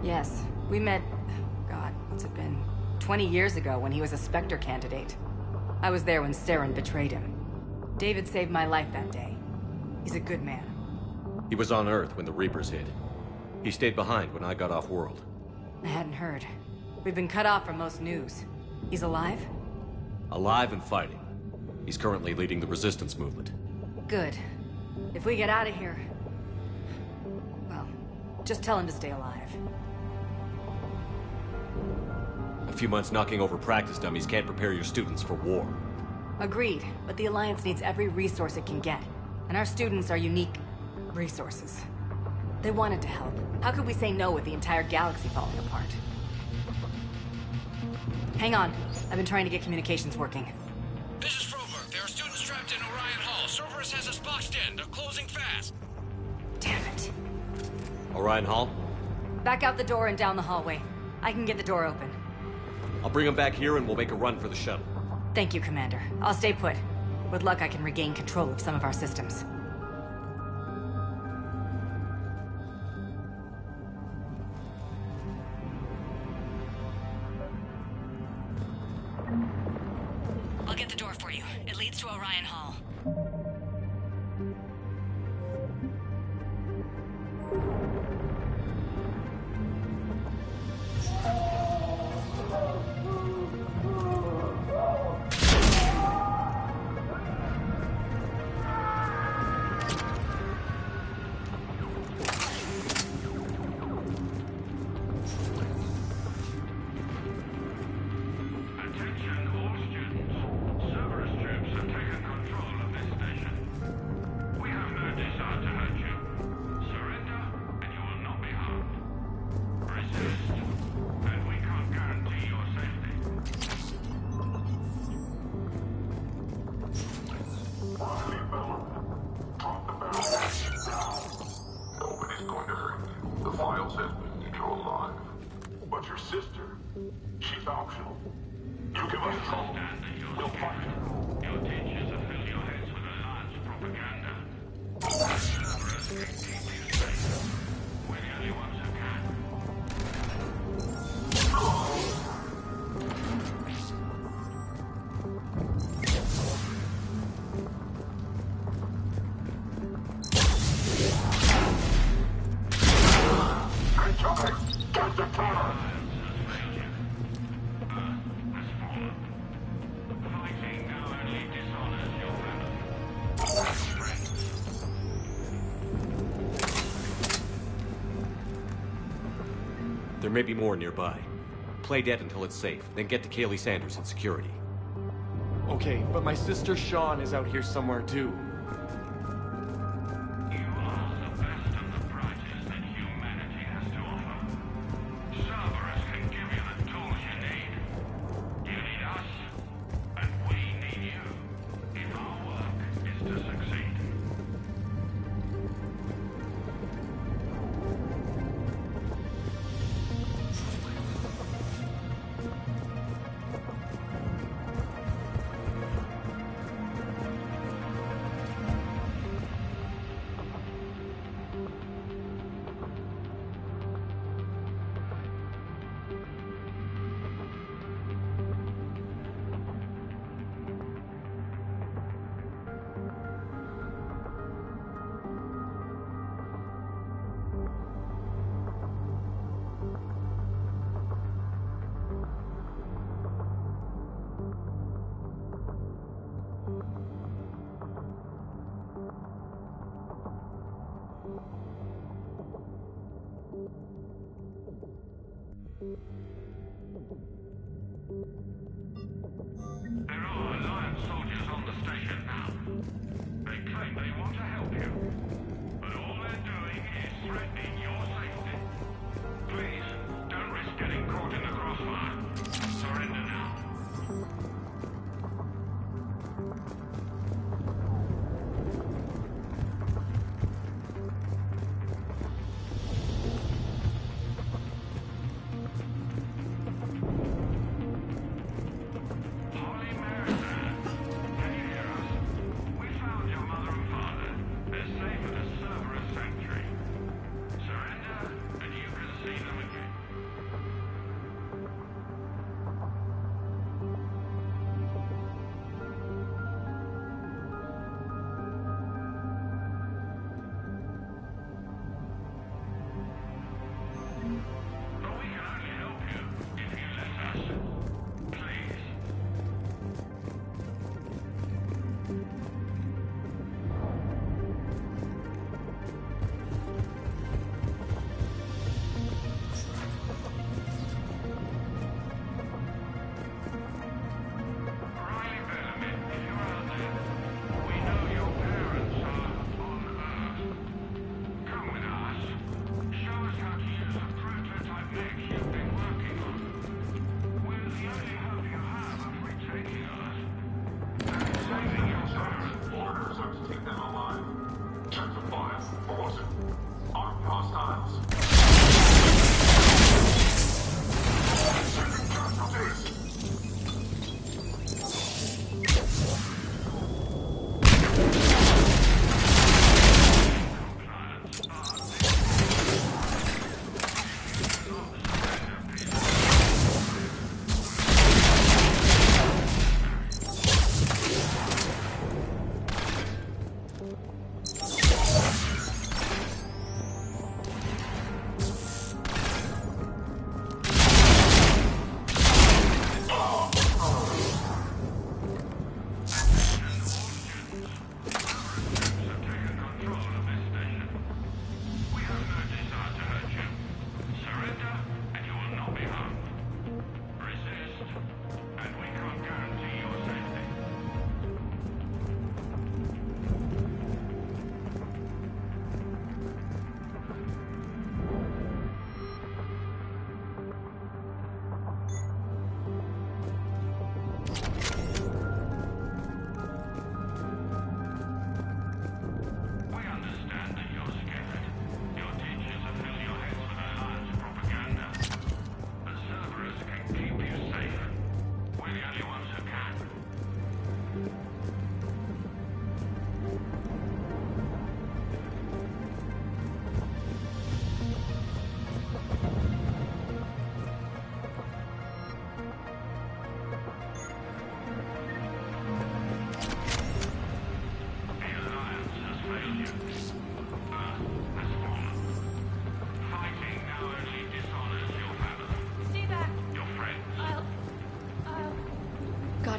Yes, we met, God, what's it been? 20 years ago when he was a Spectre candidate. I was there when Saren betrayed him. David saved my life that day. He's a good man. He was on Earth when the Reapers hit. He stayed behind when I got off-world. I hadn't heard. We've been cut off from most news. He's alive? Alive and fighting. He's currently leading the resistance movement. Good. If we get out of here... well, just tell him to stay alive. A few months knocking over practice dummies can't prepare your students for war. Agreed, but the Alliance needs every resource it can get. And our students are unique resources. They wanted to help. How could we say no with the entire galaxy falling apart? Hang on. I've been trying to get communications working. This is Froberg. There are students trapped in Orion Hall. Cerberus has us boxed in. They're closing fast. Damn it. Orion Hall? Back out the door and down the hallway. I can get the door open. I'll bring them back here and we'll make a run for the shuttle. Thank you, Commander. I'll stay put. With luck, I can regain control of some of our systems. I'll get the door for you. It leads to Orion Hall. alive. But your sister, she's optional. You give us trouble, we'll fight her. Your teachers have filled your heads with Alliance propaganda. We're the only ones who can. Get the tower! There may be more nearby. Play dead until it's safe, then get to Kaylee Sanders in security. Okay, but my sister Sean is out here somewhere too. There are Alliance soldiers on the station now. They claim they want to help you, but all they're doing is threatening your safety. Please, don't risk getting caught in the crossfire. Surrender now.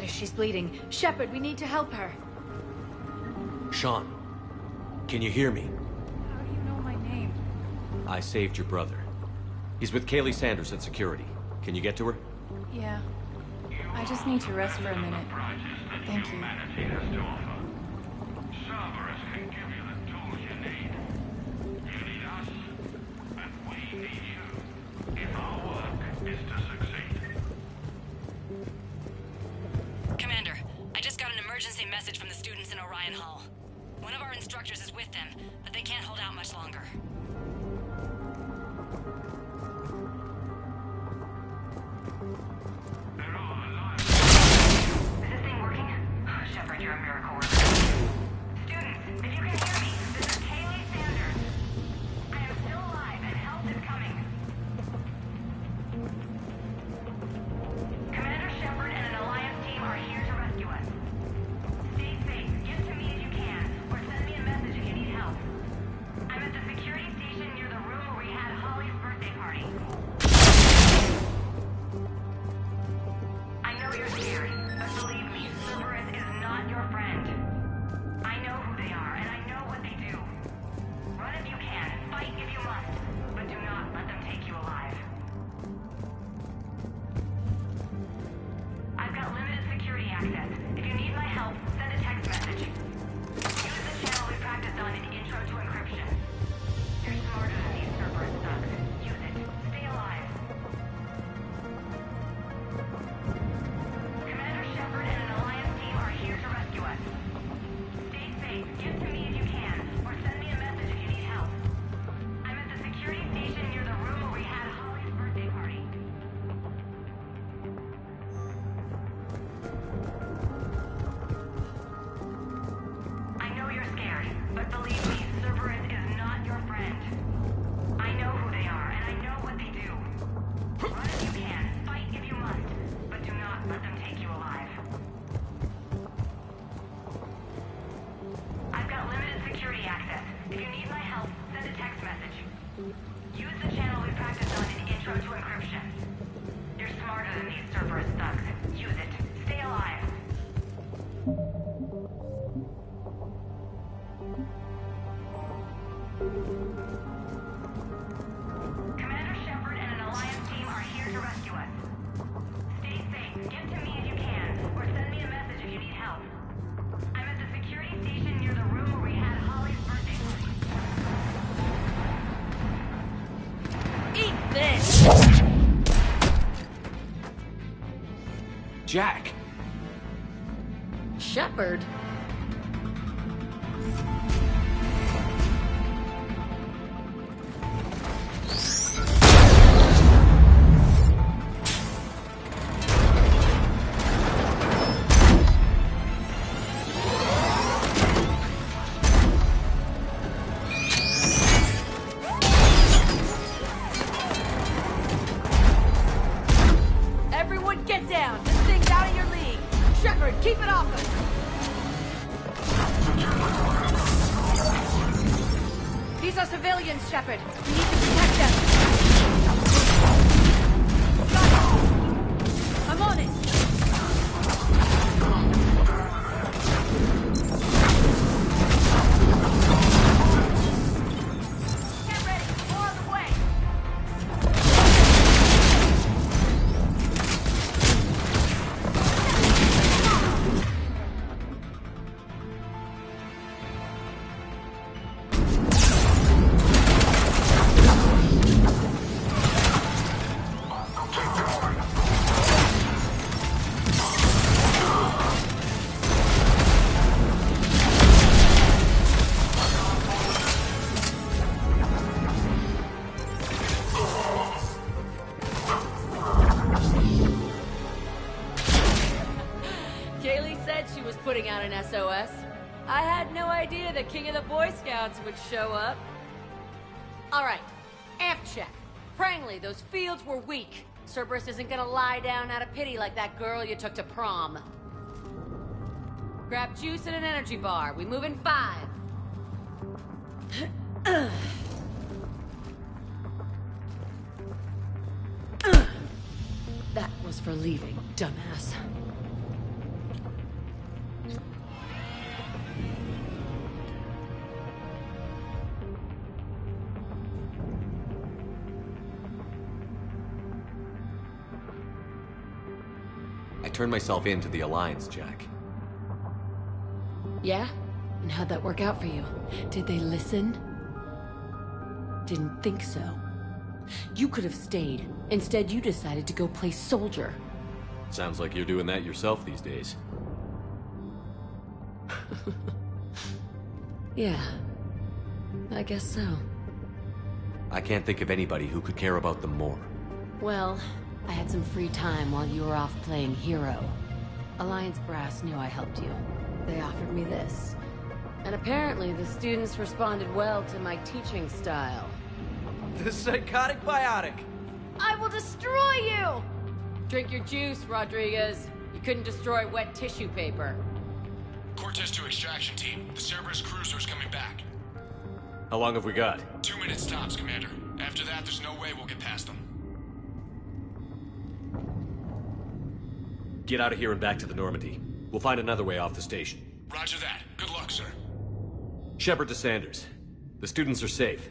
matter, she's bleeding. Shepard, we need to help her. Sean, can you hear me? How do you know my name? I saved your brother. He's with Kaylee Sanders at security. Can you get to her? Yeah. I just need to rest for a minute. Thank you. Cerberus can give you the tools you need. You need us, and we need you. If our work is to succeed. Commander, I just got an emergency message from the students in Orion Hall. One of our instructors is with them, but they can't hold out much longer. Is this thing working? Shepard, you're a miracle worker. Students, if you can hear me, this is Kaylee Sanders. I am still alive and help is coming. Commander Shepard and an Alliance team are here to rescue us. Stay safe, get to me if you can, or send me a message if you need help. I'm at the security station near the room where we had Holly's birthday party. I know you're scared, but believe me, Cerberus is not your friend. I know who they are, and I know what they do. Run if you can, fight if you must, but do not let them take you alive. I've got limited security access. If you need my help, send a text message. Use the channel we practiced on in Intro to Encryption. You're smarter than these Cerberus thugs. Use it. Stay alive. Commander Shepard and an Alliance team are here to rescue us. Stay safe, get to me if you can, or send me a message if you need help. I'm at the security station near the room where we had Holly's birthday party. I know you're scared, but believe me, Cerberus is not your friend. I know who they are, and I know what they do. Run if you can, fight if you must, but do not let them take you alive. I've got limited security access. If you need my help, send a text message. Use the channel we practiced on in Intro to Encryption. You're smarter than these Cerberus thugs. Use it. Stay alive. Commander Shepard and an Alliance team are here to rescue us. Stay safe, get to me if you can, or send me a message if you need help. I'm at the security station near the room where we had Holly's birthday party. Eat this! Jack! Shepard? Everyone get down! This thing's out of your league! Shepard, keep it off us! These are civilians, Shepard. We need to protect them. Got it. I'm on it. Get ready. More on the way. Kaylee said she was putting out an SOS. I had no idea the king of the Boy Scouts would show up. All right, amp check. Prangley, those fields were weak. Cerberus isn't gonna lie down out of pity like that girl you took to prom. Grab juice and an energy bar. We move in 5. That was for leaving, dumbass. I turned myself in to the Alliance, Jack. Yeah? And how'd that work out for you? Did they listen? Didn't think so. You could have stayed. Instead, you decided to go play soldier. Sounds like you're doing that yourself these days. Yeah. I guess so. I can't think of anybody who could care about them more. Well, I had some free time while you were off playing hero. Alliance Brass knew I helped you. They offered me this. And apparently the students responded well to my teaching style. The psychotic biotic! I will destroy you! Drink your juice, Rodriguez. You couldn't destroy wet tissue paper. Cortez to extraction team. The Cerberus cruiser's coming back. How long have we got? 2 minutes tops, Commander. After that, there's no way we'll get past them. Get out of here and back to the Normandy. We'll find another way off the station. Roger that. Good luck, sir. Shepard to Sanders. The students are safe,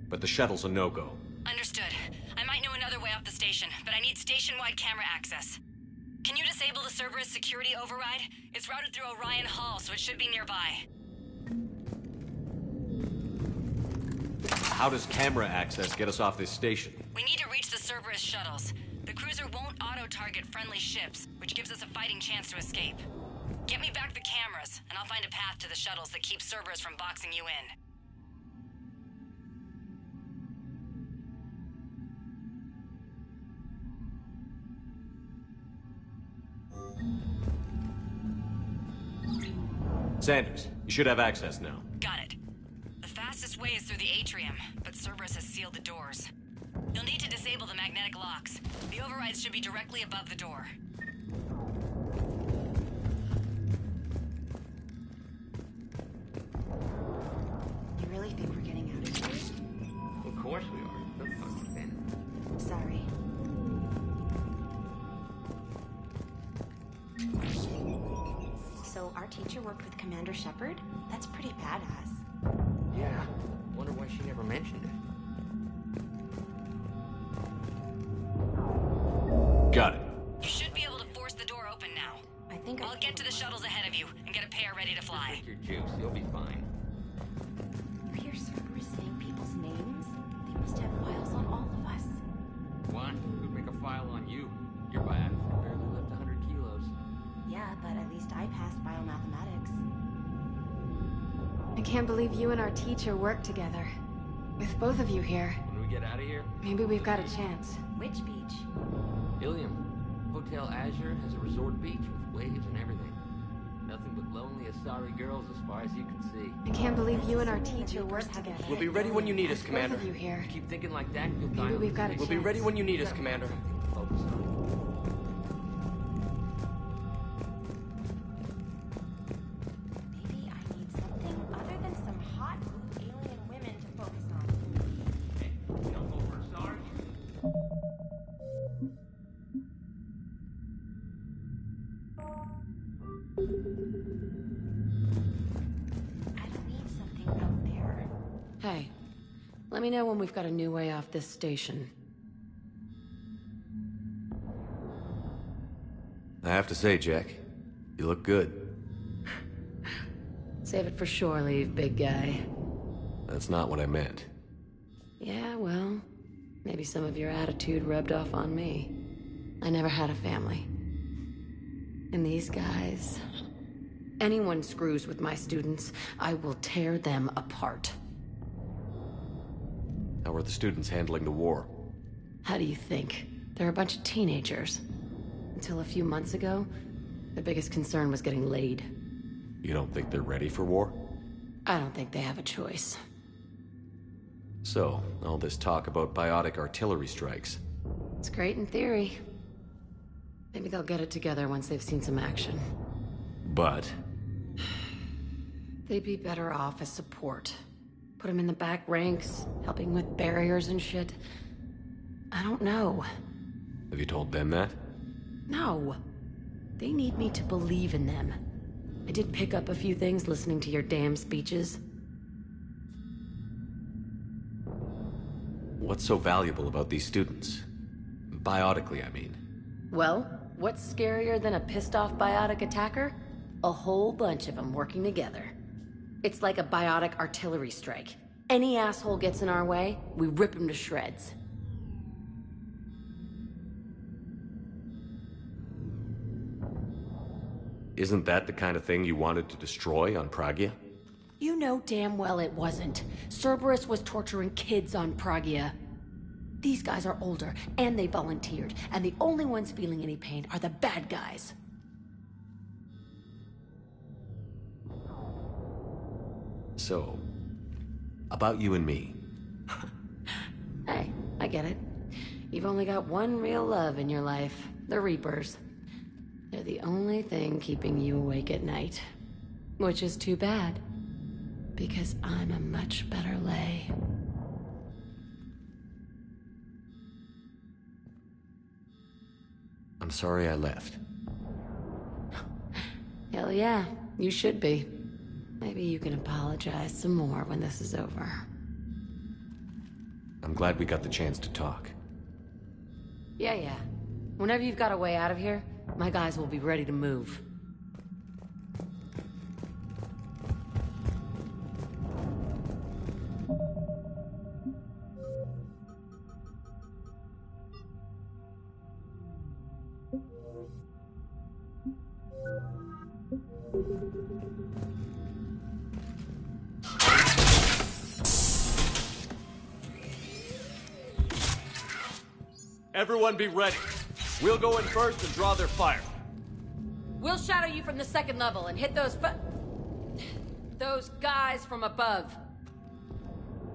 but the shuttle's a no-go. Understood. I might know another way off the station, but I need station-wide camera access. Can you disable the Cerberus security override? It's routed through Orion Hall, so it should be nearby. How does camera access get us off this station? We need to reach the Cerberus shuttles. The cruiser won't auto-target friendly ships, which gives us a fighting chance to escape. Get me back the cameras, and I'll find a path to the shuttles that keeps Cerberus from boxing you in. Sanders, you should have access now. Got it. The fastest way is through the atrium, but Cerberus has sealed the doors. You'll need to disable the magnetic locks. The overrides should be directly above the door. You really think we're getting out of here? Of course we are. Don't fuck with Ben. Sorry. So our teacher worked with Commander Shepard? That's pretty badass. Yeah. Wonder why she never mentioned it. Got it. You should be able to force the door open now. I think I'll get to the shuttles ahead of you and get a pair ready to fly. Drink your juice. You'll be fine. You hear Cerberus saying people's names? They must have files on all of us. What? Who'd make a file on you? Your biotic barely lift 100 kilos. Yeah, but at least I passed biomathematics. I can't believe you and our teacher work together. With both of you here, When we get out of here, maybe we've got a chance. Which beach? Ilium. Hotel Azure has a resort beach with waves and everything. Nothing but lonely Asari girls as far as you can see. I can't believe you and our teacher work together. We'll be ready when you need us, Both Commander. of you here. Keep thinking like that, you'll die. Maybe we've got a We'll be chance. ready when you need us, Commander. Focus on. Maybe I need something other than some hot alien women to focus on. Hey, don't go for Sarge. I don't need something out there. Hey, let me know when we've got a new way off this station. I have to say, Jack, you look good. Save it for shore leave, big guy. That's not what I meant. Yeah, well, maybe some of your attitude rubbed off on me. I never had a family. And these guys... Anyone screws with my students, I will tear them apart. How are the students handling the war? How do you think? They're a bunch of teenagers. Until a few months ago, their biggest concern was getting laid. You don't think they're ready for war? I don't think they have a choice. So, all this talk about biotic artillery strikes. It's great in theory. Maybe they'll get it together once they've seen some action. But... They'd be better off as support. Put them in the back ranks, helping with barriers and shit. I don't know. Have you told them that? No. They need me to believe in them. I did pick up a few things listening to your damn speeches. What's so valuable about these students? Biotically, I mean. Well, What's scarier than a pissed-off biotic attacker? A whole bunch of them working together. It's like a biotic artillery strike. Any asshole gets in our way, we rip him to shreds. Isn't that the kind of thing you wanted to destroy on Pragia? You know damn well it wasn't. Cerberus was torturing kids on Pragia. These guys are older, and they volunteered, and the only ones feeling any pain are the bad guys. So, about you and me. Hey, I get it. You've only got one real love in your life, the Reapers. They're the only thing keeping you awake at night. Which is too bad, because I'm a much better lay. I'm sorry I left. Hell yeah, you should be. Maybe you can apologize some more when this is over. I'm glad we got the chance to talk. Yeah. Whenever you've got a way out of here, my guys will be ready to move. Everyone be ready. We'll go in first and draw their fire. We'll shadow you from the second level and hit those guys from above.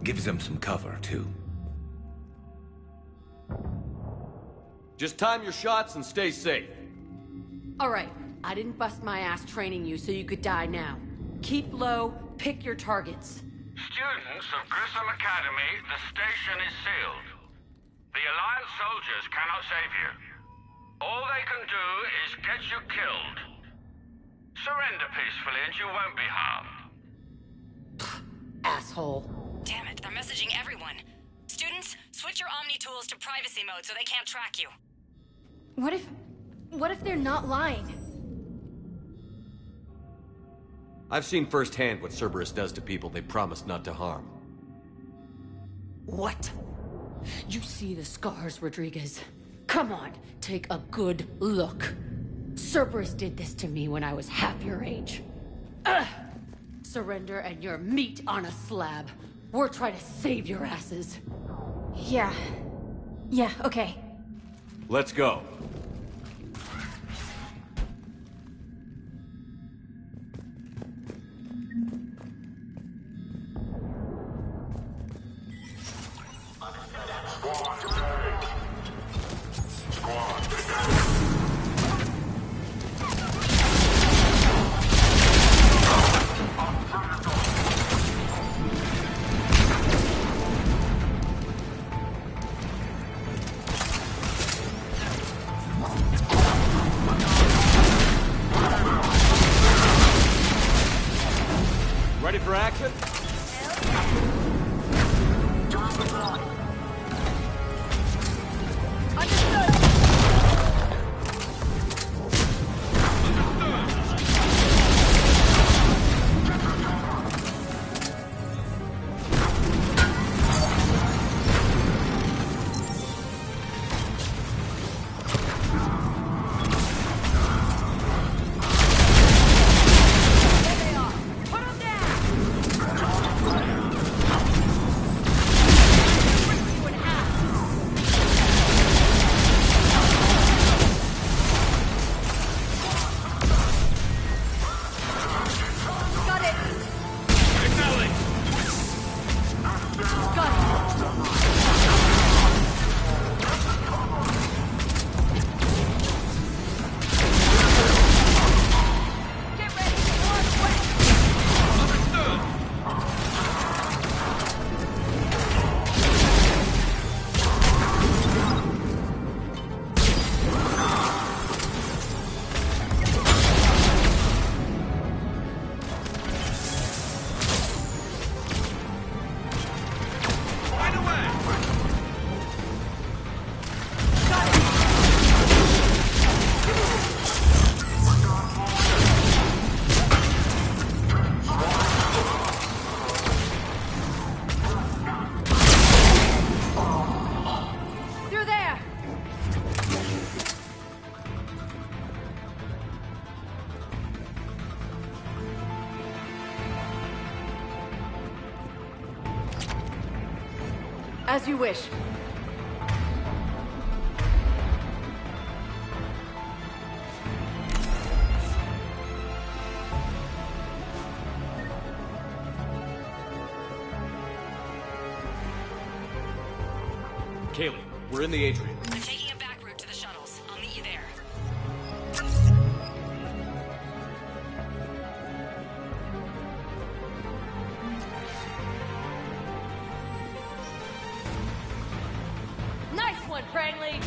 Gives them some cover, too. Just time your shots and stay safe. All right, I didn't bust my ass training you so you could die now. Keep low, pick your targets. Students of Grissom Academy, the station is sealed. The Alliance soldiers cannot save you. All they can do is get you killed. Surrender peacefully and you won't be harmed. Asshole. Damn it, they're messaging everyone. Students, switch your Omni tools to privacy mode so they can't track you. What if they're not lying? I've seen firsthand what Cerberus does to people they promised not to harm. What? You see the scars, Rodriguez. Come on, take a good look. Cerberus did this to me when I was half your age. Ugh! Surrender and you're meat on a slab. We're trying to save your asses. Yeah, okay. Let's go. Ready for action? Put them down! As you wish. Kaylee, we're in the atrium. I'm taking a back route to the shuttles. I'll meet you there. Nice one, Prangley!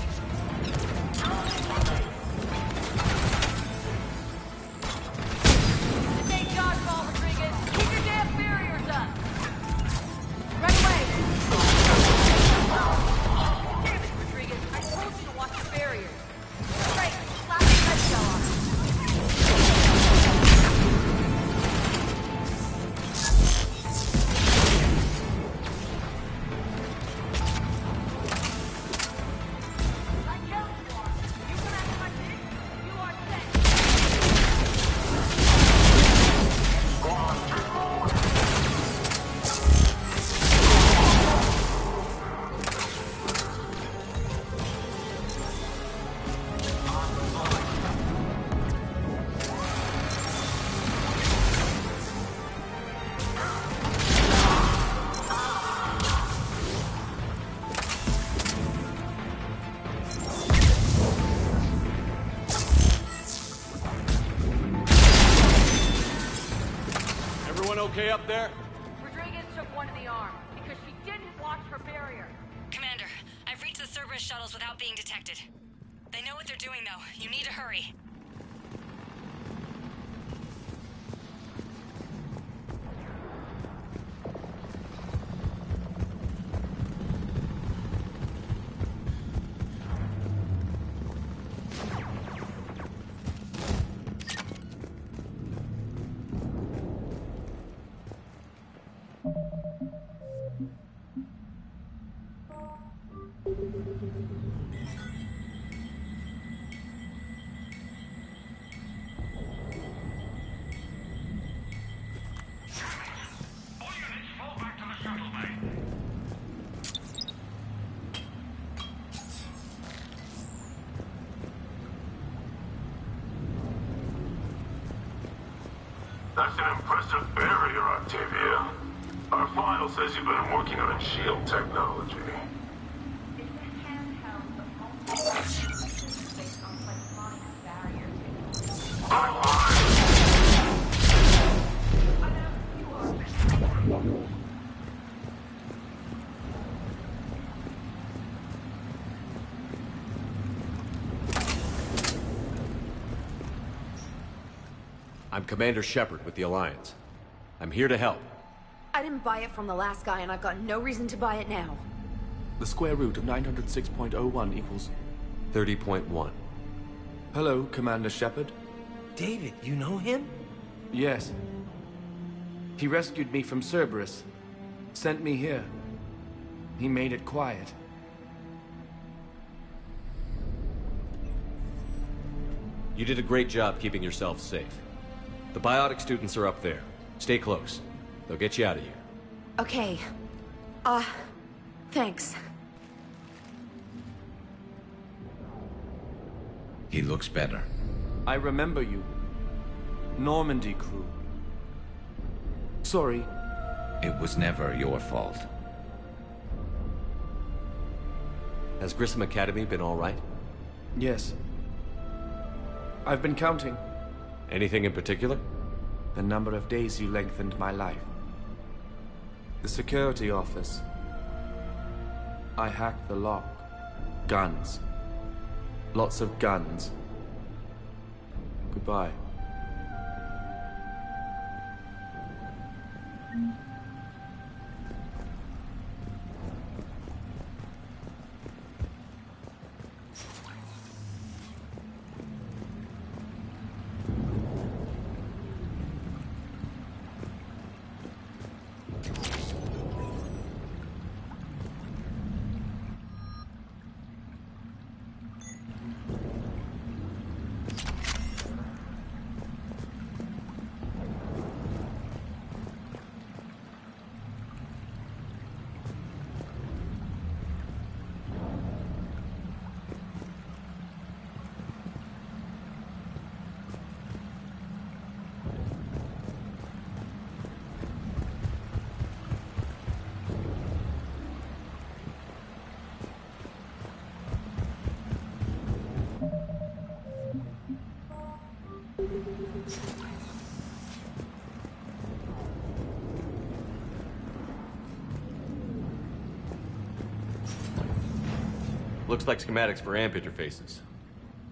Thank God, Paul Rodriguez. Keep your damn barriers up! Right away! Damn it, Rodriguez. I told you to watch your barriers. Right, slap the nutshell on it. Okay up there? Rodriguez took one in the arm because she didn't watch her barrier. Commander, I've reached the Cerberus shuttles without being detected. They know what they're doing, though. You need to hurry. That's an impressive barrier, Octavia. Our file says you've been working on shield technology. I'm Commander Shepard with the Alliance. I'm here to help. I didn't buy it from the last guy, and I've got no reason to buy it now. The square root of 906.01 equals... 30.1. Hello, Commander Shepard. David, you know him? Yes. He rescued me from Cerberus. Sent me here. He made it quiet. You did a great job keeping yourself safe. The biotic students are up there. Stay close. They'll get you out of here. Okay. Thanks. He looks better. I remember you. Normandy crew. Sorry. It was never your fault. Has Grissom Academy been all right? Yes. I've been counting. Anything in particular? The number of days you lengthened my life. The security office. I hacked the lock. Guns. Lots of guns. Goodbye. Looks like schematics for AMP interfaces.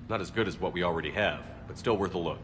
Not as good as what we already have, but still worth a look.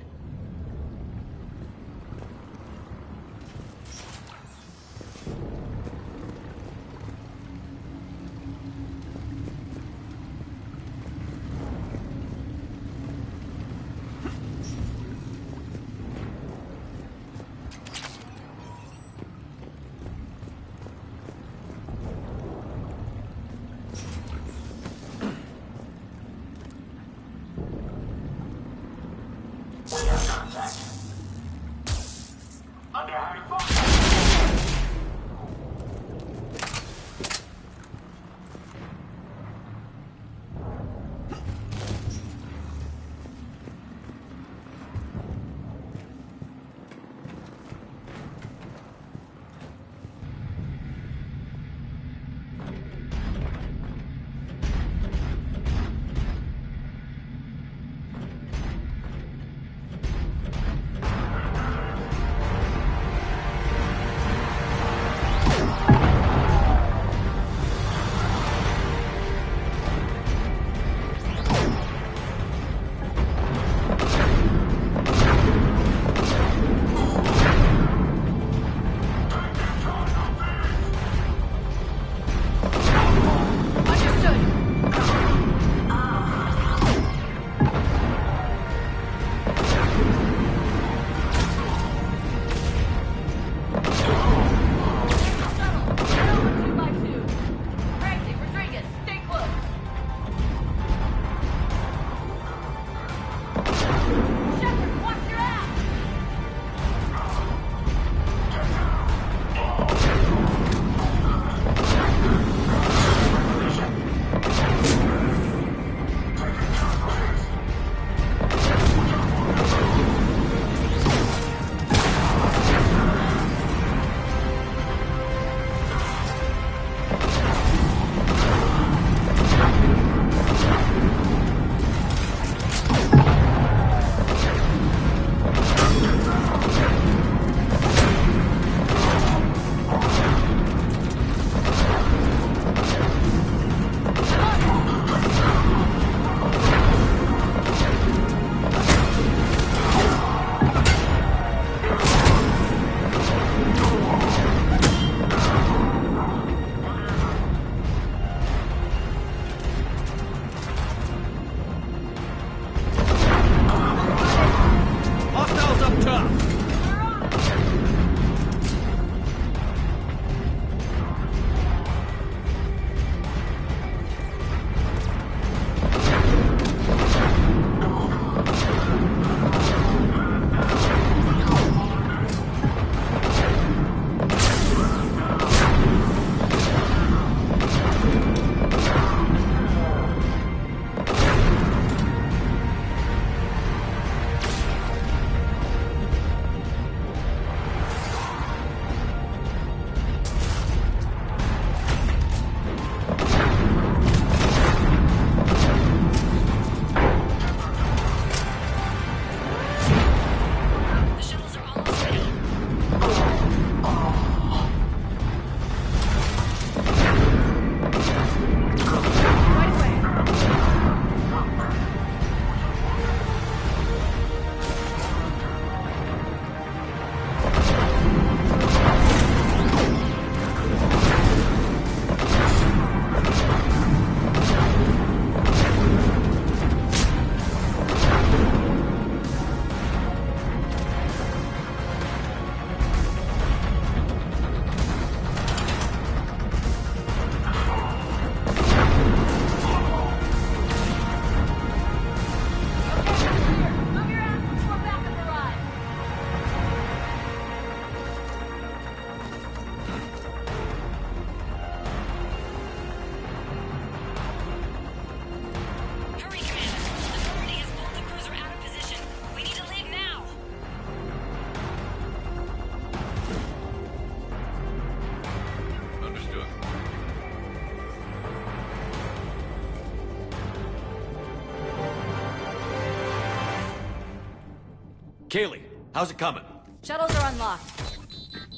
Kaylee, how's it coming? Shuttles are unlocked.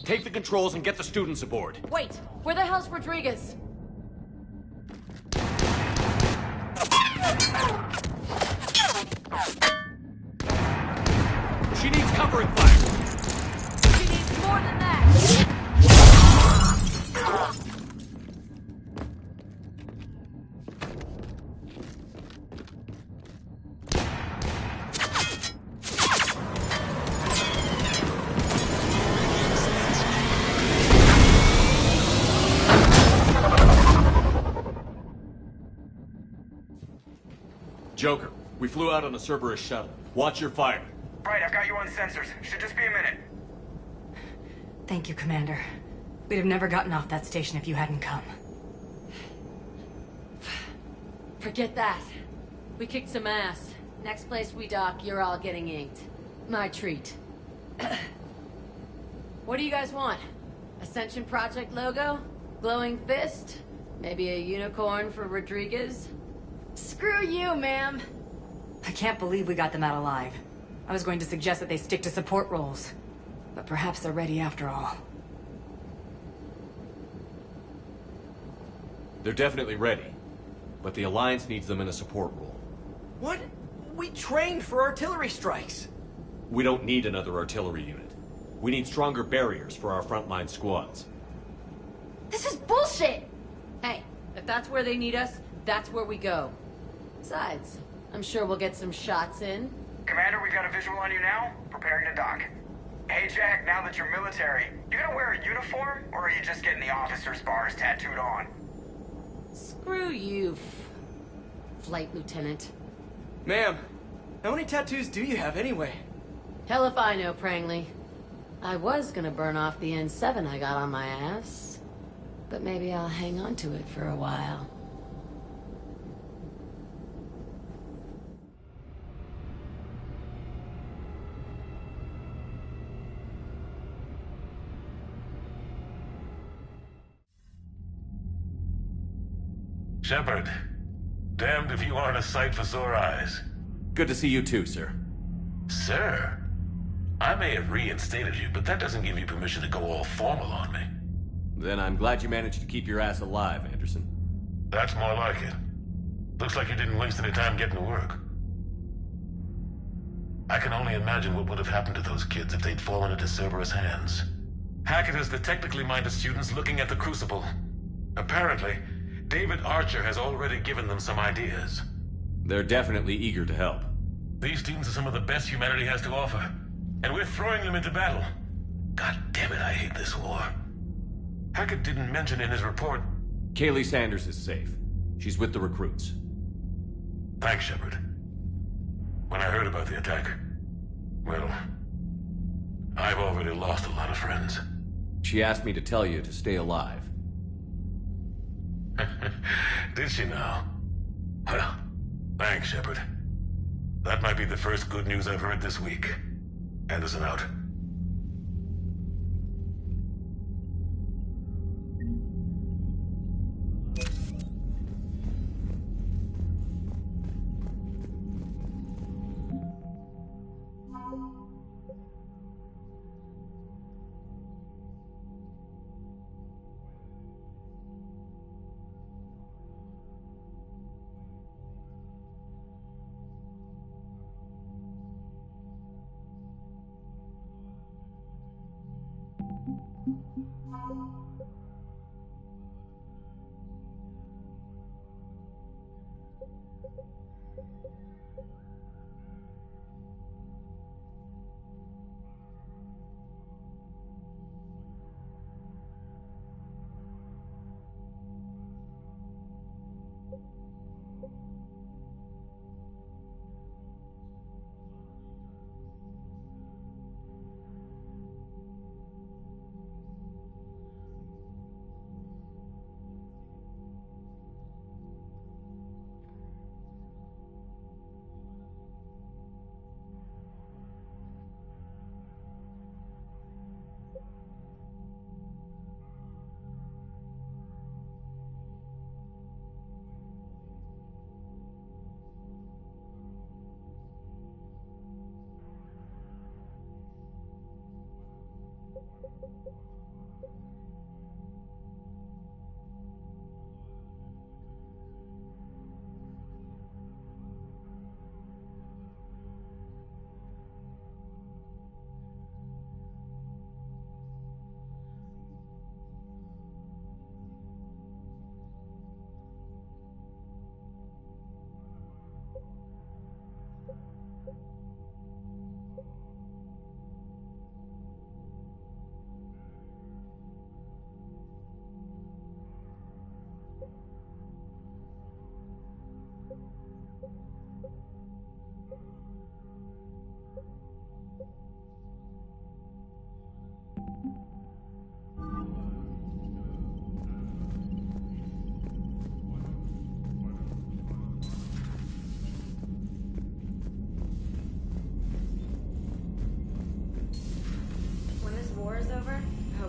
Take the controls and get the students aboard. Wait, where the hell's Rodriguez? Covering fire! She needs more than that! Joker, we flew out on a Cerberus shuttle. Watch your fire. Right, I've got you on sensors. Should just be a minute. Thank you, Commander. We'd have never gotten off that station if you hadn't come. Forget that. We kicked some ass. Next place we dock, you're all getting inked. My treat. What do you guys want? Ascension Project logo? Glowing fist? Maybe a unicorn for Rodriguez? Screw you, ma'am. I can't believe we got them out alive. I was going to suggest that they stick to support roles. But perhaps they're ready after all. They're definitely ready. But the Alliance needs them in a support role. What? We trained for artillery strikes. We don't need another artillery unit. We need stronger barriers for our frontline squads. This is bullshit! Hey, if that's where they need us, that's where we go. Besides, I'm sure we'll get some shots in. Commander, we've got a visual on you now. Preparing to dock. Hey, Jack, now that you're military, you gonna wear a uniform, or are you just getting the officer's bars tattooed on? Screw you, Flight Lieutenant. Ma'am, how many tattoos do you have anyway? Hell if I know, Prangley. I was gonna burn off the N7 I got on my ass. But maybe I'll hang on to it for a while. Shepard, damned if you aren't a sight for sore eyes. Good to see you too, sir. Sir? I may have reinstated you, but that doesn't give you permission to go all formal on me. Then I'm glad you managed to keep your ass alive, Anderson. That's more like it. Looks like you didn't waste any time getting to work. I can only imagine what would have happened to those kids if they'd fallen into Cerberus' hands. Hackett has the technically minded students looking at the Crucible. Apparently, David Archer has already given them some ideas. They're definitely eager to help. These students are some of the best humanity has to offer, and we're throwing them into battle. God damn it, I hate this war. Hackett didn't mention in his report... Kaylee Sanders is safe. She's with the recruits. Thanks, Shepard. When I heard about the attack, well, I've already lost a lot of friends. She asked me to tell you to stay alive. Did she now? Well, thanks, Shepard. That might be the first good news I've heard this week. Anderson out.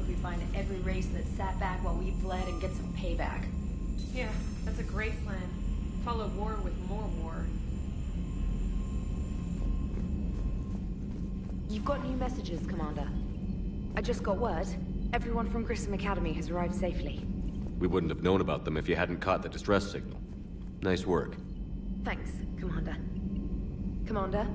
we find every race that sat back while we bled and get some payback. Yeah, that's a great plan. Follow war with more war. You've got new messages, Commander. I just got word. Everyone from Grissom Academy has arrived safely. We wouldn't have known about them if you hadn't caught the distress signal. Nice work. Thanks, Commander. Commander?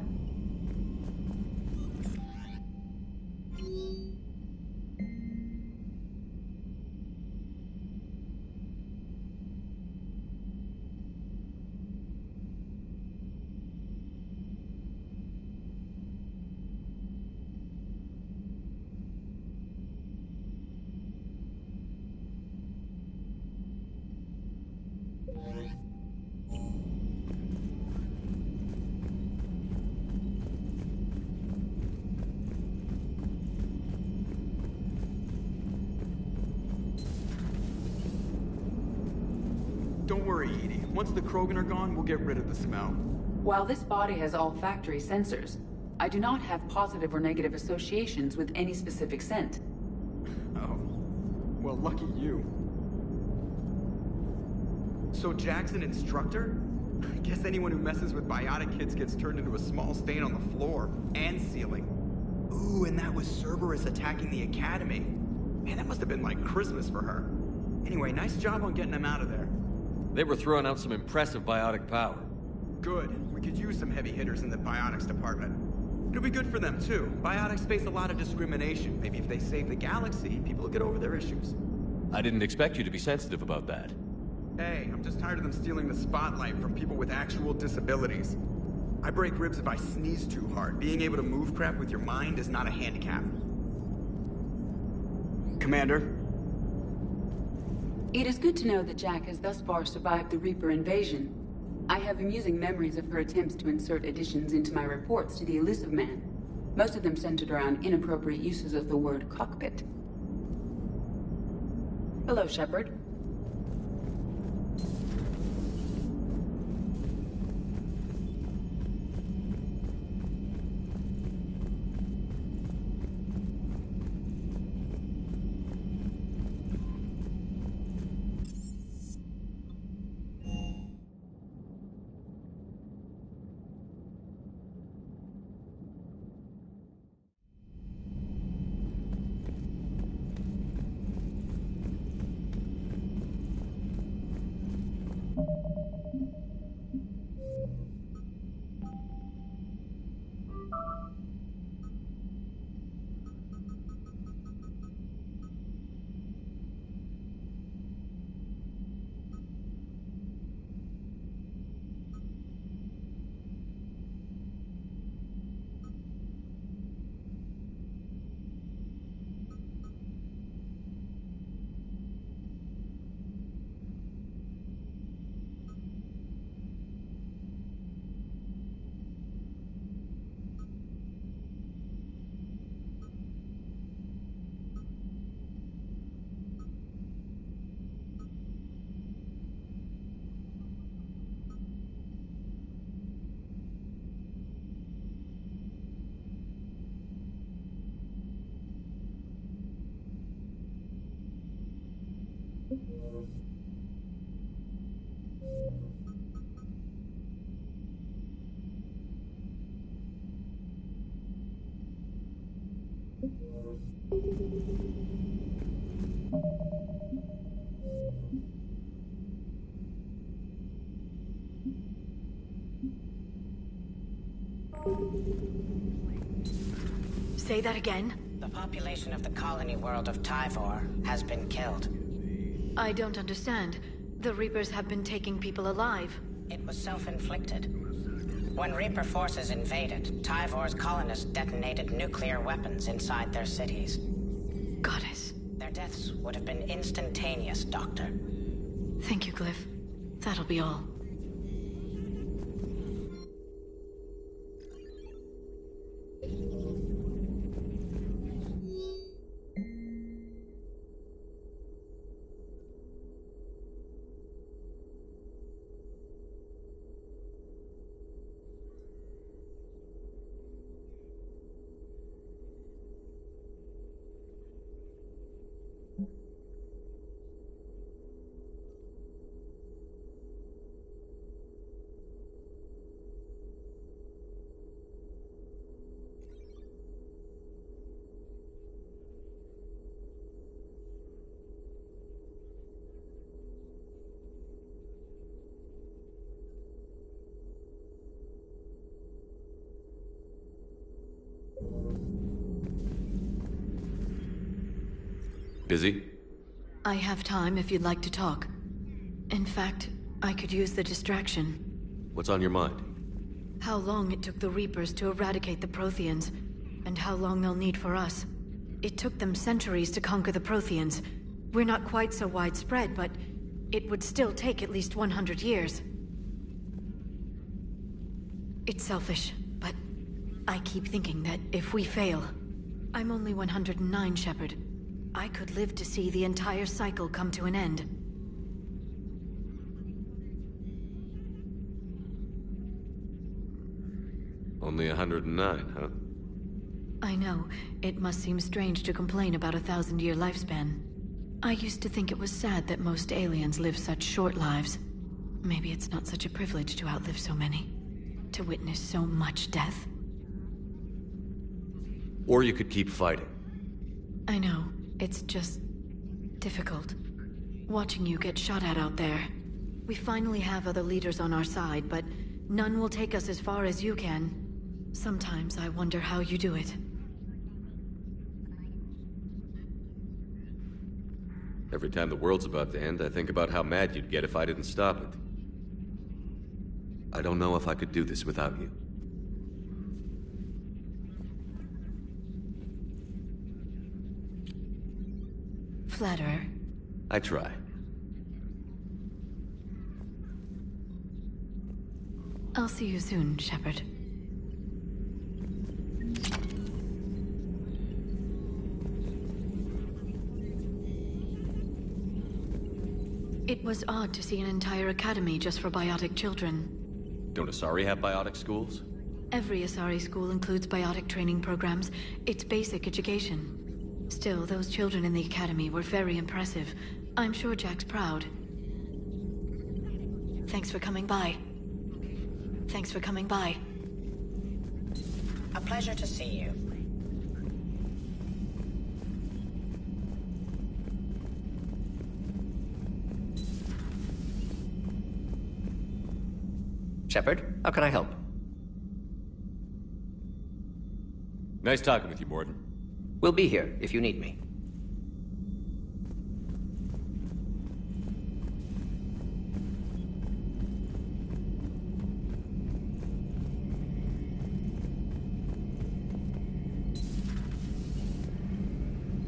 Don't worry, Edie. Once the Krogan are gone, we'll get rid of the smell. While this body has olfactory sensors, I do not have positive or negative associations with any specific scent. Oh. Well, lucky you. So Jack's an instructor? I guess anyone who messes with biotic kids gets turned into a small stain on the floor and ceiling. Ooh, and that was Cerberus attacking the Academy. Man, that must have been like Christmas for her. Anyway, nice job on getting them out of there. They were throwing out some impressive biotic power. Good. We could use some heavy hitters in the biotics department. It'll be good for them, too. Biotics face a lot of discrimination. Maybe if they save the galaxy, people will get over their issues. I didn't expect you to be sensitive about that. Hey, I'm just tired of them stealing the spotlight from people with actual disabilities. I break ribs if I sneeze too hard. Being able to move crap with your mind is not a handicap. Commander? It is good to know that Jack has thus far survived the Reaper invasion. I have amusing memories of her attempts to insert additions into my reports to the Illusive Man. Most of them centered around inappropriate uses of the word cockpit. Hello, Shepard. Say that again? The population of the colony world of Tyvor has been killed. I don't understand. The Reapers have been taking people alive. It was self-inflicted. When Reaper forces invaded, Tyvor's colonists detonated nuclear weapons inside their cities. Goddess. Their deaths would have been instantaneous, Doctor. Thank you, Glyph. That'll be all. Busy? I have time if you'd like to talk. In fact, I could use the distraction. What's on your mind? How long it took the Reapers to eradicate the Protheans, and how long they'll need for us. It took them centuries to conquer the Protheans. We're not quite so widespread, but it would still take at least 100 years. It's selfish, but I keep thinking that if we fail... I'm only 109, Shepard. I could live to see the entire cycle come to an end. Only 109, huh? I know. It must seem strange to complain about a 1,000-year lifespan. I used to think it was sad that most aliens live such short lives. Maybe it's not such a privilege to outlive so many. To witness so much death. Or you could keep fighting. I know. It's just... difficult. Watching you get shot at out there. We finally have other leaders on our side, but none will take us as far as you can. Sometimes I wonder how you do it. Every time the world's about to end, I think about how mad you'd get if I didn't stop it. I don't know if I could do this without you. Flatterer. I try. I'll see you soon, Shepard. It was odd to see an entire academy just for biotic children. Don't Asari have biotic schools? Every Asari school includes biotic training programs. It's basic education. Still, those children in the academy were very impressive. I'm sure Jack's proud. Thanks for coming by. Thanks for coming by. A pleasure to see you. Shepard, how can I help? Nice talking with you, Mordin. We'll be here if you need me.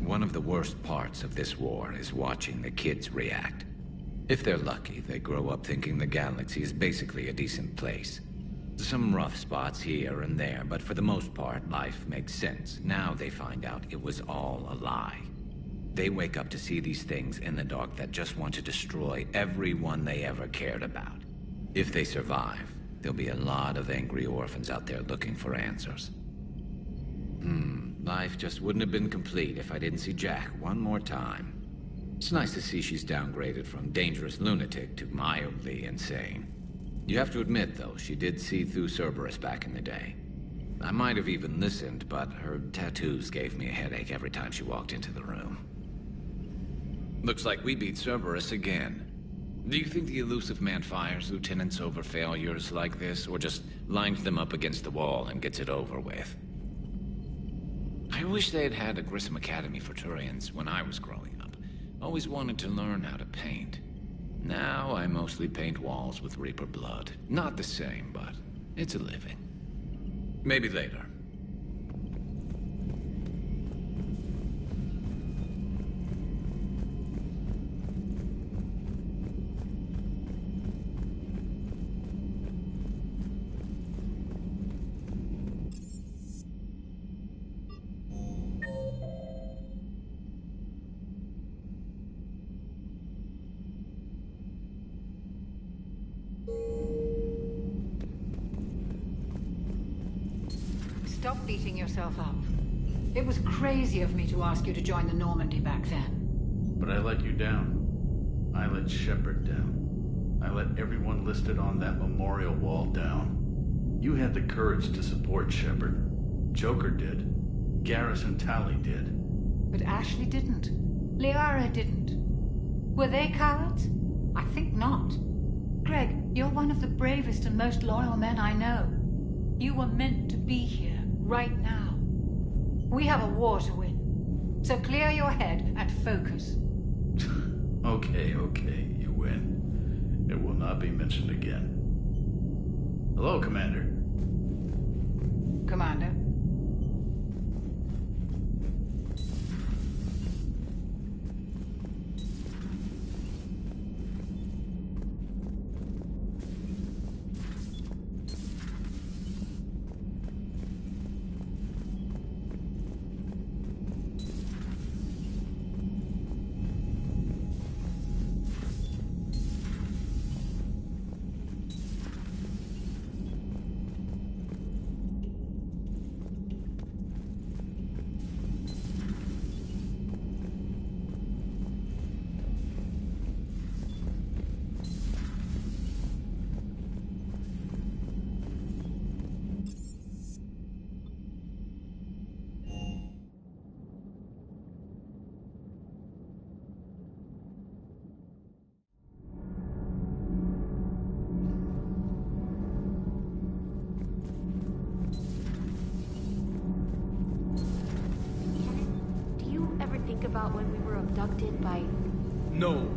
One of the worst parts of this war is watching the kids react. If they're lucky, they grow up thinking the galaxy is basically a decent place. Some rough spots here and there, but for the most part, life makes sense. Now they find out it was all a lie. They wake up to see these things in the dark that just want to destroy everyone they ever cared about. If they survive, there'll be a lot of angry orphans out there looking for answers. Life just wouldn't have been complete if I didn't see Jack one more time. It's nice to see she's downgraded from dangerous lunatic to mildly insane. You have to admit, though, she did see through Cerberus back in the day. I might have even listened, but her tattoos gave me a headache every time she walked into the room. Looks like we beat Cerberus again. Do you think the Illusive Man fires lieutenants over failures like this, or just lines them up against the wall and gets it over with? I wish they had had a Grissom Academy for Turians when I was growing up. Always wanted to learn how to paint. Now I mostly paint walls with Reaper blood. Not the same, but it's a living. Maybe later. Stop beating yourself up. It was crazy of me to ask you to join the Normandy back then. But I let you down. I let Shepard down. I let everyone listed on that memorial wall down. You had the courage to support Shepard. Joker did. Garrus and Tali did. But Ashley didn't. Liara didn't. Were they cowards? I think not. Greg, you're one of the bravest and most loyal men I know. You were meant to be here, right now. We have a war to win. So clear your head and focus. Okay, you win. It will not be mentioned again. Hello, Commander. Commander. Think about when we were abducted by... No,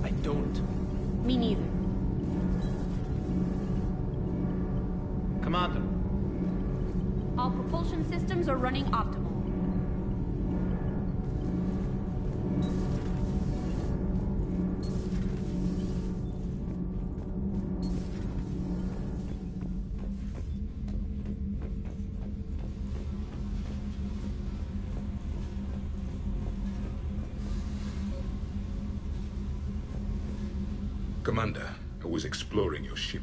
I don't. Me neither. Commander. All propulsion systems are running optimal. Commander, I was exploring your ship.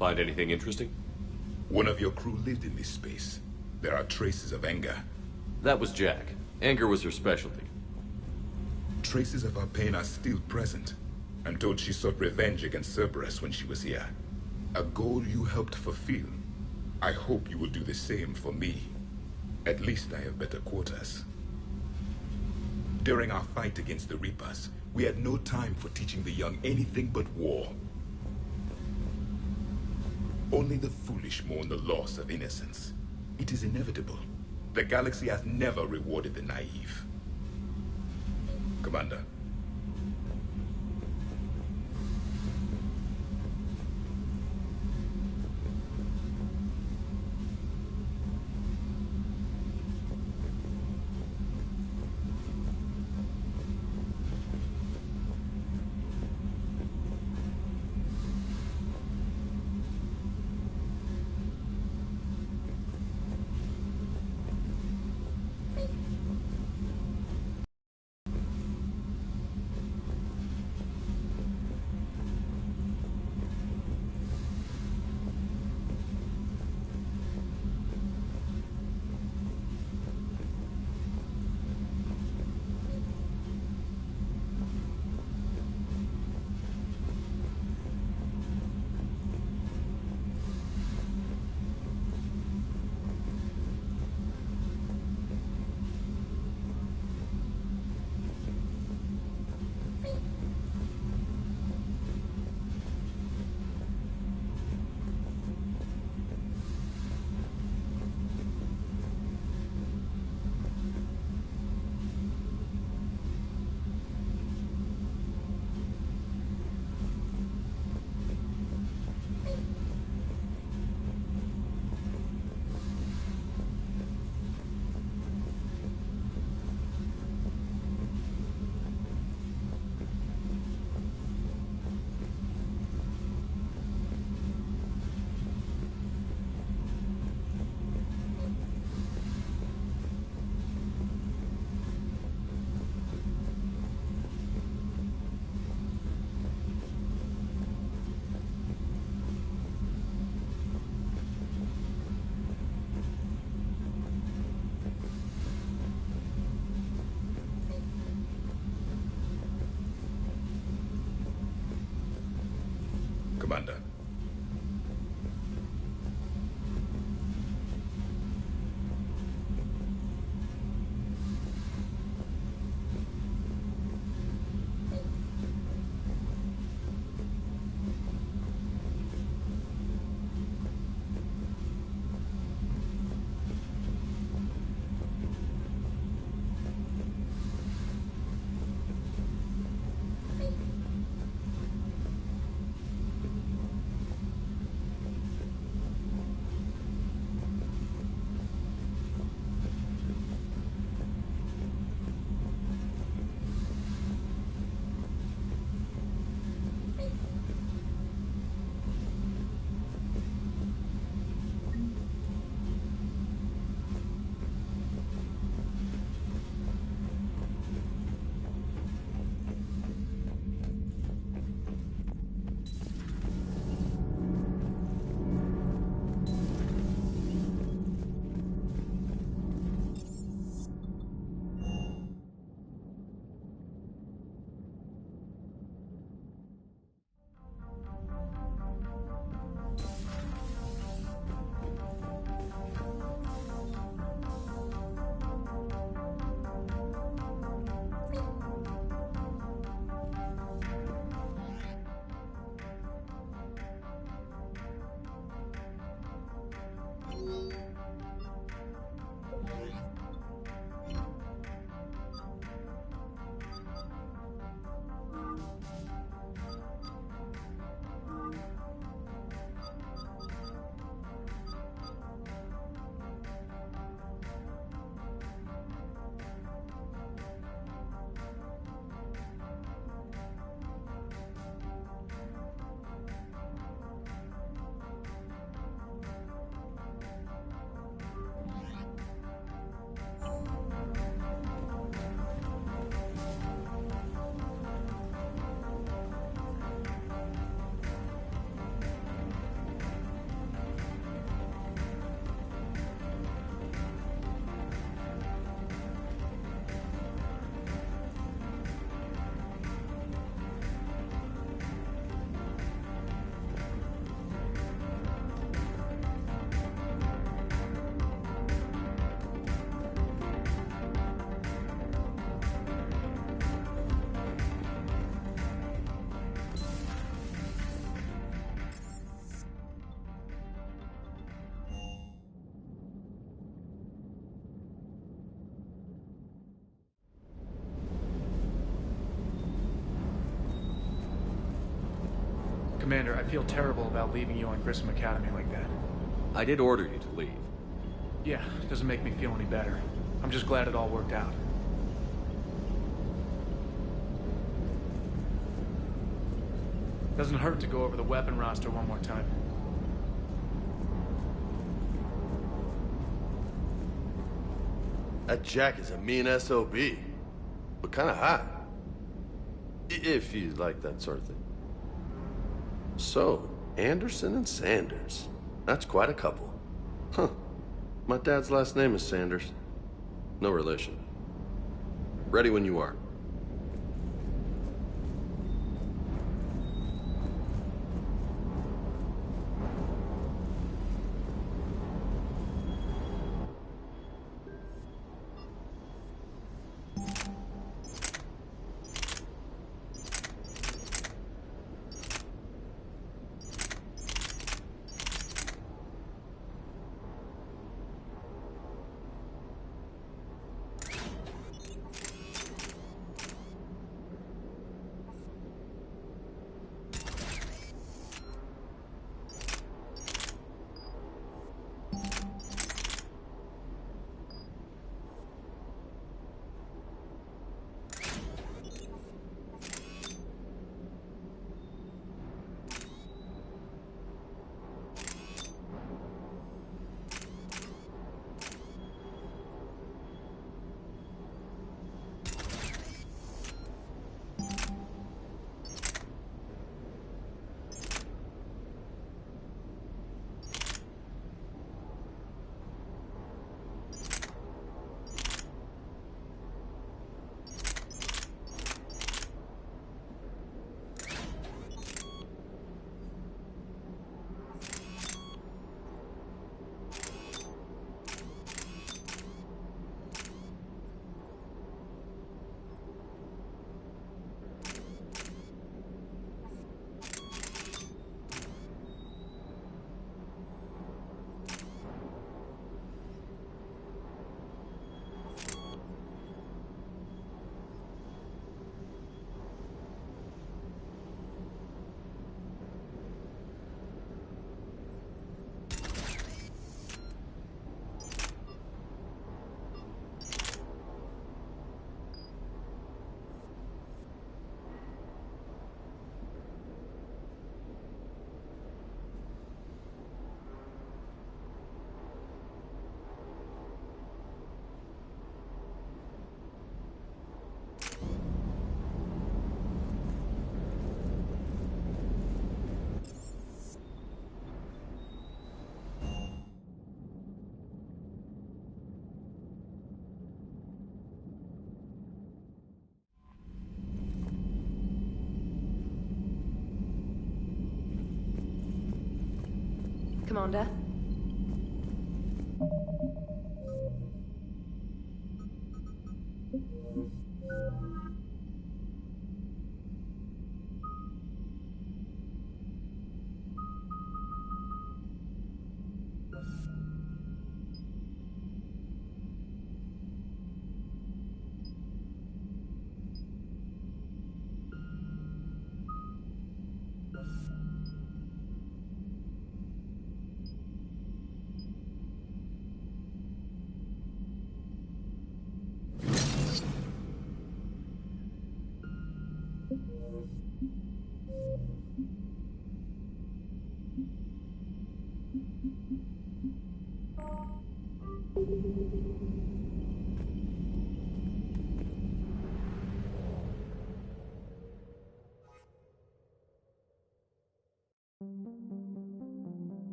Find anything interesting? One of your crew lived in this space. There are traces of anger. That was Jack. Anger was her specialty. Traces of her pain are still present. I'm told she sought revenge against Cerberus when she was here. A goal you helped fulfill. I hope you will do the same for me. At least I have better quarters. During our fight against the Reapers, we had no time for teaching the young anything but war. Only the foolish mourn the loss of innocence. It is inevitable. The galaxy has never rewarded the naive. Commander. Commander. Commander, I feel terrible about leaving you on Grissom Academy like that. I did order you to leave. Yeah, it doesn't make me feel any better. I'm just glad it all worked out. Doesn't hurt to go over the weapon roster one more time. That Jack is a mean SOB, but kind of hot. If you like that sort of thing. So, Anderson and Sanders. That's quite a couple. Huh. My dad's last name is Sanders. No relation. Ready when you are. Commander?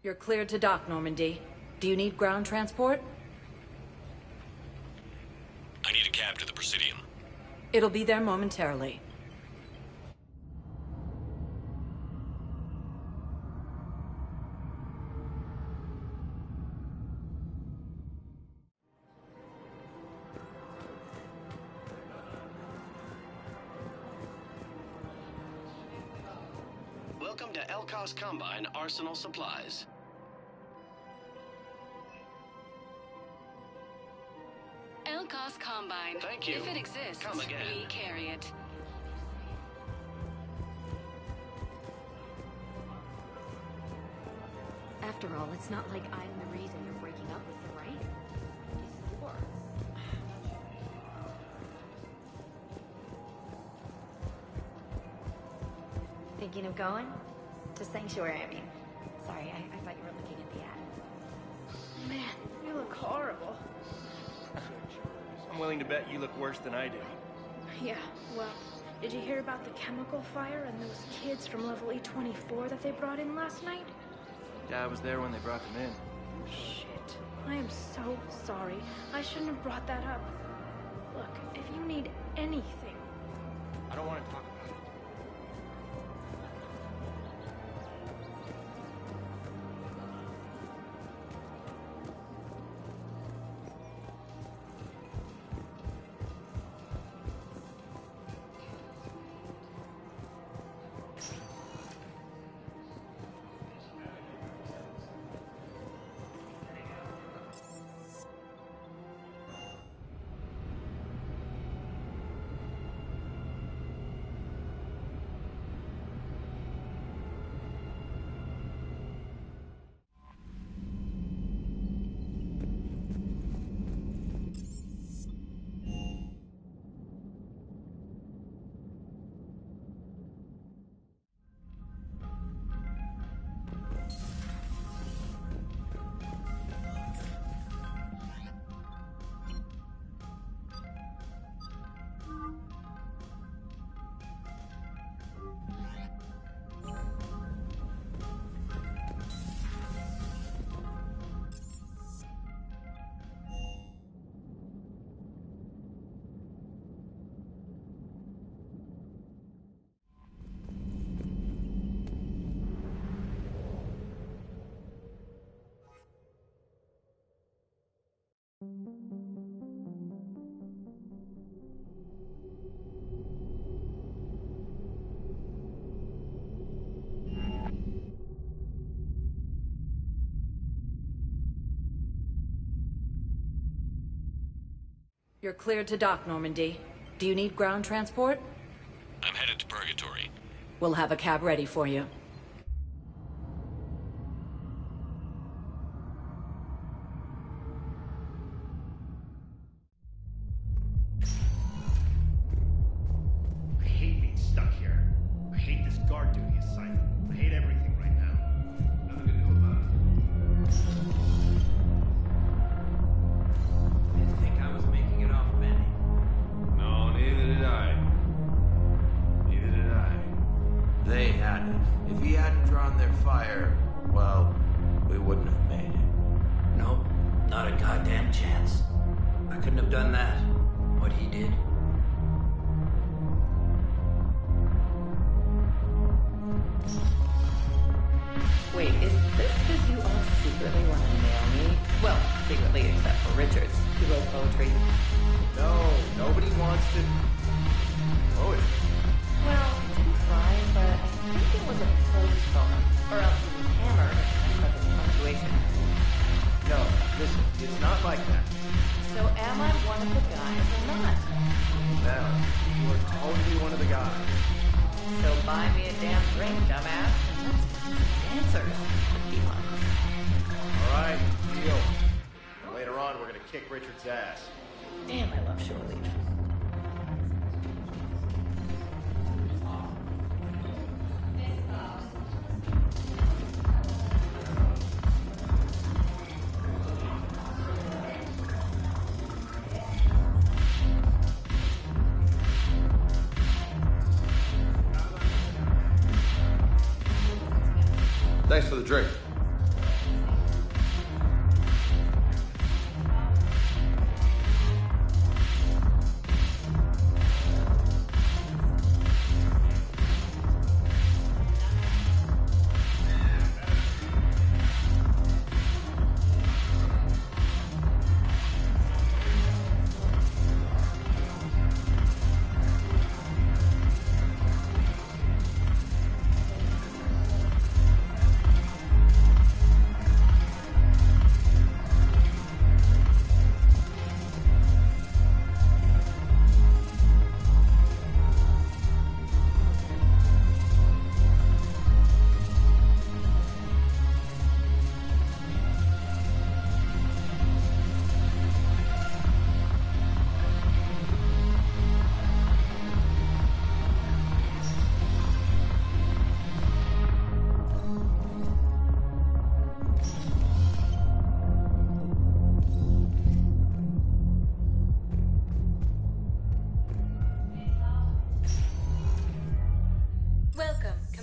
You're cleared to dock, Normandy. Do you need ground transport? I need a cab to the Presidium. It'll be there momentarily. Welcome to Elkos Combine Arsenal Supplies. Elkos Combine. Thank you. If it exists, Come again. we carry it. After all, it's not like I'm the reason you're breaking up with them, right? It's war. Thinking of going? To Sanctuary, I mean. Sorry, I thought you were looking at the ad. Man, you look horrible. I'm willing to bet you look worse than I do. Yeah, well, did you hear about the chemical fire and those kids from level E24 that they brought in last night? Yeah, I was there when they brought them in. Shit. I am so sorry. I shouldn't have brought that up. Look, if you need anything... I don't want to talk about it. You're cleared to dock, Normandy. Do you need ground transport? I'm headed to Purgatory. We'll have a cab ready for you. I hate being stuck here. I hate this guard duty assignment. I hate everything right now. Nothing to do about it. Didn't think I was making it off, Benny. No, neither did I. Neither did I. They hadn't. If he hadn't drawn their fire, well, we wouldn't have made it. Nope, not a goddamn chance. I couldn't have done that. What he did. Wait, is this because you all secretly want to nail me? Well, secretly except for Richards, who wrote poetry. No, nobody wants to... Poetry. Well, he didn't try, but I think it was a prose poem. Or else he was hammered and messed up his punctuation. No, listen, it's not like that. So am I one of the guys or not? Now, you are totally one of the guys. So buy me a damn drink, dumbass, and let's get some dancers. Alright, deal. And later on, we're gonna kick Richard's ass. Damn, I love shore leave. Thanks for the drink.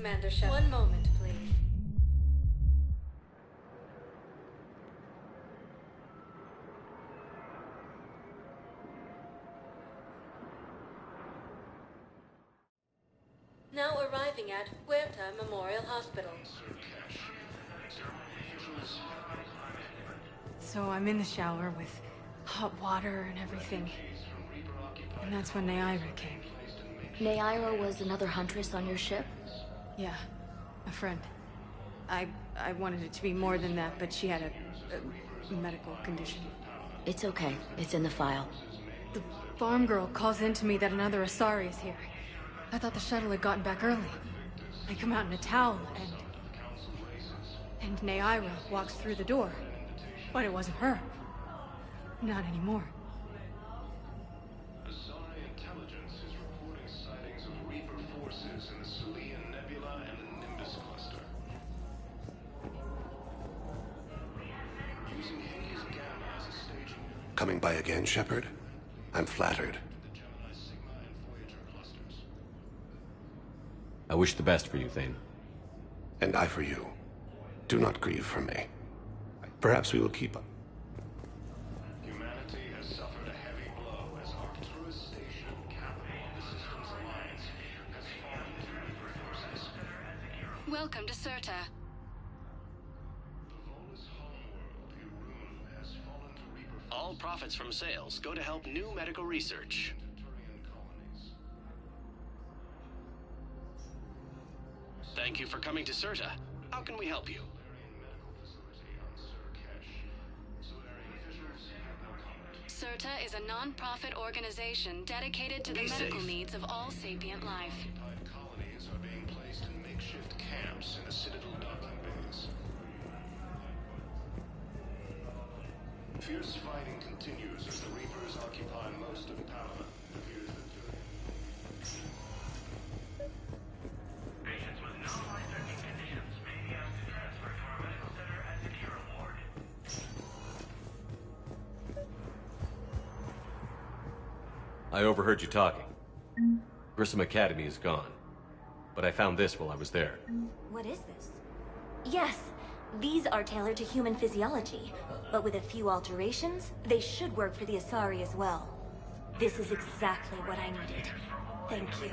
Commander Shepard. One moment, please. Now arriving at Huerta Memorial Hospital. So I'm in the shower with hot water and everything. And that's when Neaira came. Neaira was another huntress on your ship? Yeah, a friend. I wanted it to be more than that, but she had a medical condition. It's okay. It's in the file. The farm girl calls in to me that another Asari is here. I thought the shuttle had gotten back early. I come out in a towel, and Neaira walks through the door. But it wasn't her. Not anymore. Asari intelligence is reporting sightings of Reaper forces in the Selian Nebula and the Nimbus cluster. Using Hades Gamma as a staging unit. Coming by again, Shepard? I'm flattered. I wish the best for you, Thane. And I for you. Do not grieve for me. Perhaps we will keep up. Humanity has suffered a heavy blow as Arcturus Station, capital of the Systems Alliance, has fallen to Reaper forces. Welcome to Serta. The Volus homeworld, Irun, has fallen to Reaper forces. All profits from sales go to help new medical research. Thank you for coming to Serta. How can we help you? Serta is a non-profit organization dedicated to the medical needs of all sapient life. Colonies are being placed in makeshift camps in the Citadel docking bays. Fierce fighting continues as the Reapers occupy most of Palaven. It appears that patients with no life-threatening conditions may be asked to transfer to our medical center at the Kira ward. I overheard you talking. Grissom Academy is gone. But I found this while I was there. What is this? Yes, these are tailored to human physiology, but with a few alterations, they should work for the Asari as well. This is exactly what I needed. Thank you.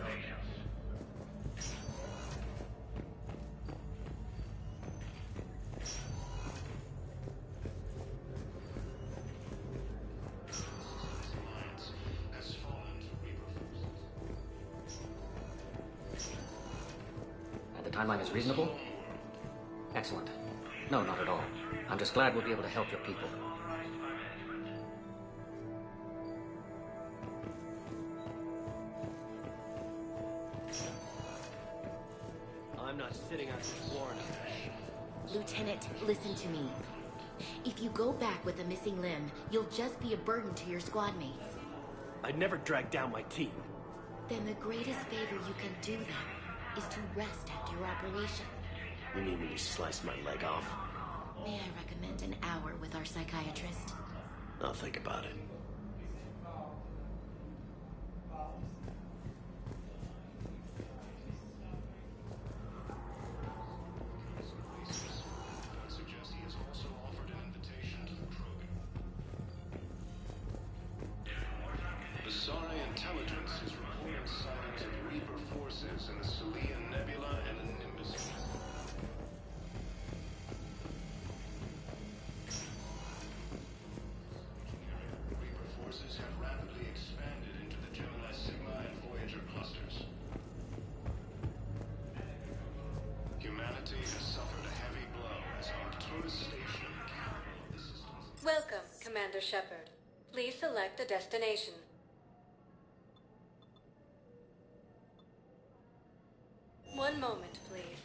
The timeline is reasonable? Excellent. No, not at all. I'm just glad we'll be able to help your people. I'm not sitting on this warrant. Lieutenant, listen to me. If you go back with a missing limb, you'll just be a burden to your squad mates. I'd never drag down my team. Then the greatest favor you can do them is to rest after your operation. You mean when you sliced my leg off? May I recommend an hour with our psychiatrist? I'll think about it. Asari intelligence is reporting sightings of Reaper forces in the Selian Nebula and the Nimbus. Reaper forces have rapidly expanded into the Gemini Sigma and Voyager clusters. Humanity has suffered a heavy blow as Arcturus Station, capital of the systems. Welcome, Commander Shepard. Please select a destination. One moment, please.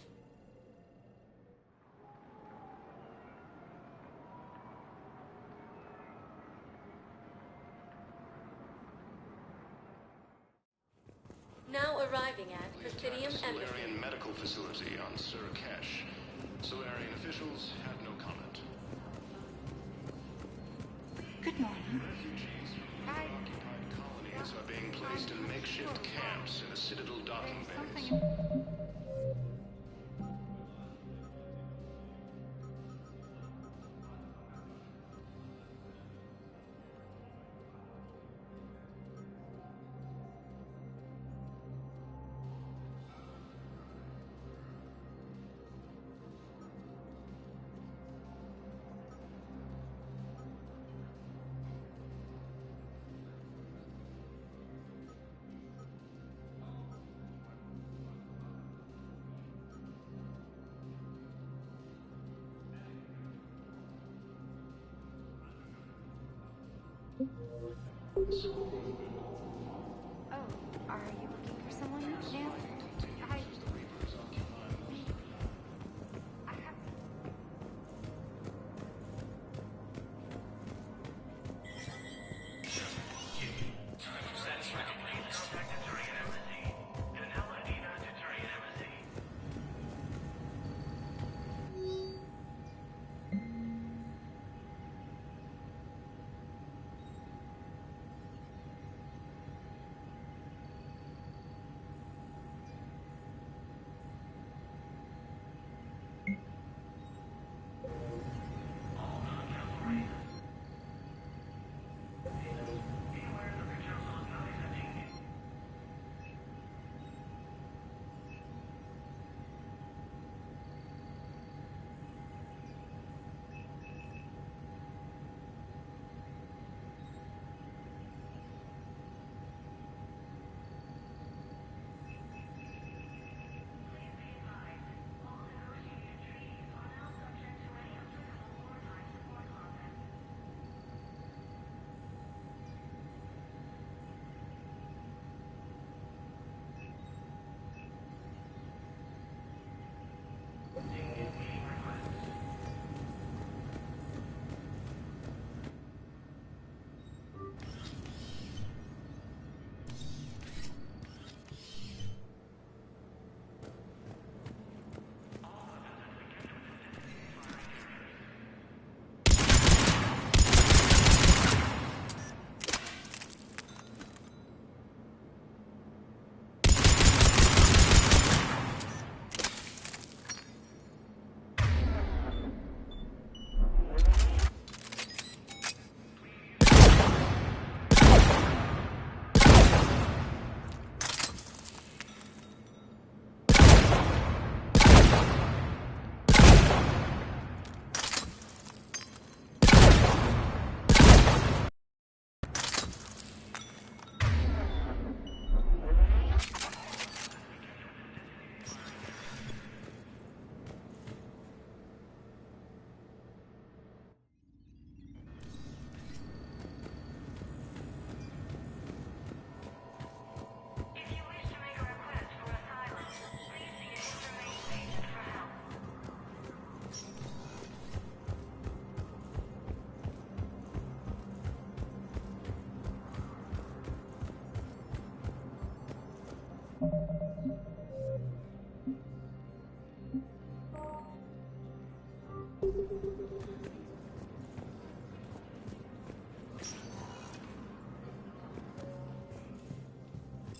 Now arriving at Presidium Embassy. Solarian medical facility on Surkesh. Solarian officials had no comment. Good morning. Refugees from occupied colonies are being placed in makeshift camps in the Citadel docking bays. Oh, are you looking for someone new?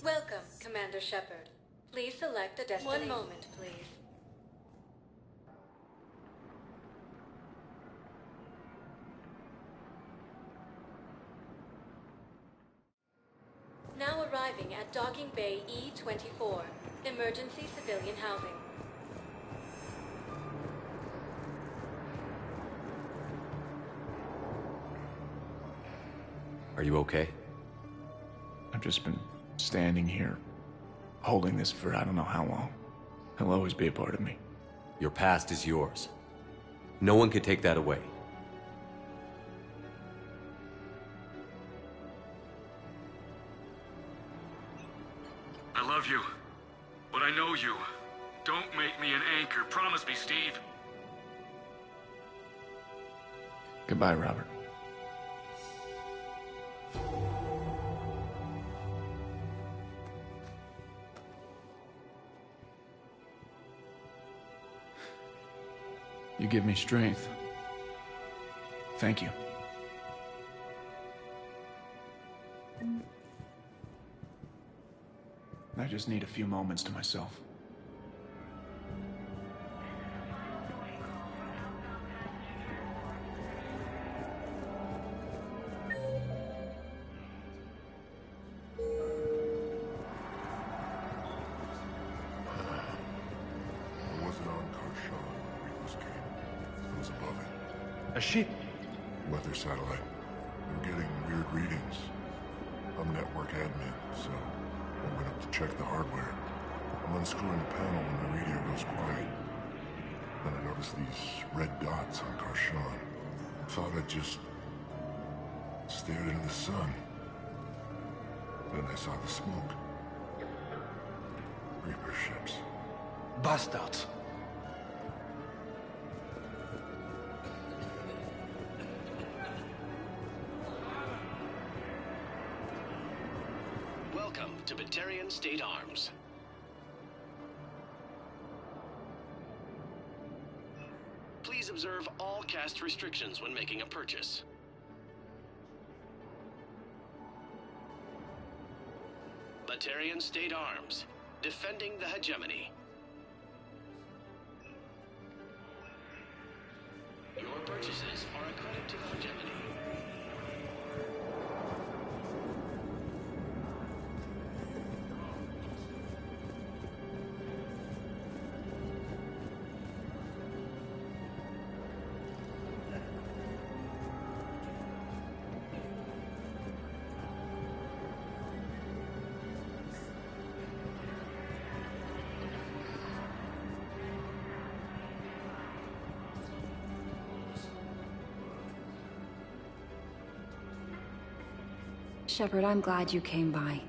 Welcome, Commander Shepard. Please select a destination. 1 moment, please. Now arriving at Docking Bay E-24, emergency civilian housing. Are you okay? I've just been standing here, holding this for I don't know how long. He'll always be a part of me. Your past is yours. No one can take that away. I love you, but I know you. Don't make me an anchor. Promise me, Steve. Goodbye, Robert. You give me strength. Thank you. I just need a few moments to myself. A sheep. Weather satellite. We're getting weird readings. I'm network admin, so I went up to check the hardware. I'm unscrewing the panel when the radio goes quiet. Then I noticed these red dots on Karshan. Thought I'd just Stared into the sun. Then I saw the smoke. Reaper ships. Bastards. Welcome to Batarian State Arms. Please observe all caste restrictions when making a purchase. Batarian State Arms, defending the hegemony. Your purchases are a credit to the hegemony. Shepard, I'm glad you came by.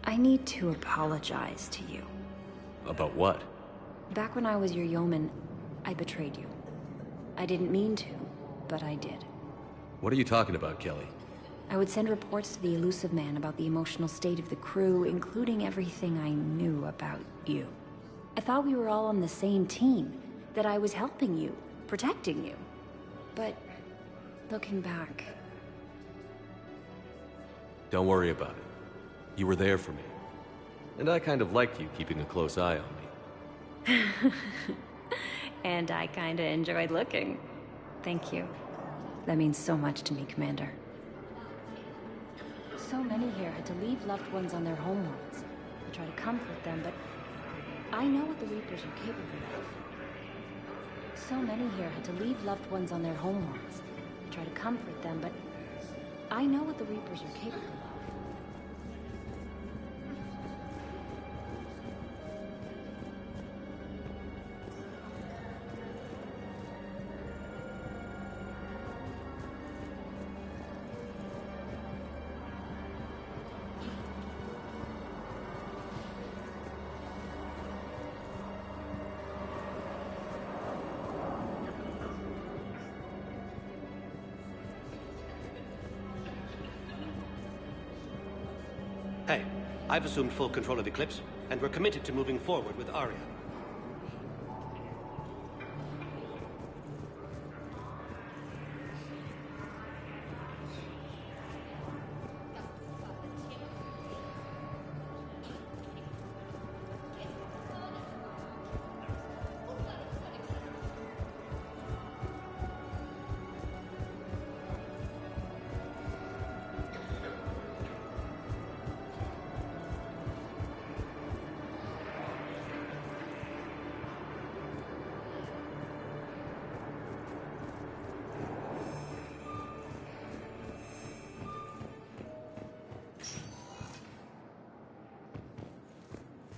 I need to apologize to you. About what? Back when I was your yeoman, I betrayed you. I didn't mean to, but I did. What are you talking about, Kelly? I would send reports to the Elusive Man about the emotional state of the crew, including everything I knew about you. I thought we were all on the same team, that I was helping you, protecting you. But, looking back... Don't worry about it. You were there for me. And I kind of liked you keeping a close eye on me. And I kinda enjoyed looking. Thank you. That means so much to me, Commander. So many here had to leave loved ones on their homeworlds. I try to comfort them, but I know what the Reapers are capable of. So many here had to leave loved ones on their homeworlds. I try to comfort them, but I know what the Reapers are capable of. Hey, I've assumed full control of Eclipse, and we're committed to moving forward with Aria.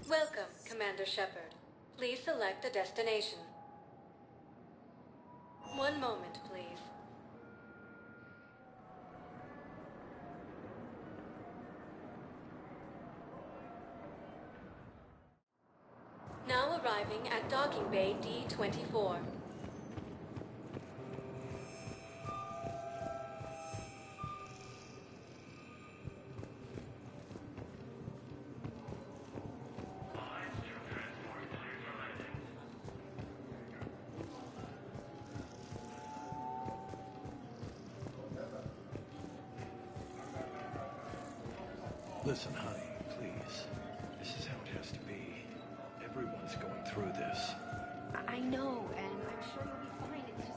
Welcome, Commander Shepard. Please select a destination. One moment, please. Now arriving at Docking Bay D-24. Listen, honey, please. This is how it has to be. Everyone's going through this. I know, and I'm sure you'll be fine. It's just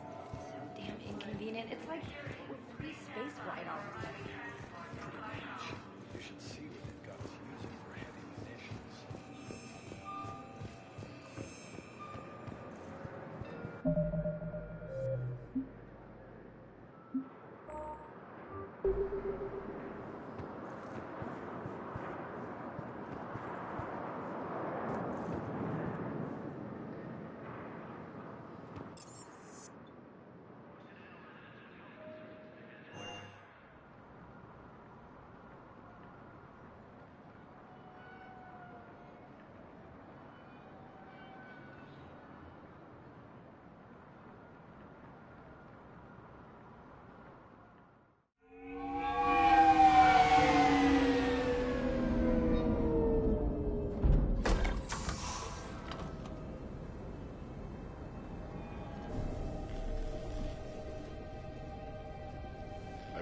so damn inconvenient. It's like we're pre-space ride-offs. Pretty much. You should see what they've got us using for heavy munitions.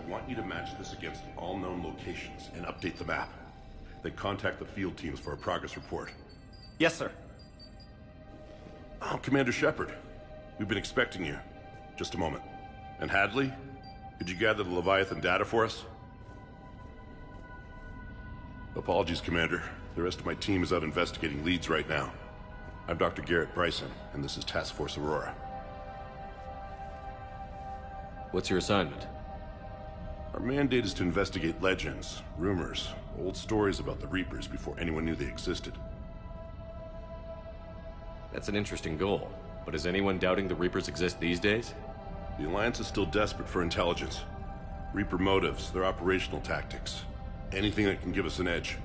want you to match this against all known locations and update the map. Then contact the field teams for a progress report. Yes, sir. Oh, Commander Shepard. We've been expecting you. Just a moment. And Hadley? Could you gather the Leviathan data for us? Apologies, Commander. The rest of my team is out investigating leads right now. I'm Dr. Garrett Bryson, and this is Task Force Aurora. What's your assignment? Our mandate is to investigate legends, rumors, old stories about the Reapers before anyone knew they existed. That's an interesting goal, but is anyone doubting the Reapers exist these days? The Alliance is still desperate for intelligence. Reaper motives, their operational tactics. Anything that can give us an edge.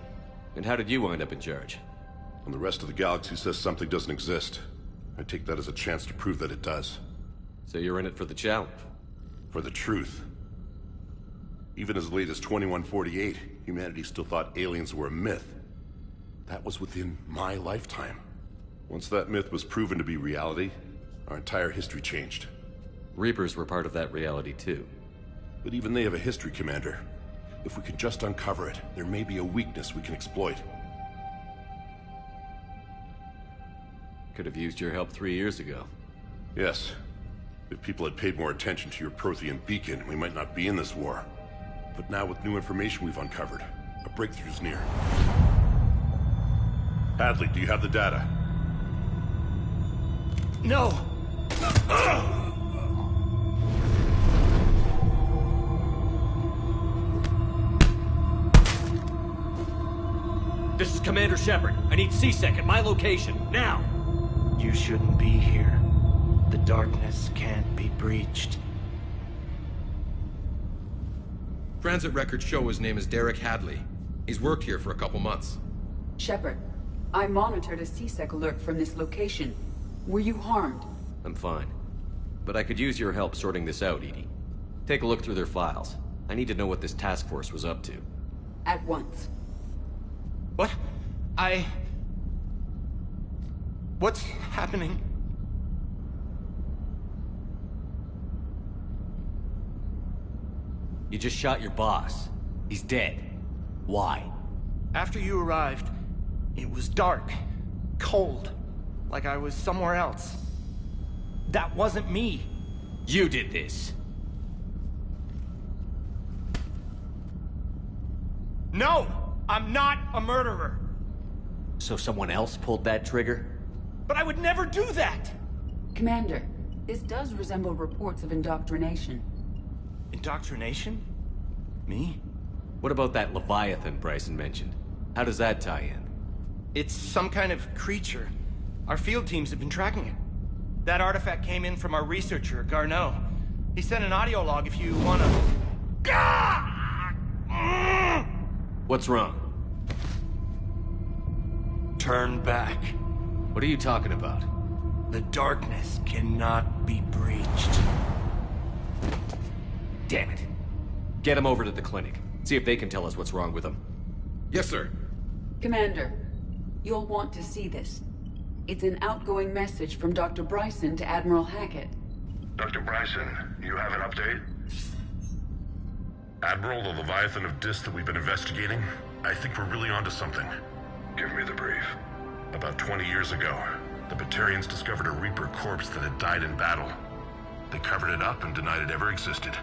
And how did you wind up in charge? When the rest of the galaxy says something doesn't exist, I take that as a chance to prove that it does. So you're in it for the challenge? For the truth. Even as late as 2148, humanity still thought aliens were a myth. That was within my lifetime. Once that myth was proven to be reality, our entire history changed. Reapers were part of that reality too. But even they have a history, Commander. If we can just uncover it, there may be a weakness we can exploit. Could have used your help 3 years ago. Yes. If people had paid more attention to your Prothean beacon, we might not be in this war. But now with new information we've uncovered, a breakthrough's near. Hadley, do you have the data? No! This is Commander Shepard. I need C-Sec at my location, now! You shouldn't be here. The darkness can't be breached. Transit records show his name is Derek Hadley. He's worked here for a couple months. Shepard, I monitored a C-Sec alert from this location. Were you harmed? I'm fine. But I could use your help sorting this out, EDI. Take a look through their files. I need to know what this task force was up to. At once. What? What's happening? You just shot your boss. He's dead. Why? After you arrived, it was dark, cold, like I was somewhere else. That wasn't me. You did this. No! I'm not a murderer. So someone else pulled that trigger? But I would never do that! Commander, this does resemble reports of indoctrination. Indoctrination? Me? What about that Leviathan Bryson mentioned? How does that tie in? It's some kind of creature. Our field teams have been tracking it. That artifact came in from our researcher, Garneau. He sent an audio log if you wanna... What's wrong? Turn back. What are you talking about? The darkness cannot be breached. Damn it. Get him over to the clinic. See if they can tell us what's wrong with him. Yes, sir. Commander, you'll want to see this. It's an outgoing message from Dr. Bryson to Admiral Hackett. Dr. Bryson, you have an update? Admiral, the Leviathan of Dis that we've been investigating, I think we're really onto something. Give me the brief. About 20 years ago, the Batarians discovered a Reaper corpse that had died in battle. They covered it up and denied it ever existed.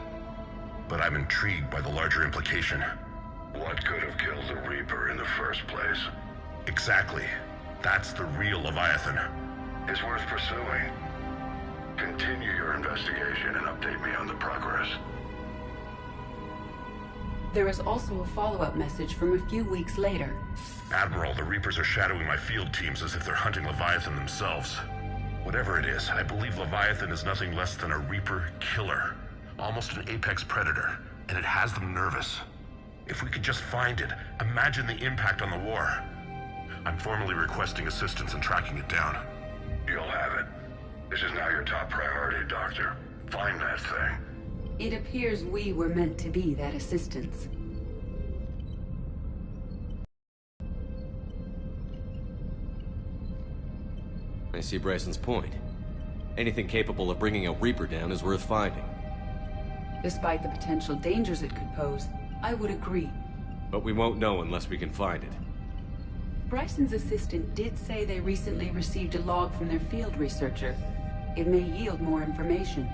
But I'm intrigued by the larger implication. What could have killed the Reaper in the first place? Exactly. That's the real Leviathan. It's worth pursuing. Continue your investigation and update me on the progress. There is also a follow-up message from a few weeks later. Admiral, the Reapers are shadowing my field teams as if they're hunting Leviathan themselves. Whatever it is, I believe Leviathan is nothing less than a Reaper killer. Almost an apex predator, and it has them nervous. If we could just find it, imagine the impact on the war. I'm formally requesting assistance in tracking it down. You'll have it. This is now your top priority, Doctor. Find that thing. It appears we were meant to be that assistance. I see Bryson's point. Anything capable of bringing a Reaper down is worth finding. Despite the potential dangers it could pose, I would agree. But we won't know unless we can find it. Bryson's assistant did say they recently received a log from their field researcher. It may yield more information.